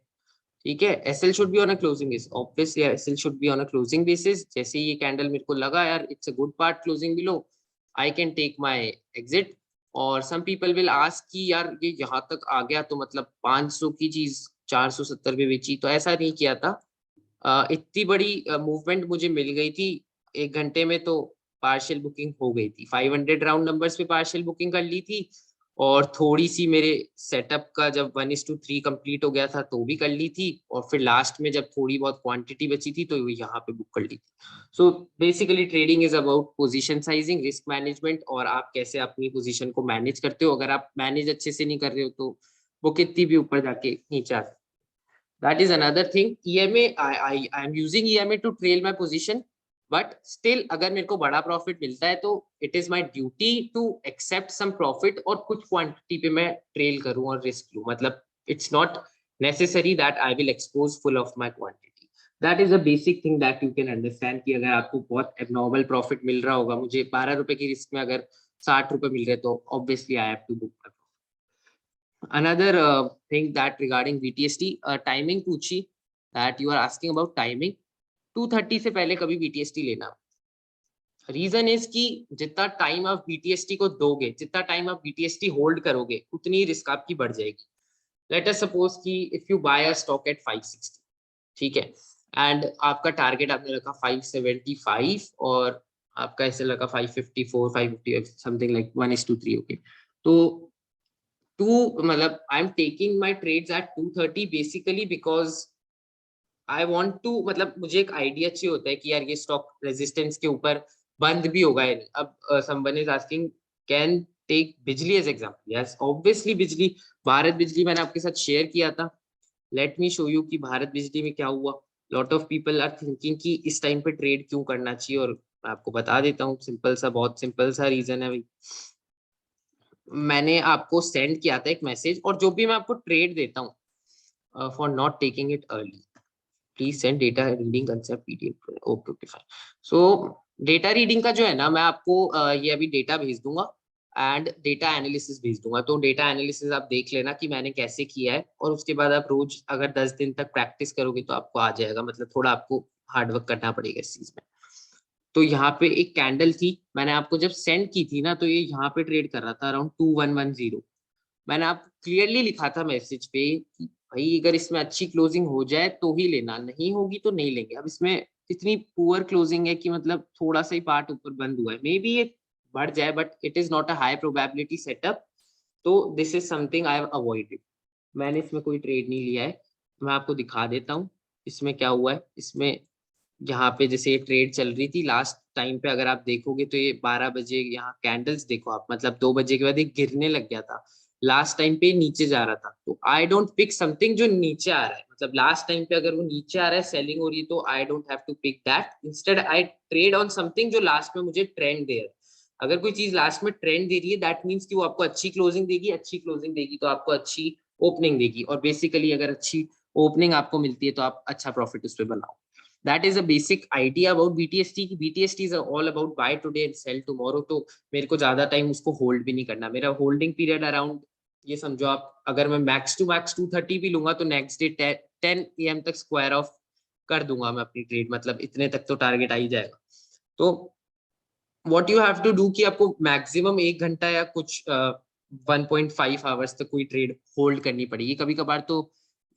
ठीक है, SL should be on a closing basis, obviously SL should be on a closing basis. जैसे ये कैंडल मेरे को लगा यार it's a good part closing below, I can take my exit. और सम पीपल विल आस्क कि यार ये यहाँ तक आ गया तो मतलब 500 की चीज 470 पे बेची, तो ऐसा नहीं किया था। इतनी बड़ी मूवमेंट मुझे मिल गई थी 1 घंटे में, तो पार्शियल बुकिंग हो गई थी। 500 राउंड नंबर्स पे पार्शियल बुकिंग कर ली थी, और थोड़ी सी मेरे सेटअप का जब 1:3 कंप्लीट हो गया था तो भी कर ली थी, और फिर लास्ट में जब थोड़ी बहुत क्वांटिटी बची थी तो यहाँ पे बुक कर ली थी। So basically trading is about position sizing, risk management, और आप कैसे अपनी पोजीशन को मैनेज करते हो। अगर आप मैनेज अच्छे से नहीं कर रहे हो तो वो कितनी भी ऊपर जाके नीचे आ सकती है। That is another thing. EMA, I am using EMA to trail my position, but still अगर मेरे को बड़ा प्रॉफिट मिलता है तो it is my duty to accept some profit और कुछ क्वांटिटी पे मैं ट्रेल करूं और रिस्क लूं। मतलब it's not necessary that I will expose full of my quantity. That is a basic thing that you can understand कि अगर आपको बहुत abnormal profit मिल रहा होगा, मुझे 12 रुपए की रिस्क में अगर 60 रुपए मिल रहे तो obviously I have to book. Another thing that regarding BTST timing पूछी, that you are asking about timing, 2:30 से पहले कभी BTST लेना। रीजन इज कि जितना टाइम आप BTST को दोगे, जितना टाइम आप BTST होल्ड करोगे, उतनी रिस्क आपकी बढ़ जाएगी। लेट अस सपोज कि if you buy a stock at 560, ठीक है, एंड आपका टारगेट आपने रखा 575 और आपका ऐसे लगा 554 550 समथिंग लाइक 1:3। ओके, तो टू मतलब I am taking my trades at 2:30 basically because I want to, मतलब मुझे एक आइडिया चाहिए होता है कि यार ये स्टॉक रेजिस्टेंस के ऊपर बंद भी होगा या नहीं। अब someone is asking can take Bijlee as example, yes obviously Bijlee, Bharat बिजली मैंने आपके साथ शेयर किया था। लेट मी शो यू कि भारत बिजली में क्या हुआ। Lot of people are thinking कि इस टाइम पे ट्रेड क्यों करना चाहिए, और मैं आपको बता देता हूँ सिंपल सा, बहुत सिंपल सा रीजन है भाई। मैंने आपको सेंड किया था एक मैसेज, और जो भी मैं आपको ट्रेड देता हूँ for not taking it early, please send data reading concept PDF. Okay okay fine. So data reading का जो है ना, मैं आपको ये अभी डेटा भेज दूंगा एंड डेटा एनालिसिस भेज दूंगा। तो डेटा एनालिसिस आप देख लेना कि मैंने कैसे किया है, और उसके बाद आप रोज अगर 10 दिन तक प्रैक्टिस करोगे तो आपको आ जाएगा। मतलब थोड़ा आपको हार्डवर्क करना पड़ेगा इस चीज में। तो यहाँ पे एक कैंडल थी, मैंने आपको जब सेंड की थी ना, तो ये यहाँ पे ट्रेड कर रहा था अराउंड 2110। मैंने आप क्लियरली लिखा था मैसेज पे कि भाई अगर इसमें अच्छी क्लोजिंग हो जाए तो ही लेना, नहीं होगी तो नहीं लेंगे। अब इसमें इतनी पुअर क्लोजिंग है कि मतलब थोड़ा सा ही पार्ट ऊपर बंद हुआ है, मे बी ये बढ़ जाए, but it is not a high probability setup, तो this is something I have avoided. मैंने इसमें कोई ट्रेड नहीं लिया है, मैं आपको दिखा देता हूँ इसमें क्या हुआ है। इसमें यहाँ पे जैसे ये ट्रेड चल रही थी लास्ट टाइम पे, अगर आप देखोगे तो ये 12 बजे यहाँ कैंडल्स देखो आप, मतलब 2 बजे के बाद ये गिरने लग गया था। लास्ट टाइम पे नीचे जा रहा था, तो आई डोंट पिक समथिंग जो नीचे आ रहा है। मतलब लास्ट टाइम पे अगर वो नीचे आ रहा है, सेलिंग हो रही है, तो I don't have to pick that. Instead I trade on something जो लास्ट में मुझे ट्रेंड दे रहा है। अगर कोई चीज लास्ट में ट्रेंड दे रही है, दैट मीन्स कि वो आपको अच्छी क्लोजिंग देगी, अच्छी क्लोजिंग देगी तो आपको अच्छी ओपनिंग देगी, और बेसिकली अगर अच्छी ओपनिंग आपको मिलती है तो आप अच्छा प्रॉफिट उस पर बनाओ। That is a basic idea about BTST की BTST is all about buy today and sell tomorrow। तो मेरे को ज्यादा टाइम उसको होल्ड भी नहीं करना। मेरा होल्डिंग पीरियड अराउंड, ये समझो आप, अगर मैं मैक्स टू मैक्स 230 भी लूंगा तो नेक्स्ट डे 10 AM तक स्क्वायर ऑफ कर दूंगा मैं अपनी ट्रेड, मतलब इतने तक तो टारगेट आ ही जाएगा। तो what you have to do कि आपको मैक्सिमम 1 घंटा या कुछ 1.5 आवर्स तक कोई ट्रेड होल्ड करनी पड़ेगी। कभी कभार तो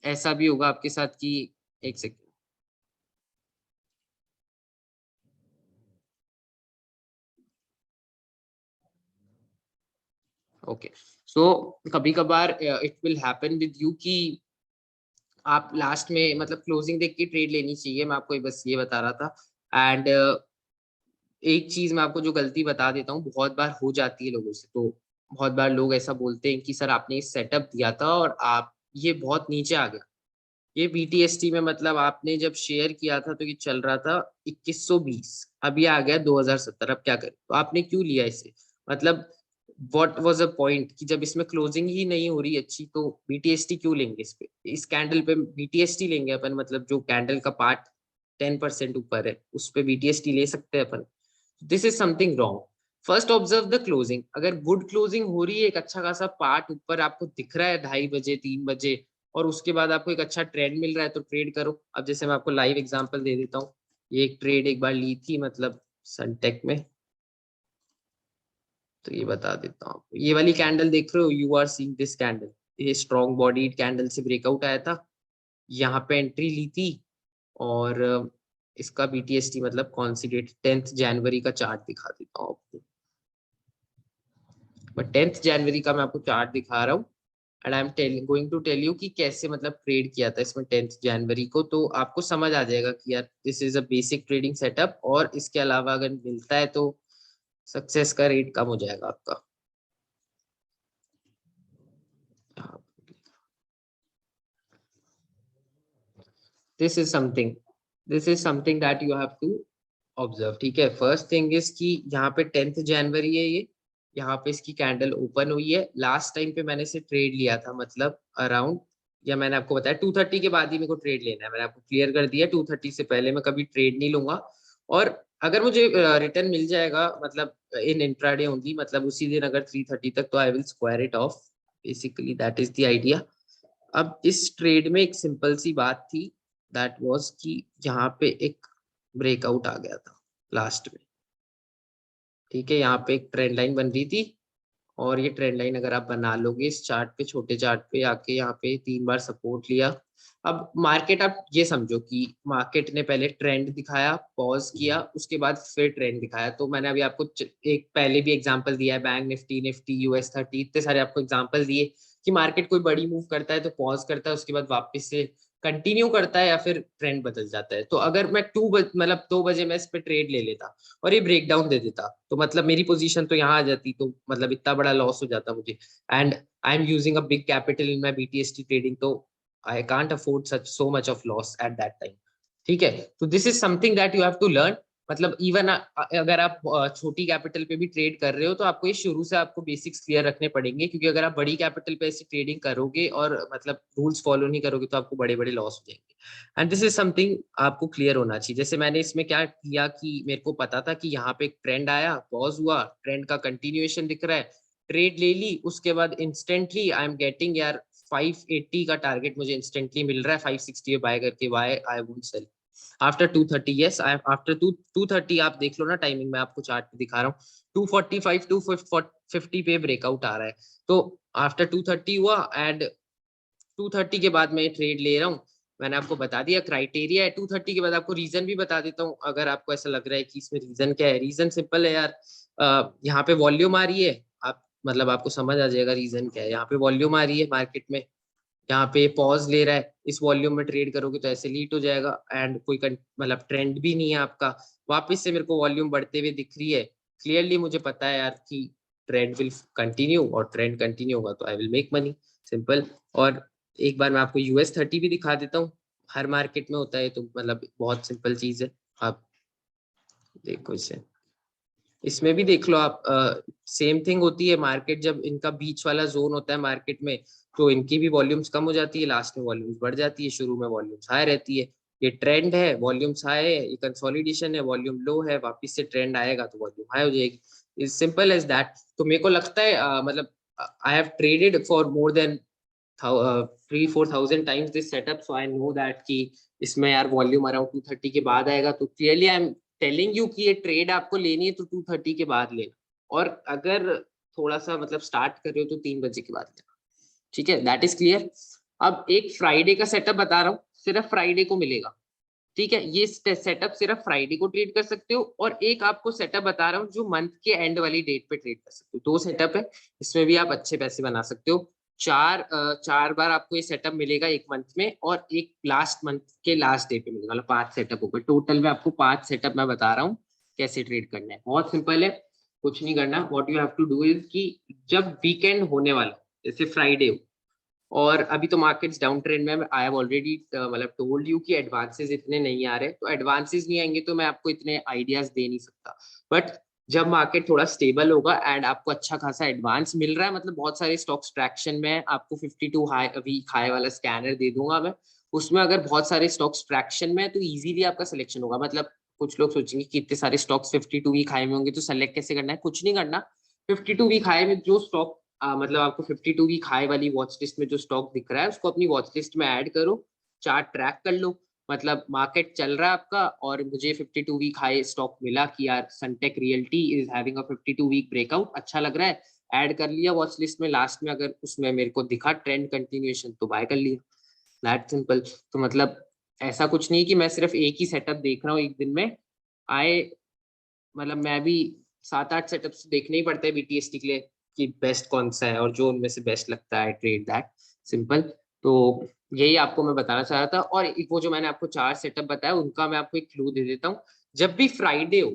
ऐसा भी होगा आपके साथ कि, एक सेकेंड, ओके, सो कभी कभार it will happen with you कि आप लास्ट में मतलब क्लोजिंग देख के ट्रेड लेनी चाहिए। मैं आपको बस ये बता रहा था। एंड एक चीज मैं आपको जो गलती बता देता हूँ, बहुत बार हो जाती है लोगों से। तो बहुत बार लोग ऐसा बोलते हैं कि सर आपने ये सेटअप दिया था और आप ये बहुत नीचे आ गया। ये बीटीएसटी में मतलब आपने जब शेयर किया था तो ये चल रहा था 2120, अब ये आ गया 2070, अब क्या करें? तो आपने क्यों लिया इसे? मतलब व्हाट वाज अ पॉइंट कि जब इसमें क्लोजिंग ही नहीं हो रही अच्छी, तो बीटीएसटी क्यों लेंगे? इस पे, इस कैंडल पे बीटीएसटी लेंगे अपन? मतलब जो कैंडल का पार्ट 10% ऊपर है उस पे बीटीएसटी ले सकते हैं अपन? This is something wrong. First observe the closing. अगर गुड क्लोजिंग हो रही है, एक अच्छा खासा पार्ट ऊपर आपको दिख रहा है 2:30 बजे 3 बजे, और उसके बाद आपको एक अच्छा ट्रेंड मिल रहा है, तो ट्रेड करो। अब जैसे मैं आपको लाइव एग्जांपल दे देता हूँ। ये एक ट्रेड एक बार ली थी, मतलब सनटेक में, तो ये बता देता हूँ आपको। ये वाली कैंडल देख रहे हो, you are seeing this candle, ये स्ट्रॉन्ग बॉडी कैंडल से ब्रेकआउट आया था, यहाँ पे एंट्री ली थी। और इसका बीटीएसटी मतलब कौन सी डेट, 10 जनवरी का चार्ट दिखा देता हूँ आपको। बट 10 जनवरी का मैं आपको चार्ट दिखा रहा हूँ, and I am going to tell you कि कैसे मतलब ट्रेड किया था इसमें 10 जनवरी को। तो आपको समझ आ जाएगा कि यार this is a basic trading setup, और इसके अलावा अगर मिलता है तो सक्सेस का रेट कम हो जाएगा आपका। This is something, this is something that you have to observe. ठीक है, फर्स्ट थिंग इज कि यहाँ पे 10 जनवरी है ये, यहाँ पे इसकी कैंडल ओपन हुई है। लास्ट टाइम पे मैंने इसे ट्रेड लिया था, मतलब अराउंड, या मैंने आपको बताया 230 के बाद ही मेरे को ट्रेड लेना है। मैंने आपको क्लियर कर दिया 230 से पहले मैं कभी ट्रेड नहीं लूंगा। और अगर मुझे रिटर्न मिल जाएगा, मतलब इन इंट्राडे ओनली, मतलब उसी दिन अगर 330 तक, तो I will square it of. Basically that is the idea. अब इस ट्रेड में एक सिंपल सी बात थी, दैट वाज कि यहाँ पे एक ब्रेकआउट आ गया था लास्ट में। ठीक है, यहाँ पे एक ट्रेंड लाइन बन रही थी, और ये ट्रेंड लाइन अगर आप बना लोगे इस चार्ट पे, छोटे चार्ट पे आके यहाँ पे 3 बार सपोर्ट लिया। अब मार्केट, आप ये समझो कि मार्केट ने पहले ट्रेंड दिखाया, पॉज किया, उसके बाद फिर ट्रेंड दिखाया। तो मैंने अभी आपको एक पहले भी एग्जांपल दिया है, बैंक निफ्टी, निफ्टी, US30, इतने सारे आपको एग्जांपल दिए कि मार्केट कोई बड़ी मूव करता है तो पॉज करता है, उसके बाद वापस से कंटिन्यू करता है, या फिर ट्रेंड बदल जाता है। तो अगर मैं मतलब 2 बजे मैं इस पे ट्रेड ले लेता और ये ब्रेक डाउन दे देता, तो मतलब मेरी पोजीशन तो यहाँ आ जाती, तो मतलब इतना बड़ा लॉस हो जाता मुझे। And I am using a big capital in my BTST trading, तो I can't afford such so much of loss at that time. ठीक है, तो this is something that you have to learn. मतलब इवन अगर आप छोटी कैपिटल पे भी ट्रेड कर रहे हो, तो आपको ये शुरू से आपको बेसिक्स क्लियर रखने पड़ेंगे, क्योंकि अगर आप बड़ी कैपिटल पे ऐसी ट्रेडिंग करोगे और मतलब रूल्स फॉलो नहीं करोगे, तो आपको बड़े बड़े लॉस हो जाएंगे। एंड दिस इज समथिंग आपको क्लियर होना चाहिए। जैसे मैंने इसमें क्या किया कि मेरे को पता था कि यहाँ पे एक ट्रेंड आया, पॉज हुआ, ट्रेंड का कंटिन्यूएशन दिख रहा है, ट्रेड ले ली। उसके बाद इंस्टेंटली आई एम गेटिंग यार 580 का टारगेट मुझे इंस्टेंटली मिल रहा है, 560 पे बाय करके, why I won't sell after 230। Yes, I after 230, आप देख लो ना टाइमिंग, मैं आपको चार्ट पे दिखा रहा हूँ, 245 250 पे ब्रेकआउट आ रहा है। तो आफ्टर 230 हुआ, एंड 230 के बाद मैं ट्रेड ले रहा हूँ। मैंने आपको बता दिया क्राइटेरिया है 230 के बाद। आपको रीजन भी बता देता हूँ, अगर आपको ऐसा लग रहा है कि इसमें रीजन क्या है। रीजन सिंपल है यार, यहाँ पे वॉल्यूम आ रही है, आप मतलब आपको समझ आ जाएगा रीजन क्या है। यहाँ पे वॉल्यूम आ रही है मार्केट में, यहाँ पे पॉज ले रहा है, इस वॉल्यूम में ट्रेड करोगे तो ऐसे लीट हो जाएगा एंड कोई मतलब ट्रेंड भी नहीं है आपका। वापस से मेरे को वॉल्यूम बढ़ते हुए दिख रही है, क्लियरली मुझे पता है यार कि ट्रेंड विल कंटिन्यू, और ट्रेंड कंटिन्यू होगा तो I will make money, simple. और एक बार मैं आपको US30 भी दिखा देता हूँ, हर मार्केट में होता है तो मतलब बहुत सिंपल चीज है। आप देखो इसे, इसमें भी देख लो आप, सेम थिंग होती है। मार्केट जब इनका बीच वाला जोन होता है मार्केट में, तो इनकी भी वॉल्यूम्स कम हो जाती है, लास्ट में वॉल्यूम्स बढ़ जाती है, शुरू में वॉल्यूम्स हाई रहती है। ये ट्रेंड है, वॉल्यूम्स हाई है, ये कंसोलिडेशन है, वॉल्यूम लो है, वापस से ट्रेंड आएगा तो वॉल्यूम हाई हो जाएगी। Is simple as that. तो मेरे को लगता है मतलब I have traded for more than 3-4 thousand times this setup, so I know that कि इसमें यार वॉल्यूम अराउंड 230 के बाद आएगा। तो clearly I am telling you कि ये ट्रेड आपको लेनी है तो 230 के बाद लेना, और अगर थोड़ा सा मतलब स्टार्ट कर रहे हो तो 3 बजे के बाद लेना, ठीक है, दैट इज क्लियर। अब एक फ्राइडे का सेटअप बता रहा हूँ, सिर्फ फ्राइडे को मिलेगा, ठीक है। ये सेटअप सिर्फ फ्राइडे को ट्रेड कर सकते हो, और एक आपको सेटअप बता रहा हूँ जो मंथ के एंड वाली डेट पे ट्रेड कर सकते हो। 2 सेटअप है, इसमें भी आप अच्छे पैसे बना सकते हो। चार बार आपको ये सेटअप मिलेगा एक मंथ में, और एक लास्ट मंथ के लास्ट डे पे मिलेगा, मतलब 5 सेटअप होगा टोटल में। आपको 5 सेटअप मैं बता रहा हूँ कैसे ट्रेड करना है, बहुत सिंपल है, कुछ नहीं करना। What you have to do is कि जब वीकेंड होने वाला हो, जैसे फ्राइडे हो, और अभी तो मार्केट्स डाउन ट्रेंड में, आई हैव ऑलरेडी मतलब टोल्ड यू कि एडवांसेस इतने नहीं आ रहे, तो एडवांसेस नहीं आएंगे तो मैं आपको इतने आइडियाज दे नहीं सकता। बट जब मार्केट थोड़ा स्टेबल होगा एंड आपको अच्छा खासा एडवांस मिल रहा है, मतलब बहुत सारे स्टॉक्स ट्रैक्शन में, आपको 52 हाई वीक हाई वाला स्कैनर दे दूंगा मैं, उसमें अगर बहुत सारे स्टॉक्स ट्रैक्शन में है तो इजीली आपका सिलेक्शन होगा। मतलब कुछ लोग सोचेंगे कि इतने सारे स्टॉक्स 52 वीक हाई में होंगे तो सेलेक्ट कैसे करना है, कुछ नहीं करना। 52 वीक हाई में जो स्टॉक मतलब आपको 52 वीक हाई वाली वॉच लिस्ट में जो स्टॉक दिख रहा है उसको अपनी वॉच लिस्ट में ऐड करो, चार्ट ट्रैक कर लो। मतलब मार्केट चल रहा है आपका और मुझे 52 वीक हाई स्टॉक मिला कि यार Sunteck Realty is having a 52 week breakout, अच्छा लग रहा है, ऐड कर लिया वॉच लिस्ट में। लास्ट में अगर उसमें मेरे को दिखा ट्रेंड कंटिन्यूएशन तो बाय कर लिया, दैट सिंपल। तो मतलब ऐसा कुछ नहीं कि मैं सिर्फ एक ही सेटअप देख रहा हूँ एक दिन में आए, मतलब मैं भी 7-8 सेटअप्स देखने ही पड़ते हैं BTST के लिए कि बेस्ट कौन सा है, और जो उनमें से बेस्ट लगता है ट्रेड दैट, सिंपल। तो यही आपको मैं बताना चाह रहा था। और वो जो मैंने आपको 4 सेटअप बताया उनका मैं आपको एक क्लू दे देता हूँ। जब भी फ्राइडे हो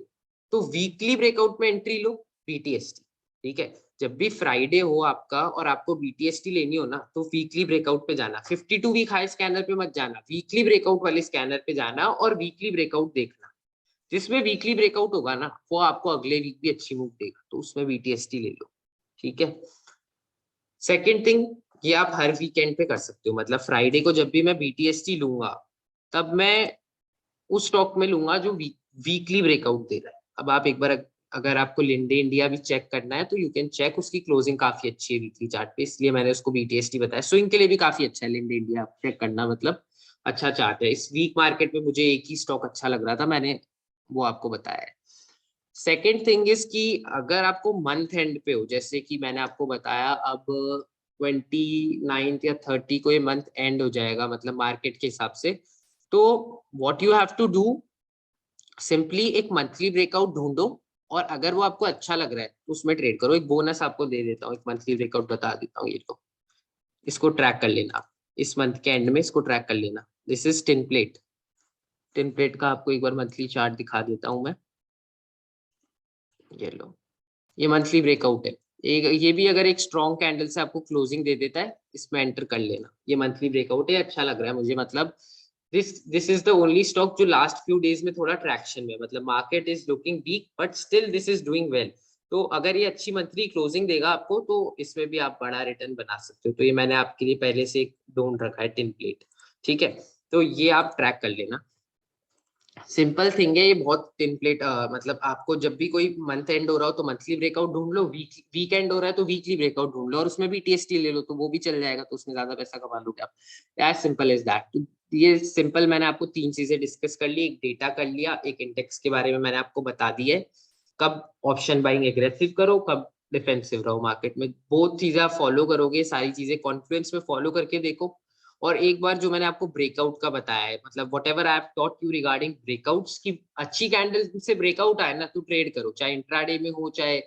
तो वीकली ब्रेकआउट में एंट्री लो, BTST, ठीक है। जब भी फ्राइडे हो आपका और आपको BTST लेनी हो ना, तो वीकली ब्रेकआउट पे जाना, 52 वीक हाई स्कैनर पे मत जाना, वीकली ब्रेकआउट वाले स्कैनर पे जाना और वीकली ब्रेकआउट देखना। जिसमें वीकली ब्रेकआउट होगा ना वो आपको अगले वीक भी अच्छी मूव देगा, तो उसमें BTST ले लो, ठीक है। सेकेंड थिंग, ये आप हर वीकेंड पे कर सकते हो, मतलब फ्राइडे को जब भी मैं BTST लूंगा तब मैं उस स्टॉक में लूंगा जो वीकली ब्रेकआउट दे रहा है। अब आप एक बार अगर आपको लिंडे इंडिया भी चेक करना है तो यू कैन चेक, उसकी क्लोजिंग काफी अच्छी है वीकली चार्ट पे, इसलिए मैंने उसको BTST बताया। स्विंग के लिए भी काफी अच्छा है लिंडे इंडिया, आप चेक करना, मतलब अच्छा चार्ट है। इस वीक मार्केट में मुझे एक ही स्टॉक अच्छा लग रहा था, मैंने वो आपको बताया है। सेकेंड थिंग इज कि अगर आपको मंथ एंड पे हो, जैसे कि मैंने आपको बताया अब 29 या 30 को ये मंथ एंड हो जाएगा मतलब मार्केट के हिसाब से, तो what you have to do, simply एक मंथली ब्रेकआउट ढूंढो, और अगर वो आपको अच्छा लग रहा है तो उसमें ट्रेड करो। एक बोनस आपको दे देता हूँ, एक मंथली ब्रेकआउट बता देता हूँ, ये लो, इसको ट्रैक कर लेना आप, इस मंथ के एंड में इसको ट्रैक कर लेना। This is tin plate, tin plate का आपको एक बार मंथली चार्ट दिखा देता हूँ मैं, ये लो, ये मंथली ब्रेकआउट है। एक ये भी अगर एक स्ट्रॉन्ग कैंडल से आपको क्लोजिंग दे देता है, इसमें एंटर कर लेना। ये मंथली ब्रेकआउट है, अच्छा लग रहा है मुझे, मतलब this is the only stock जो लास्ट फ्यू डेज में थोड़ा ट्रैक्शन में, मतलब market is looking weak but still this is doing well. तो अगर ये अच्छी मंथली क्लोजिंग देगा आपको तो इसमें भी आप बड़ा रिटर्न बना सकते हो। तो ये मैंने आपके लिए पहले से ढूंढ रखा है टिन प्लेट, ठीक है। तो ये आप ट्रैक कर लेना, सिंपल थिंग है ये बहुत। टेम्पलेट मतलब आपको जब भी कोई मंथ एंड हो रहा हो तो मंथली ब्रेकआउट ढूंढ लो, वीक एंड हो रहा है तो वीकली ब्रेकआउट ढूंढ लो, और उसमें भी TST ले लो तो वो भी चल जाएगा, तो उसमें ज्यादा पैसा कमा लोगे आप। As simple as that. तो ये सिंपल, मैंने आपको 3 चीजें डिस्कस कर ली, एक डेटा कर लिया, एक इंडेक्स के बारे में मैंने आपको बता दिया है, कब ऑप्शन बाइंग एग्रेसिव करो, कब डिफेंसिव रहो मार्केट में। बहुत चीजें आप फॉलो करोगे, सारी चीजें कॉन्फ्लुएंस में फॉलो करके देखो। और एक बार जो मैंने आपको ब्रेकआउट का बताया है, मतलब what ever I have taught you regarding breakouts की, अच्छी कैंडल से ब्रेकआउट आए ना तो ट्रेड करो, चाहे इंट्राडे में हो, चाहे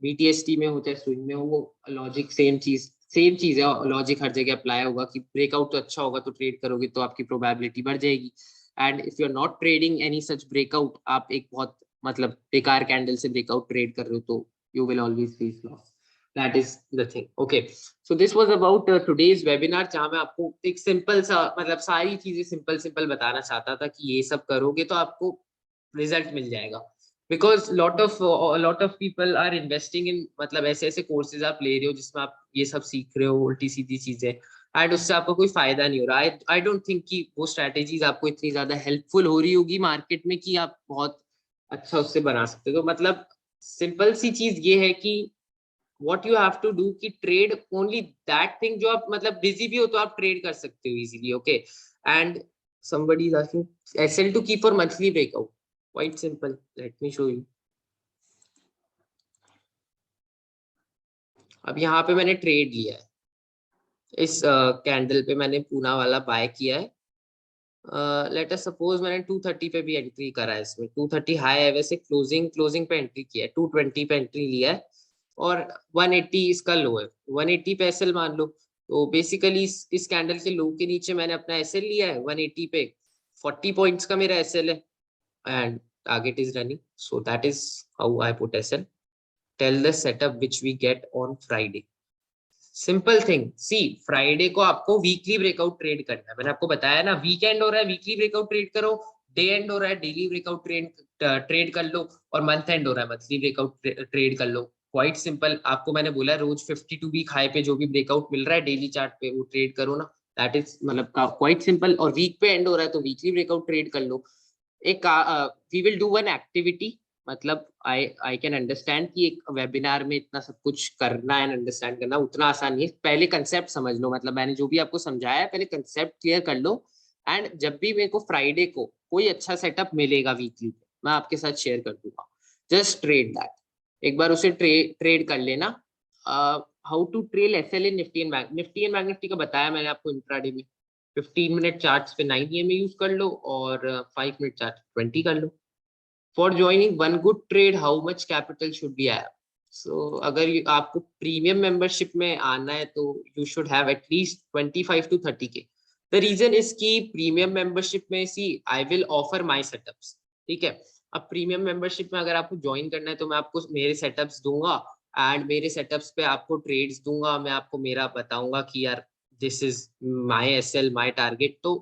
BTST में हो, चाहे स्विंग में हो, वो लॉजिक सेम चीज सेम चीज है, लॉजिक हर जगह अप्लाई होगा कि ब्रेकआउट तो अच्छा होगा तो ट्रेड करोगे तो आपकी प्रोबेबिलिटी बढ़ जाएगी। And if you are not trading any such breakout, आप एक बहुत मतलब बेकार कैंडल से ब्रेकआउट ट्रेड कर रहे हो तो you will always face loss. That is the thing. Okay, so this was about today's webinar, जहां मैं आपको एक सिंपल सा मतलब सारी चीजें सिंपल सिंपल बताना चाहता था कि ये सब करोगे तो आपको रिजल्ट मिल जाएगा। Because lot of people are investing in मतलब ऐसे ऐसे कोर्सेज आप ले रहे हो जिसमें आप ये सब सीख रहे हो उल्टी सीधी चीजें, एंड उससे आपको कोई फायदा नहीं हो रहा। आई डोंट थिंक कि वो स्ट्रैटेजीज आपको इतनी ज्यादा हेल्पफुल हो रही होगी मार्केट में कि आप बहुत अच्छा उससे बना सकते हो। तो मतलब सिंपल सी चीज ये है कि what you have to do कि trade only that thing जो आप मतलब busy भी हो तो आप trade कर सकते हो easily, okay? And somebody is asking SL to keep for monthly breakout, quite simple, let me show you। अब यहाँ पे मैंने ट्रेड लिया है, इस कैंडल पे मैंने पूना वाला बाय किया है। लेट अस सपोज मैंने 230 पे भी एंट्री करा है, इसमें 230 हाई है, वैसे क्लोजिंग पे एंट्री किया है, 220 पे एंट्री लिया है और 180 इसका लो है, 180 पे एसएल मान लो। तो बेसिकली इस कैंडल के लो के नीचे मैंने अपना एसएल लिया है 180 पे, 40 पॉइंट्स का मेरा एसएल है and target is running, so that is how I put SL. Tell the setup which we get on Friday. Simple thing, see Friday को आपको वीकली ब्रेकआउट ट्रेड करना है, मैंने आपको बताया ना, वीकेंड हो रहा है वीकली ब्रेकआउट ट्रेड करो, डे एंड हो रहा है डेली ब्रेकआउट ट्रेड कर लो, और मंथ एंड हो रहा है मंथली ब्रेकआउट ट्रेड कर लो। क्वाइट सिंपल, आपको मैंने बोला रोज 52 वीक हाई पे जो भी ब्रेकआउट मिल रहा है डेली चार्ट पे वो ट्रेड करो ना, दैट इज मतलब क्वाइट सिंपल। और वीक पे एंड हो रहा है तो वीकली ब्रेकआउट ट्रेड कर लो। एक we will do one activity, मतलब आई कैन अंडरस्टैंड कि एक वेबिनार में इतना सब कुछ करना एंड अंडरस्टैंड करना उतना आसान नहीं है। पहले कंसेप्ट समझ लो, मतलब मैंने जो भी आपको समझाया है पहले कंसेप्ट क्लियर कर लो, एंड जब भी मेरे को फ्राइडे को कोई अच्छा सेटअप मिलेगा वीकली मैं आपके साथ शेयर कर दूंगा। जस्ट ट्रेड दैट, एक बार उसे ट्रेड कर लेना। How to trail SL in Nifty and bank Nifty का बताया मैंने आपको इंट्राडे में। 15 मिनट चार्ट्स पे 9 EMA यूज कर लो और 5 मिनट चार्ट 20 कर लो। For joining one good trade how much capital should be have? So अगर आपको प्रीमियम मेंबरशिप में आना है तो you should have at least 25 to 30K। The reason is की प्रीमियम मेंबरशिप में see I will offer my setups, ठीक है। अब प्रीमियम मेंबरशिप में अगर आपको ज्वाइन करना है तो मैं आपको मेरे सेटअप्स दूंगा एंड मेरे सेटअप्स पे आपको ट्रेड्स दूंगा, मैं आपको मेरा बताऊंगा कि यार this is my SL my target. तो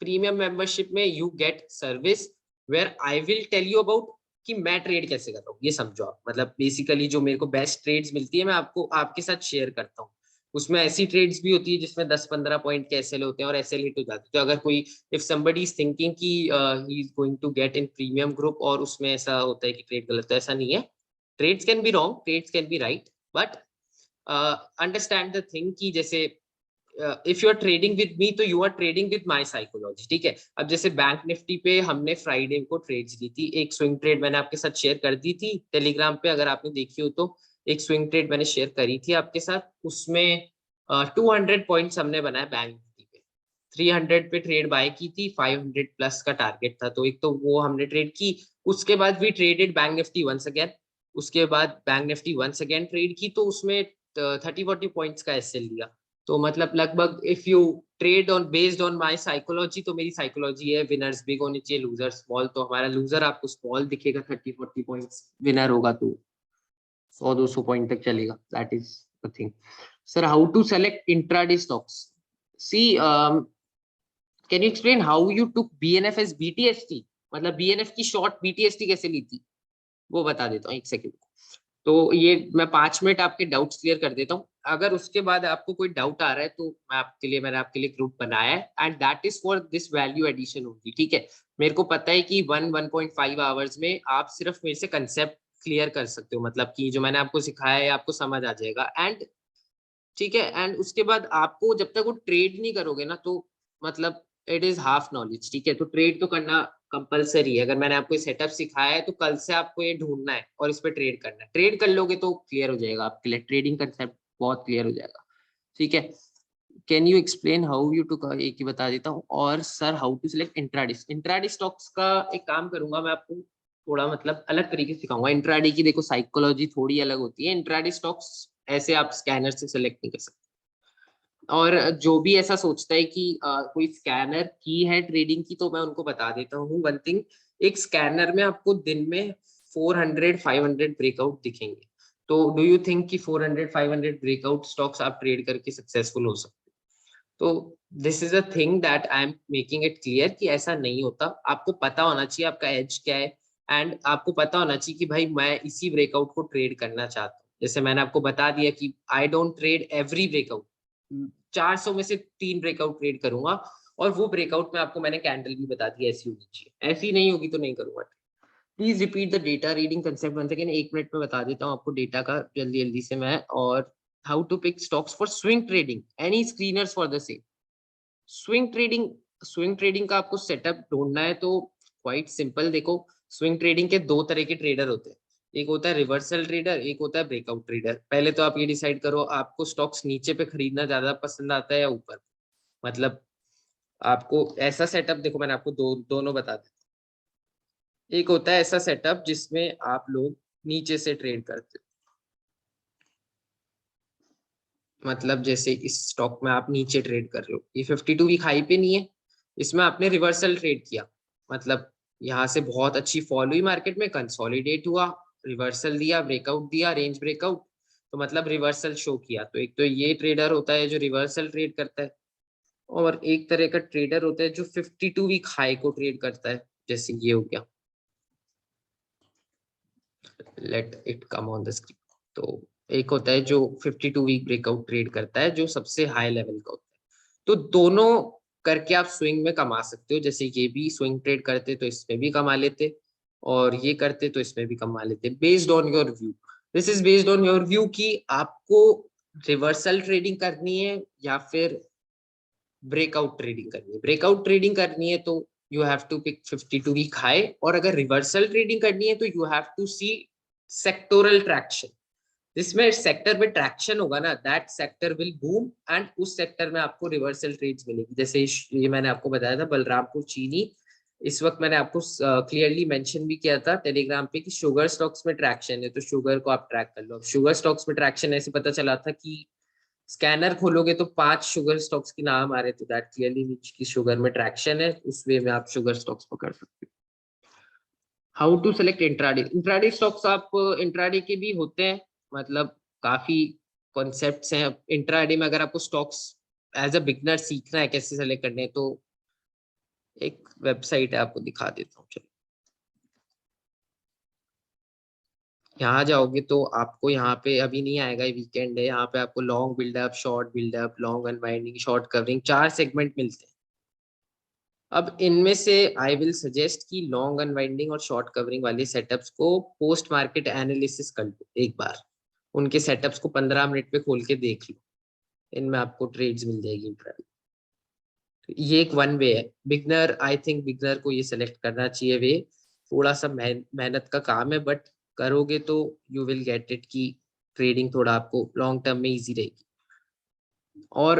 प्रीमियम मेंबरशिप में you get service where I will tell you about कि मैं ट्रेड कैसे कर रहा हूँ, ये समझो आप। मतलब बेसिकली जो मेरे को बेस्ट ट्रेड्स मिलती है मैं आपको आपके साथ शेयर करता हूँ। उसमें ऐसी ट्रेड्स भी होती है जिसमें 10-15 पॉइंट के एसएल होते हैं और एसएल हिट हो जाते हैं। तो अगर कोई इफ समबडी इज थिंकिंग कि he is going to get in premium group और उसमें ऐसा होता है कि ट्रेड गलत, तो ऐसा नहीं है। Trades can be wrong, trades can be right, but understand the thing कि जैसे if you are trading with me तो you are trading with my psychology, ठीक है। अब जैसे बैंक निफ्टी पे हमने फ्राइडे को ट्रेड्स ली थी, एक स्विंग ट्रेड मैंने आपके साथ शेयर कर दी थी टेलीग्राम पे, अगर आपने देखी हो तो एक स्विंग ट्रेड मैंने शेयर करी थी आपके साथ। उसमें 200 पॉइंट्स हमने बनाया बैंक निफ्टी पे, 300 पे ट्रेड बाय की थी, 500 प्लस का टारगेट था, तो एक तो वो हमने ट्रेड की। उसके बाद we traded bank Nifty once again, उसके बाद bank Nifty once again trade की, तो उसमें 30-40 पॉइंट्स का एसएल लिया। तो मतलब लगभग if you trade on based on my psychology, तो मेरी साइकोलॉजी है विनर्स बिग होने चाहिए लूजर स्मॉल, तो हमारा लूजर आपको स्मॉल दिखेगा 30-40 पॉइंट्स, विनर होगा तो 100-200 पॉइंट तक चलेगा, that is the thing. Sir how to select intraday stocks? See can you explain how you took BNF as BTST? मतलब बीएनएफ की शॉर्ट बीटीएसटी कैसे ली थी वो बता देता हूँ, एक सेकंड। तो ये मैं 5 मिनट आपके डाउट्स क्लियर कर देता हूँ, अगर उसके बाद आपको कोई डाउट आ रहा है तो मैंने आपके लिए ग्रुप बनाया है and that is for this value addition only, ठीक है। मेरे को पता है कि 1.5 आवर्स में आप सिर्फ मेरे से कंसेप्ट क्लियर कर सकते हो, मतलब कि जो मैंने आपको सिखाया है आपको समझ आ जाएगा एंड ठीक है। एंड उसके बाद आपको जब तक वो ट्रेड नहीं करोगे ना तो मतलब इट इज हाफ नॉलेज, ठीक है। तो ट्रेड तो करना कंपलसरी है, अगर मैंने आपको सेटअप सिखाया है तो कल से आपको ये ढूंढना है और इस पे ट्रेड करना है। ट्रेड कर लोगे तो क्लियर हो जाएगा आपके लिए, ट्रेडिंग कंसेप्ट बहुत क्लियर हो जाएगा, ठीक है। Can you explain how you to, एक ही बता देता हूँ। और sir how to select intraday stocks का एक काम करूंगा मैं आपको, थोड़ा मतलब अलग तरीके से सिखाऊंगा। इंट्राडे की देखो साइकोलॉजी थोड़ी अलग होती है, इंट्राडे स्टॉक्स ऐसे आप स्कैनर से सेलेक्ट नहीं कर सकते। और जो भी ऐसा सोचता है कि कोई स्कैनर की है ट्रेडिंग की, तो मैं उनको बता देता हूँ वन थिंग, एक स्कैनर में आपको दिन में 400-500 ब्रेकआउट दिखेंगे। तो डू यू थिंक कि 400-500 ब्रेकआउट स्टॉक्स आप ट्रेड करके सक्सेसफुल हो सकते? तो this is a thing that I am making it clear कि ऐसा नहीं होता। आपको पता होना चाहिए आपका एज क्या है, एंड आपको पता होना चाहिए कि भाई मैं इसी ब्रेकआउट को ट्रेड करना चाहता हूँ। जैसे मैंने आपको बता दिया कि I don't trade every breakout, 400 में से 3 ब्रेकआउट ट्रेड करूंगा, और वो ब्रेकआउट में आपको मैंने कैंडल भी बता दी ऐसी होनी चाहिए, ऐसी नहीं होगी तो नहीं करूंगा। Please repeat the data reading concept one second. 1 minute में बता देता हूँ आपको डेटा का जल्दी जल्दी से मैं। और how to pick stocks for swing trading, any screeners for the same. Swing trading का आपको सेटअप ढूंढना है तो क्वाइट सिंपल। देखो, स्विंग ट्रेडिंग के 2 तरह के ट्रेडर होते हैं, एक होता है रिवर्सल ट्रेडर, एक होता है ब्रेकआउट ट्रेडर। पहले तो आप ये डिसाइड करो आपको स्टॉक्स नीचे पे खरीदना ज्यादा पसंद आता है या ऊपर। मतलब आपको ऐसा सेटअप, देखो मैंने आपको दोनों बता दिया। एक होता है ऐसा सेटअप जिसमें आप लोग नीचे से ट्रेड करते हो, मतलब जैसे इस स्टॉक में आप नीचे ट्रेड कर रहे हो, ये 52 वीक हाई पे नहीं है, इसमें आपने रिवर्सल ट्रेड किया, मतलब यहाँ से बहुत अच्छी फॉल हुई मार्केट में, कंसोलिडेट हुआ, रिवर्सल दिया, ब्रेकआउट दिया, रेंज ब्रेकआउट, तो मतलब रिवर्सल शो किया। तो एक तो ये ट्रेडर होता है जो रिवर्सल ट्रेड करता है, और एक तरह का ट्रेडर होता है जो 52 वीक हाई को ट्रेड करता है, जैसे ये हो गया। Let it come on the screen. तो एक होता है जो 52 वीक ब्रेकआउट ट्रेड करता है, जो सबसे हाई लेवल का होता है। तो दोनों करके आप स्विंग में कमा सकते हो। जैसे ये भी स्विंग ट्रेड करते तो इसमें भी कमा लेते, और ये करते तो इसमें भी कमा लेते, based on your view. This is based on your view कि आपको रिवर्सल ट्रेडिंग करनी है या फिर ब्रेकआउट ट्रेडिंग करनी है। ब्रेकआउट ट्रेडिंग करनी है तो you have to pick 52 week high, और अगर रिवर्सल ट्रेडिंग करनी है तो you have to see sectoral traction. जिसमें सेक्टर में ट्रैक्शन होगा ना, that sector will boom, and उस सेक्टर में आपको रिवर्सल ट्रेड्स मिलेगी। जैसे ये मैंने आपको बताया था बलरामपुर चीनी, इस वक्त मैंने आपको क्लियरली मेंशन भी किया था टेलीग्राम पे कि शुगर स्टॉक्स में ट्रैक्शन है, तो शुगर को आप ट्रैक कर लो। शुगर स्टॉक्स में ट्रैक्शन ऐसे पता चला था कि स्कैनर खोलोगे तो 5 शुगर स्टॉक्स के नाम आ रहे, तो दैट क्लियरली मींस कि शुगर में ट्रैक्शन है, उस वे में आप शुगर स्टॉक्स पकड़ सकते हो। How to select intraday, intraday stocks आप इंट्राडे के भी होते हैं, मतलब काफी कॉन्सेप्ट्स हैं इंट्राडे में। अगर आपको स्टॉक्स एज अ बिगनर सीखना है कैसे सेलेक्ट करने हैं, तो एक वेबसाइट है, आपको दिखा देता हूँ। चलो, यहाँ जाओगे तो आपको यहाँ पे अभी नहीं आएगा, ये वीकेंड है, यहाँ पे आपको long buildup, short buildup, long unwinding, short covering, 4 segment मिलते हैं। अब इनमें से आई विल सजेस्ट कि लॉन्ग अनवाइंडिंग और शॉर्ट कवरिंग वाले सेटअप्स को पोस्ट मार्केट एनालिसिस कर लो एक बार। उनके सेटअप्स को 15 मिनट पे खोल के देख लो, इनमें आपको ट्रेड्स मिल जाएगी इंट्राडे। तो ये एक वन वे है। बिगनर, आई थिंक बिगनर को ये सेलेक्ट करना चाहिए वे। थोड़ा सा मेहनत का काम है, बट करोगे तो यू विल गेट इट की ट्रेडिंग थोड़ा आपको लॉन्ग टर्म में इजी रहेगी। और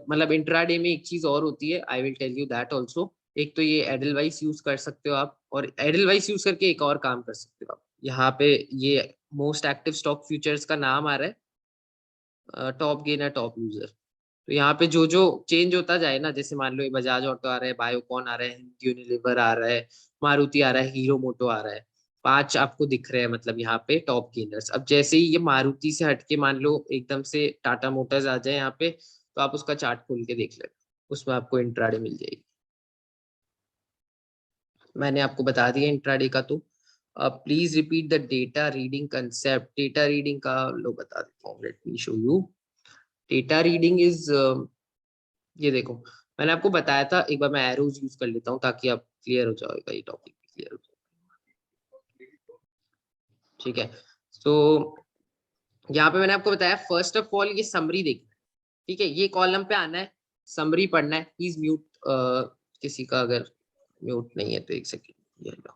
मतलब इंट्राडे में एक चीज और होती है, I will tell you that also. एक तो ये एडलवाइस यूज कर सकते हो आप, और एडलवाइस यूज करके एक और काम कर सकते हो आप। यहाँ पे ये मोस्ट एक्टिव स्टॉक फ्यूचर्स का नाम आ रहा है, टॉप गेनर, टॉप यूजर। तो यहाँ पे जो जो चेंज होता जाए ना, जैसे मान लो ये बजाज ऑटो आ रहा है, बायोकॉन आ रहा है, यूनिलीवर आ रहा है, मारुति आ रहा है, हीरो मोटो आ रहा है, 5 आपको दिख रहे हैं मतलब यहाँ पे टॉप गेनर्स। अब जैसे ही ये मारुति से हटके मान लो एकदम से टाटा मोटर्स आ जाए यहाँ पे, तो आप उसका चार्ट खोल के देख लेना, उसमें आपको इंट्राडे मिल जाएगी। मैंने आपको बता दिया इंट्राडे का। तो please repeat the data reading concept. Data reading का लो बता देता हूँ, late me show you. Data reading is, ये देखो मैंने आपको बताया था, एक बार मैं एरोज यूज कर लेता हूँ ताकि आप क्लियर हो जाएगा, ये टॉपिक क्लियर हो जाएगा। ठीक है, तो यहाँ पे मैंने आपको बताया फर्स्ट ऑफ ऑल ये समरी देखना है। ठीक है, ये कॉलम पे आना है, समरी पढ़ना है। प्लीज म्यूट, किसी का अगर म्यूट नहीं है तो एक सेकेंड, ये लो।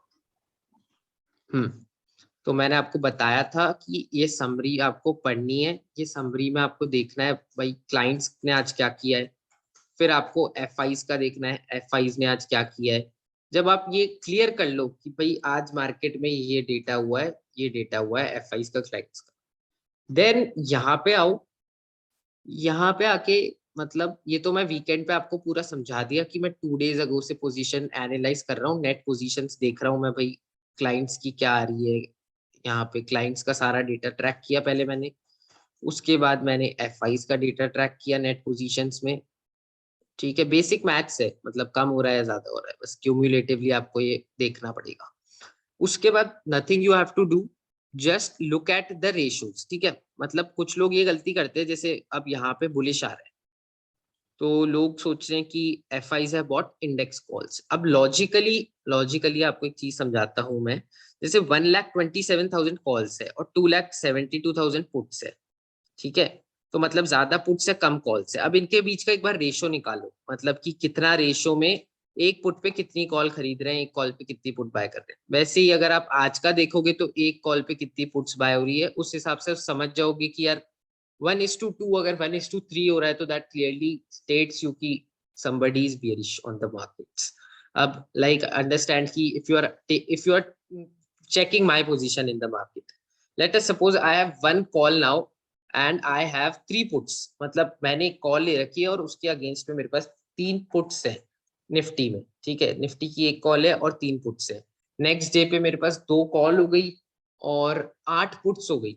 तो मैंने आपको बताया था कि ये समरी आपको पढ़नी है। ये समरी में आपको देखना है भाई क्लाइंट्स ने आज क्या किया है, फिर आपको एफ आईज का देखना है, एफ आईज ने आज क्या किया है। जब आप ये क्लियर कर लो कि भाई आज मार्केट में ये डेटा हुआ है, ये डेटा हुआ है एफ आईज का, क्लाइंट्स का, देन यहाँ पे आओ, यहाँ पे आके मतलब ये तो मैं वीकेंड पे आपको पूरा समझा दिया कि मैं 2 days अगो से पोजीशन एनालाइज कर रहा हूँ, नेट पोजीशंस देख रहा हूँ मैं भाई, क्लाइंट्स की क्या आ रही है। यहाँ पे क्लाइंट्स का सारा डेटा ट्रैक किया पहले मैंने, उसके बाद मैंने एफआईज का डेटा ट्रैक किया नेट पोजीशंस में। ठीक है, बेसिक मैथ्स है, मतलब कम हो रहा है या ज्यादा हो रहा है, बस क्यूमुलेटिवली आपको ये देखना पड़ेगा। उसके बाद nothing you have to do, just look at the ratios. ठीक है, मतलब कुछ लोग ये गलती करते हैं, जैसे अब यहाँ पे बुलिश आ रहा है तो लोग सोच रहे हैं कि एफ आईज है बॉट इंडेक्स कॉल्स। अब लॉजिकली आपको एक चीज समझाता हूं मैं। जैसे 1,27,000 कॉल्स है और 2,72,000 पुट्स है। ठीक है, तो मतलब ज्यादा पुट्स है कम कॉल्स है। अब इनके बीच का एक बार रेशो निकालो, मतलब कि कितना रेशो में एक पुट पे कितनी कॉल खरीद रहे हैं, एक कॉल पे कितनी पुट बाय कर रहे हैं। वैसे ही अगर आप आज का देखोगे तो एक कॉल पे कितनी पुट्स बाय हो रही है, उस हिसाब से समझ जाओगे कि यार 1:2, अगर 1:3 हो रहा है तो दैट क्लियरली स्टेट्स यू की somebody is bearish on the markets. अब like understand कि if you are checking my position in the market, let us suppose I have one call now and I have 3 puts, मतलब मैंने एक call ले रखी है और उसके अगेंस्ट में मेरे पास 3 पुट्स है निफ्टी में। ठीक है, निफ्टी की एक कॉल है और 3 पुट्स है। नेक्स्ट डे पे मेरे पास 2 कॉल हो गई और 8 पुट्स हो गई।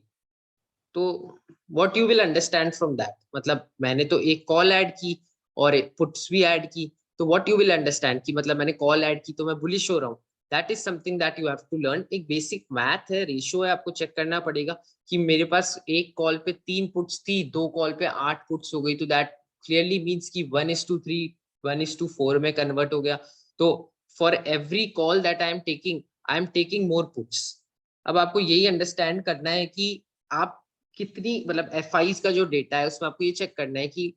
तो what you will understand from that, मतलब मैंने तो एक कॉल ऐड की और एक पुट्स भी ऐड की, तो व्हाट यू विल अंडरस्टैंड कि मतलब मैंने कॉल ऐड की तो मैं बुलिश हो रहा हूँ। That is something that you have to learn. एक बेसिक मैथ है, रेशियो है, आपको चेक करना पड़ेगा कि मेरे पास एक कॉल पे 3 पुट्स थी, 2 कॉल पे 8 पुट्स हो गई, तो दैट क्लियरली मीन्स की 1:3 1:4 में कन्वर्ट हो गया। तो for every call that I am taking more puts. अब आपको यही अंडरस्टैंड करना है कि आप कितनी, मतलब एफ का जो डेटा है उसमें आपको ये चेक करना है कि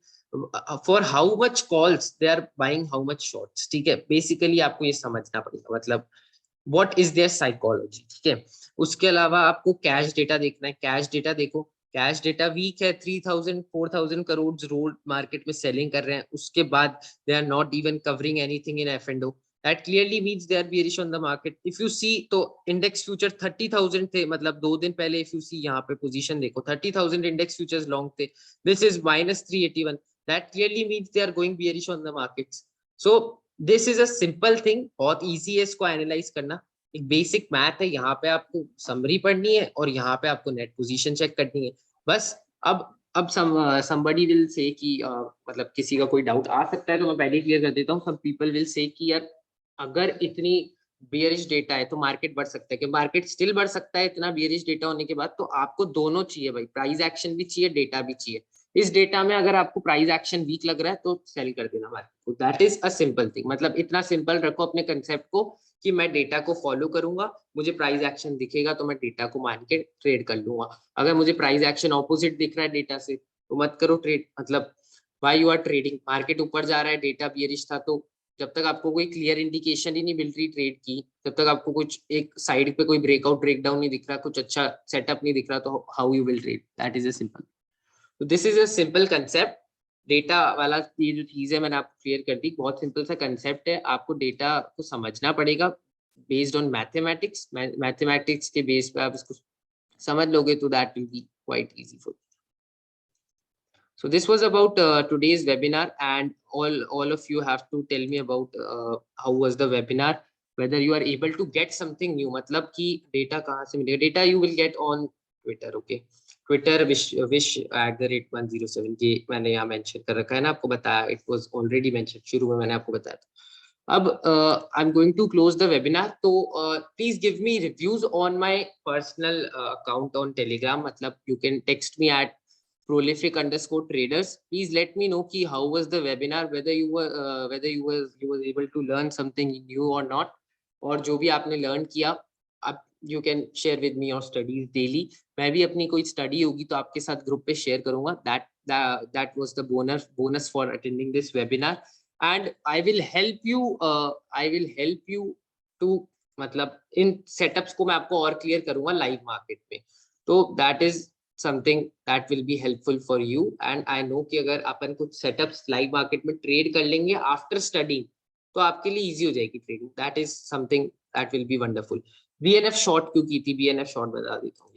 for how much calls they are buying how much shorts. ठीक है, बेसिकली आपको ये समझना पड़ेगा, मतलब व्हाट इज देयर साइकोलॉजी। ठीक है, उसके अलावा आपको कैश डेटा देखना है। कैश डेटा देखो, कैश डेटा वीक है, 3,000 4,000 करोड़ रोड मार्केट में सेलिंग कर रहे हैं, उसके बाद they are not even covering anything in F and O. That clearly means they are bearish on the market. If you see तो इंडेक्स फ्यूचर 30,000 थे, मतलब 2 दिन पहले if you see यहाँ पे पोजीशन देखो 30,000 इंडेक्स फ्यूचर्स लॉन्ग थे, this is -381. That clearly means they are going bearish on the markets. So this is a simple thing, बहुत easy है इसको एनालाइज करना। एक बेसिक मैथ है, यहाँ पे आपको समरी पढ़नी है और यहाँ पे आपको नेट पोजीशन चेक करनी है बस। अब somebody will say कि मतलब किसी का कोई डाउट आ सकता है, तो मैं पहले क्लियर कर देता हूँ। some people will say कि यार अगर इतनी बियरिश डेटा है तो मार्केट बढ़ सकता है, कि मार्केट स्टिल बढ़ सकता है इतना बियरिश डेटा होने के बाद। तो आपको दोनों चाहिए भाई, प्राइस एक्शन भी चाहिए, डेटा भी चाहिए। इस डेटा में अगर आपको प्राइस एक्शन वीक लग रहा है तो सेल कर देना मार्केट को। That is a simple thing, मतलब इतना सिंपल रखो अपने कंसेप्ट को कि मैं डेटा को फॉलो करूंगा, मुझे प्राइस एक्शन दिखेगा तो मैं डेटा को मान के ट्रेड कर लूंगा। अगर मुझे प्राइस एक्शन ऑपोजिट दिख रहा है डेटा से तो मत करो ट्रेड। मतलब why you are trading, market ऊपर जा रहा है, डेटा बियरिश था, तो जब तक आपको कोई क्लियर इंडिकेशन ही नहीं मिल रही ट्रेड की, तब तक आपको कुछ एक साइड पे कोई ब्रेकआउट ब्रेकडाउन नहीं दिख रहा, कुछ अच्छा सेटअप नहीं दिख रहा, तो how you will trade. That is a simple, तो this is a simple concept. Data वाला ये जो चीज है मैंने आपको क्लियर कर दी, बहुत सिंपल सा कंसेप्ट है, आपको डेटा को समझना पड़ेगा बेस्ड ऑन मैथमेटिक्स। मैथमेटिक्स के बेस पे आप इसको समझ लोगे तो that will B quite easy for. So this was about today's webinar, and all of you have to tell me about how was the webinar, whether you are able to get something new, मतलब कि data कहाँ से मिलेगा। data you will get on Twitter, okay? Twitter wish@107, ये मैंने यहाँ mention कर रखा है ना, आपको बताया, it was already mentioned, शुरू में मैंने आपको बताया था। अब I'm going to close the webinar, तो please give me reviews on my personal account on Telegram, मतलब you can text me at prolific_traders. Please let me know ki how was the webinar, whether you were able to learn something new or not, और जो भी आपने learn किया आप you can share with me your studies daily. मैं भी अपनी कोई study होगी तो आपके साथ group पे share करूंगा। That was the bonus for attending this webinar, and I will help you to, मतलब इन setups को मैं आपको और clear करूंगा live market में। तो that is something that will be helpful for you, and I know कि अगर अपन कुछ सेटअप्स लाइव मार्केट में ट्रेड कर लेंगे आफ्टर स्टडी तो आपके लिए इजी हो जाएगी trading. That is something that will B wonderful. BNF short क्यों की थी, बीएनएफ शॉर्ट बता देता हूँ।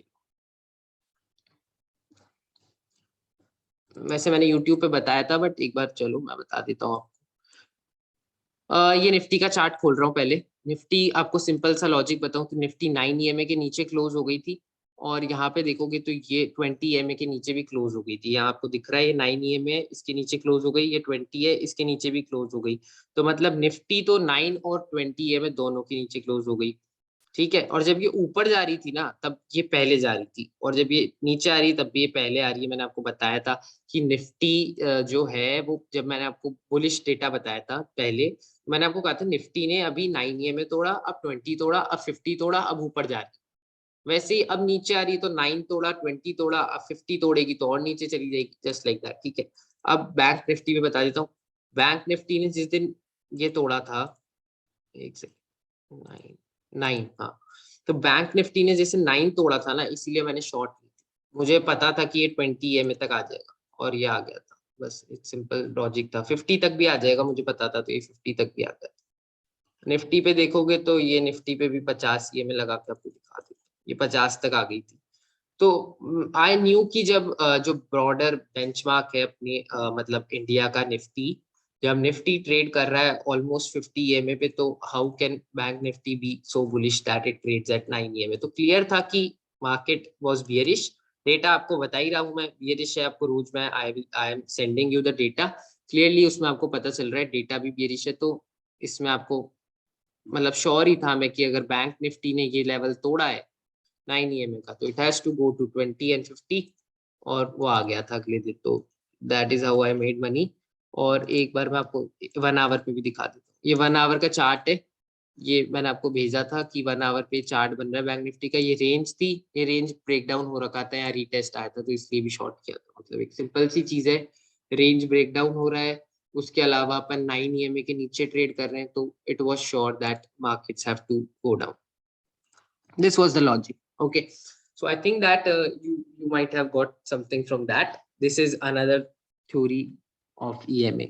वैसे मैंने यूट्यूब पे बताया था, बट एक बार चलो मैं बता देता हूँ आपको। ये निफ्टी का चार्ट खोल रहा हूँ पहले। निफ्टी आपको सिंपल सा लॉजिक बताऊं तो निफ्टी 9 ईएमए के नीचे क्लोज हो गई थी, और यहाँ पे देखोगे तो ये 20 ईएमए के नीचे भी क्लोज हो गई थी। यहाँ आपको दिख रहा है ये 9 ईएमए इसके नीचे क्लोज हो गई, ये 20 है इसके नीचे भी क्लोज हो गई। तो मतलब निफ्टी तो 9 और 20 ईएमए दोनों के नीचे क्लोज हो गई। ठीक है, और जब ये ऊपर जा रही थी ना तब ये पहले जा रही थी, और जब ये नीचे आ रही तब भी ये पहले आ रही है। मैंने आपको बताया था कि निफ्टी जो है वो, जब मैंने आपको बुलिश डेटा बताया था पहले, मैंने आपको कहा था निफ्टी ने अभी 9 में तोड़ा, अब 20 तोड़ा, अब 50 तोड़ा, अब ऊपर जा रही। वैसे ही अब नीचे आ रही है तो 9 तोड़ा, 20 तोड़ा, अब 50 तोड़ेगी तो और नीचे चली जाएगी, जस्ट लाइक दैट। ठीक है, अब बैंक निफ्टी में बता देता हूँ। बैंक निफ्टी ने जिस दिन ये तोड़ा था, एक सेकंड, 9, हाँ, तो बैंक निफ्टी ने जैसे 9 तोड़ा था ना, इसीलिए मैंने शॉर्ट ली थी। मुझे पता था कि ये 20 एम तक आ जाएगा, और ये आ गया था। बस एक सिंपल लॉजिक था, 50 तक भी आ जाएगा मुझे पता था, तो ये 50 तक भी आ गया। निफ्टी पे देखोगे तो ये निफ्टी पे भी 50 ये में लगा के आपको दिखा देता हूँ, ये 50 तक आ गई थी। तो आई न्यू कि जब जो ब्रॉडर बेंचमार्क है अपने मतलब इंडिया का निफ्टी, जब निफ्टी ट्रेड कर रहा है ऑलमोस्ट 50 ईएमए पे, तो how can bank Nifty be so bullish that it trades at 9 EMA? तो क्लियर था कि मार्केट वाज बियरिश। डेटा आपको बता ही रहा हूं मैं, बियरिश है, आपको रोज मैं I am sending you the data clearly, उसमें आपको पता चल रहा है डेटा भी बियरिश है। तो इसमें आपको मतलब श्योर ही था मैं कि अगर बैंक निफ्टी ने ये लेवल तोड़ा है 9 ईएमए का, तो it has to go to 20 and 50, और वो आ गया था अगले दिन। तो that is how I made money. और एक बार मैं आपको 1 आवर पे भी दिखा देता हूँ, ये 1 आवर का चार्ट है। ये मैंने आपको भेजा था कि 1 आवर पे चार्ट बन रहा है बैंक निफ्टी का। ये रेंज थी, ये रेंज ब्रेक डाउन हो रखा था, यहाँ रीटेस्ट आया था तो इसलिए भी शॉर्ट किया था। मतलब एक सिंपल सी चीज है, रेंज ब्रेक डाउन हो रहा है, उसके अलावा अपन 9 ईएमए के नीचे ट्रेड कर रहे हैं, तो it was sure that markets have to go down. This was the logic. Okay, so I think that you might have got something from that. This is another theory of EMA.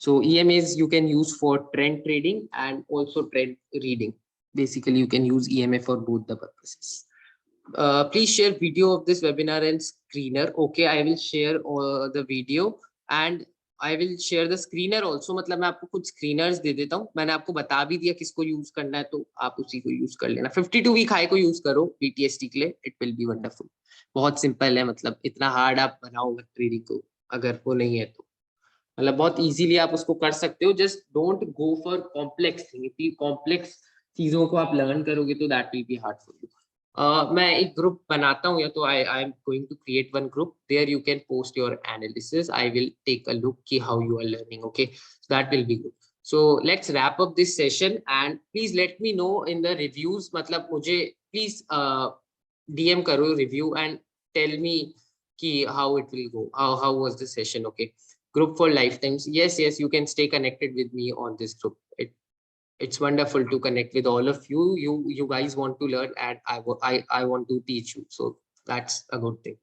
So EMAs you can use for trend trading and also trend reading. Basically you can use EMA for both the purposes. Please share video of this webinar and screener. Okay, I will share the video and I will share the screener also. मतलब मैं आपको कुछ screeners दे देता हूँ, मैंने आपको बता भी दिया किसको यूज करना है, तो आप उसी को यूज कर लेना। 52 वीक हाई को यूज करो बीटीएसटी के लिए, इट विल बी वंडरफुल। बहुत सिंपल है, मतलब इतना हार्ड आप बनाओ ट्रेडिंग को अगर वो नहीं है तो, मतलब बहुत इजीली आप उसको कर सकते हो। Just don't go for complex thing, इतनी कॉम्प्लेक्स चीजों को आप लर्न करोगे तो that will be hard for you. मैं एक ग्रुप बनाता हूँ, या तो I am going to create one group, there you can post your analysis, I will take a look कि how you are learning. Okay, so that will be good. So let's wrap up this session and please let me know in the reviews. मतलब मुझे please DM करो review and tell me कि how it will go, how was the session. Okay, group for lifetimes, yes, yes, you can stay connected with me on this group. It's wonderful to connect with all of you. You guys want to learn and I want to teach you, so that's a good thing.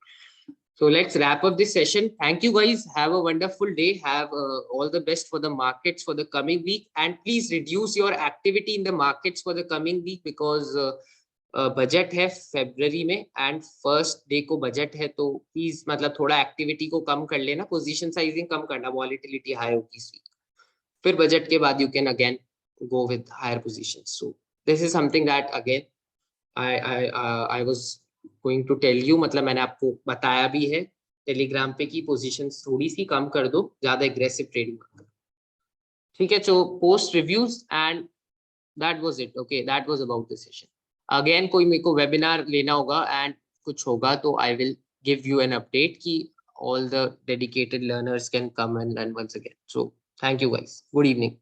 So let's wrap up this session. Thank you guys, have a wonderful day, have all the best for the markets for the coming week, and please reduce your activity in the markets for the coming week because budget है फेब्रवरी में and first day को budget है, तो please मतलब थोड़ा activity को कम कर लेना, पोजीशन साइजिंग कम करना, वॉलेटिलिटी हाई होगी इस वीक। फिर बजट के बाद you can again go with higher positions. So this is something that again I was going to tell you, मतलब मैंने आपको बताया भी है टेलीग्राम पे कि पोजीशंस थोड़ी सी कम कर दो, ज्यादा एग्रेसिव ट्रेडिंग मत करो। ठीक है, so post reviews and that was it. Okay, that was about the session. Again कोई मेरे को वेबिनार लेना होगा एंड कुछ होगा तो I will give you an update कि all the dedicated learners can come and learn once again. So thank you guys. Good evening.